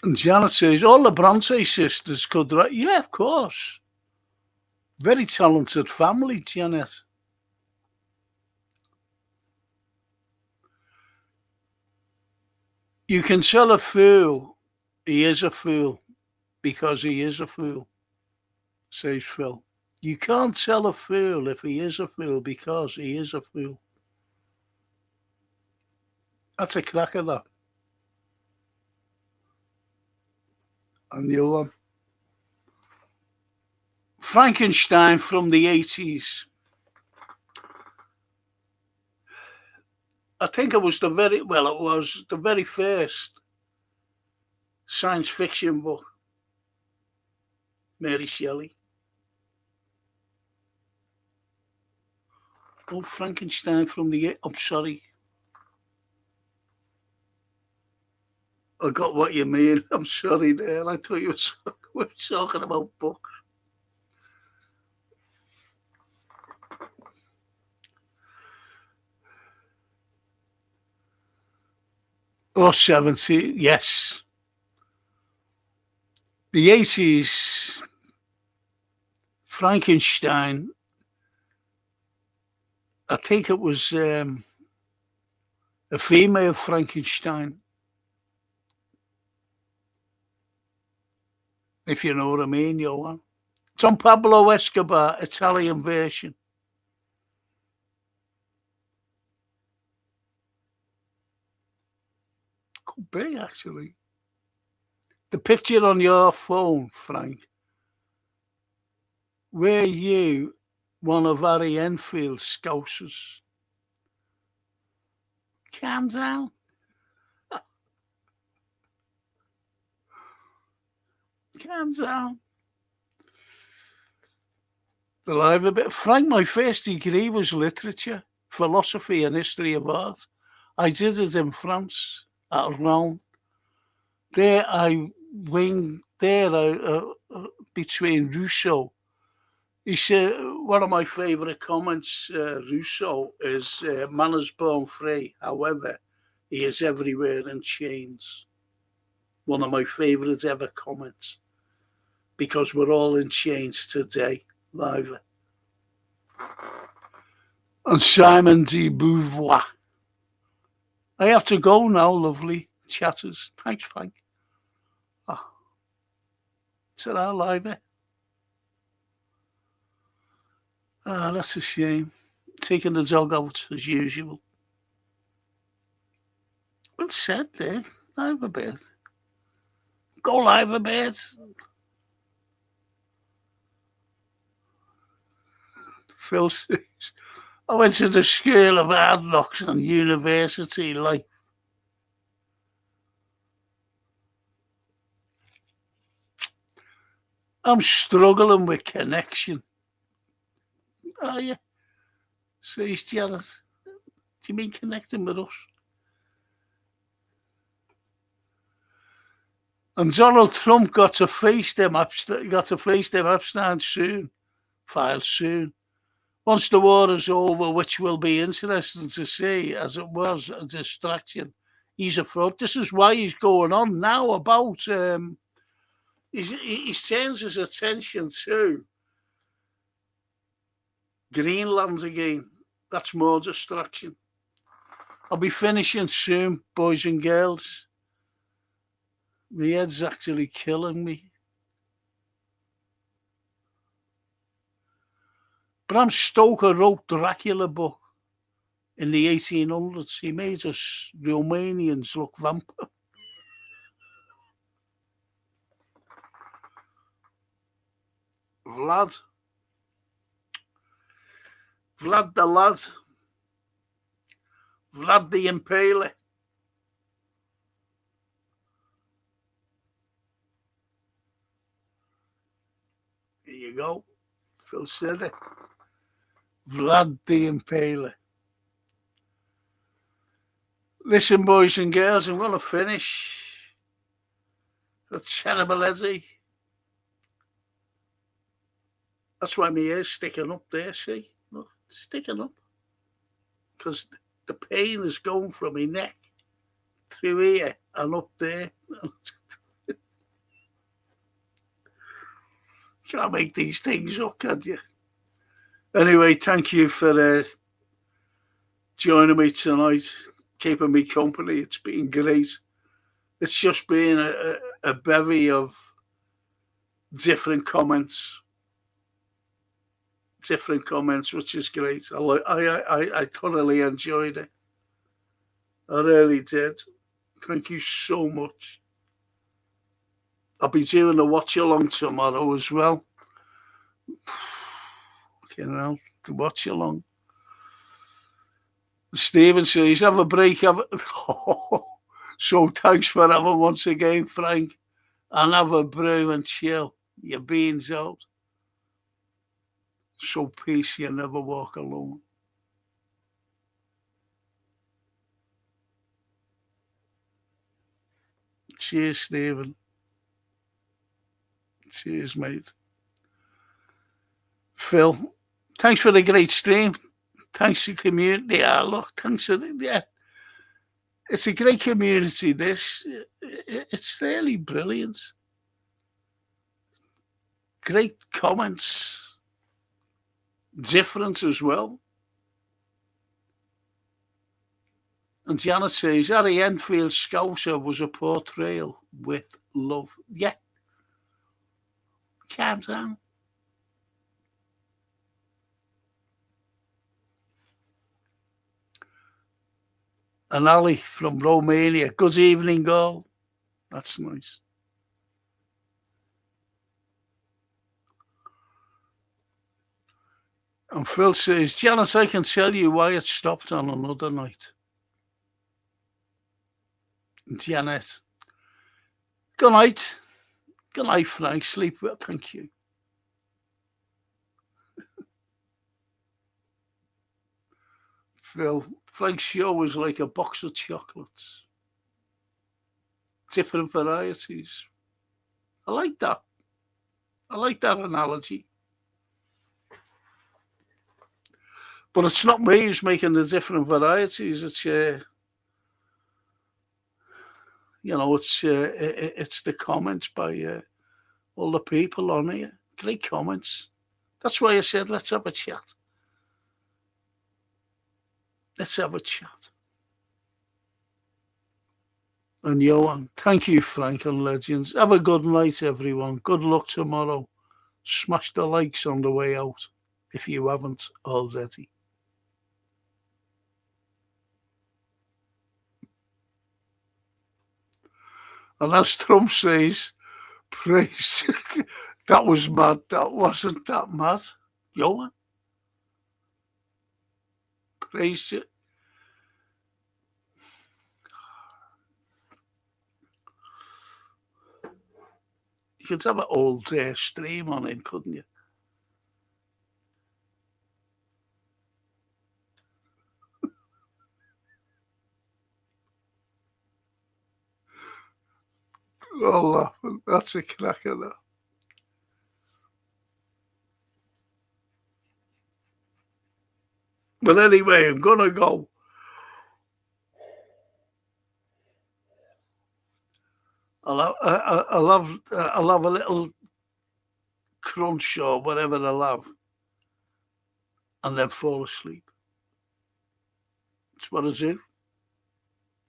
A: And Janet says, all the Bronte sisters could write. Yeah, of course. Very talented family, Janet. You can tell a fool he is a fool because he is a fool, says Phil. You can't tell a fool if he is a fool because he is a fool. That's a cracker, that. A new one. Frankenstein from the 80s. I think it was the very first science fiction book. Mary Shelley. Oh, Frankenstein from the... I'm sorry. I got what you mean. I'm sorry there. I thought you were talking about books. Or 70, yes. The 80s, Frankenstein, I think it was a female Frankenstein, if you know what I mean, Johan. It's on Pablo Escobar, Italian version. Could be, actually. The picture on your phone, Frank, were you one of Harry Enfield's scousers? Calm down. Calm down. The live a bit. Frank, my first degree was literature, philosophy and history of art. I did it in France, at Rome. There I winged between Rousseau. He said, one of my favourite comments, Rousseau, is man is born free. However, he is everywhere in chains. One of my favourite ever comments. Because we're all in chains today, live. And Simon de Beauvoir. I have to go now, lovely chatters. Thanks, Frank. Ta-ra, live. That's a shame. Taking the dog out as usual. Well said there. Live a bit. Go live a bit. Phil says, I went to the School of Hard Knocks and University Life. I'm struggling with connection. Oh, yeah. Says Janet. Do you mean connecting with us? And Donald Trump got to face them Epstein soon. Filed soon. Once the war is over, which will be interesting to see, as it was a distraction, he's a fraud. This is why he's going on now about... He turns his attention to Greenland again. That's more distraction. I'll be finishing soon, boys and girls. My head's actually killing me. Bram Stoker wrote Dracula book in the 1800s. He made us Romanians look vampire. Vlad the lad. Vlad the Impaler. Here you go. Phil said it. Vlad the Impaler. Listen, boys and girls, I'm going to finish. That's terrible, Eddie. That's why my ear's sticking up there, see? Look, it's sticking up. Because the pain is going from my neck through here and up there. Can't make these things up, can you? Anyway, thank you for joining me tonight, keeping me company. It's been great. It's just been a bevy of different comments, which is great. I thoroughly enjoyed it. I really did. Thank you so much. I'll be doing a watch along tomorrow as well. You know, the watch along. Stephen says, have a break. So thanks for having once again, Frank. And have a brew and chill. Your beans out. So peace, you never walk alone. Cheers, Stephen. Cheers, mate. Phil, thanks for the great stream. Thanks to the community. Yeah, look, thanks to it's a great community, this. It's really brilliant. Great comments. Different as well. And Janet says, Harry Enfield's Scouser was a portrayal with love. Yeah. Calm down. And Ali from Romania. Good evening, all. That's nice. And Phil says, Janice, I can tell you why it stopped on another night. Janet. Good night. Good night, Frank. Sleep well. Thank you. Phil, Frank's show was like a box of chocolates. Different varieties. I like that. I like that analogy. But it's not me who's making the different varieties. It's you know, it's the comments by all the people on here. Great comments. That's why I said let's have a chat. Let's have a chat. And Johan, thank you, Frank and Legends. Have a good night, everyone. Good luck tomorrow. Smash the likes on the way out if you haven't already. And as Trump says, praise. That was mad. That wasn't that mad. Johan. Praise it. You could have an old stream on it, couldn't you? Oh, that's a cracker, that. But anyway, I'm going to go. I'll have a little crunch or whatever I'll have, and then fall asleep. That's what I do.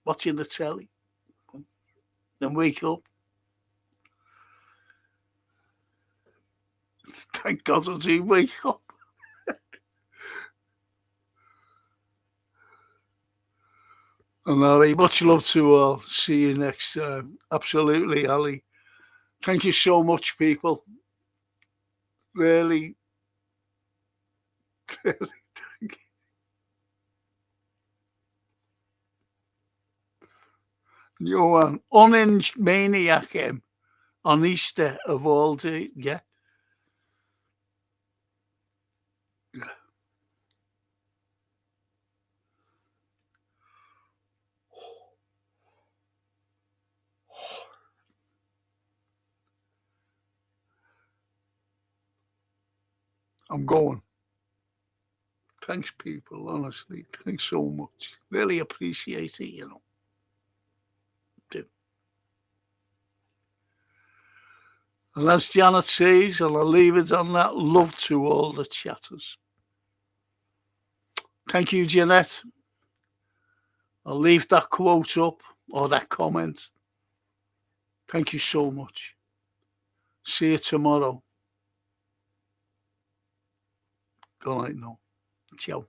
A: Watching the telly. Then wake up. Thank God I do wake up. And Ali, much love to all. See you next time. Absolutely, Ali. Thank you so much, people. Really, really thank you. You're an unhinged maniac on Easter of all day. Yeah. I'm going. Thanks, people, honestly. Thanks so much. Really appreciate it, you know. Do. And as Janet says, and I'll leave it on that, love to all the chatters. Thank you, Jeanette. I'll leave that quote up, or that comment. Thank you so much. See you tomorrow. Good night now. Ciao.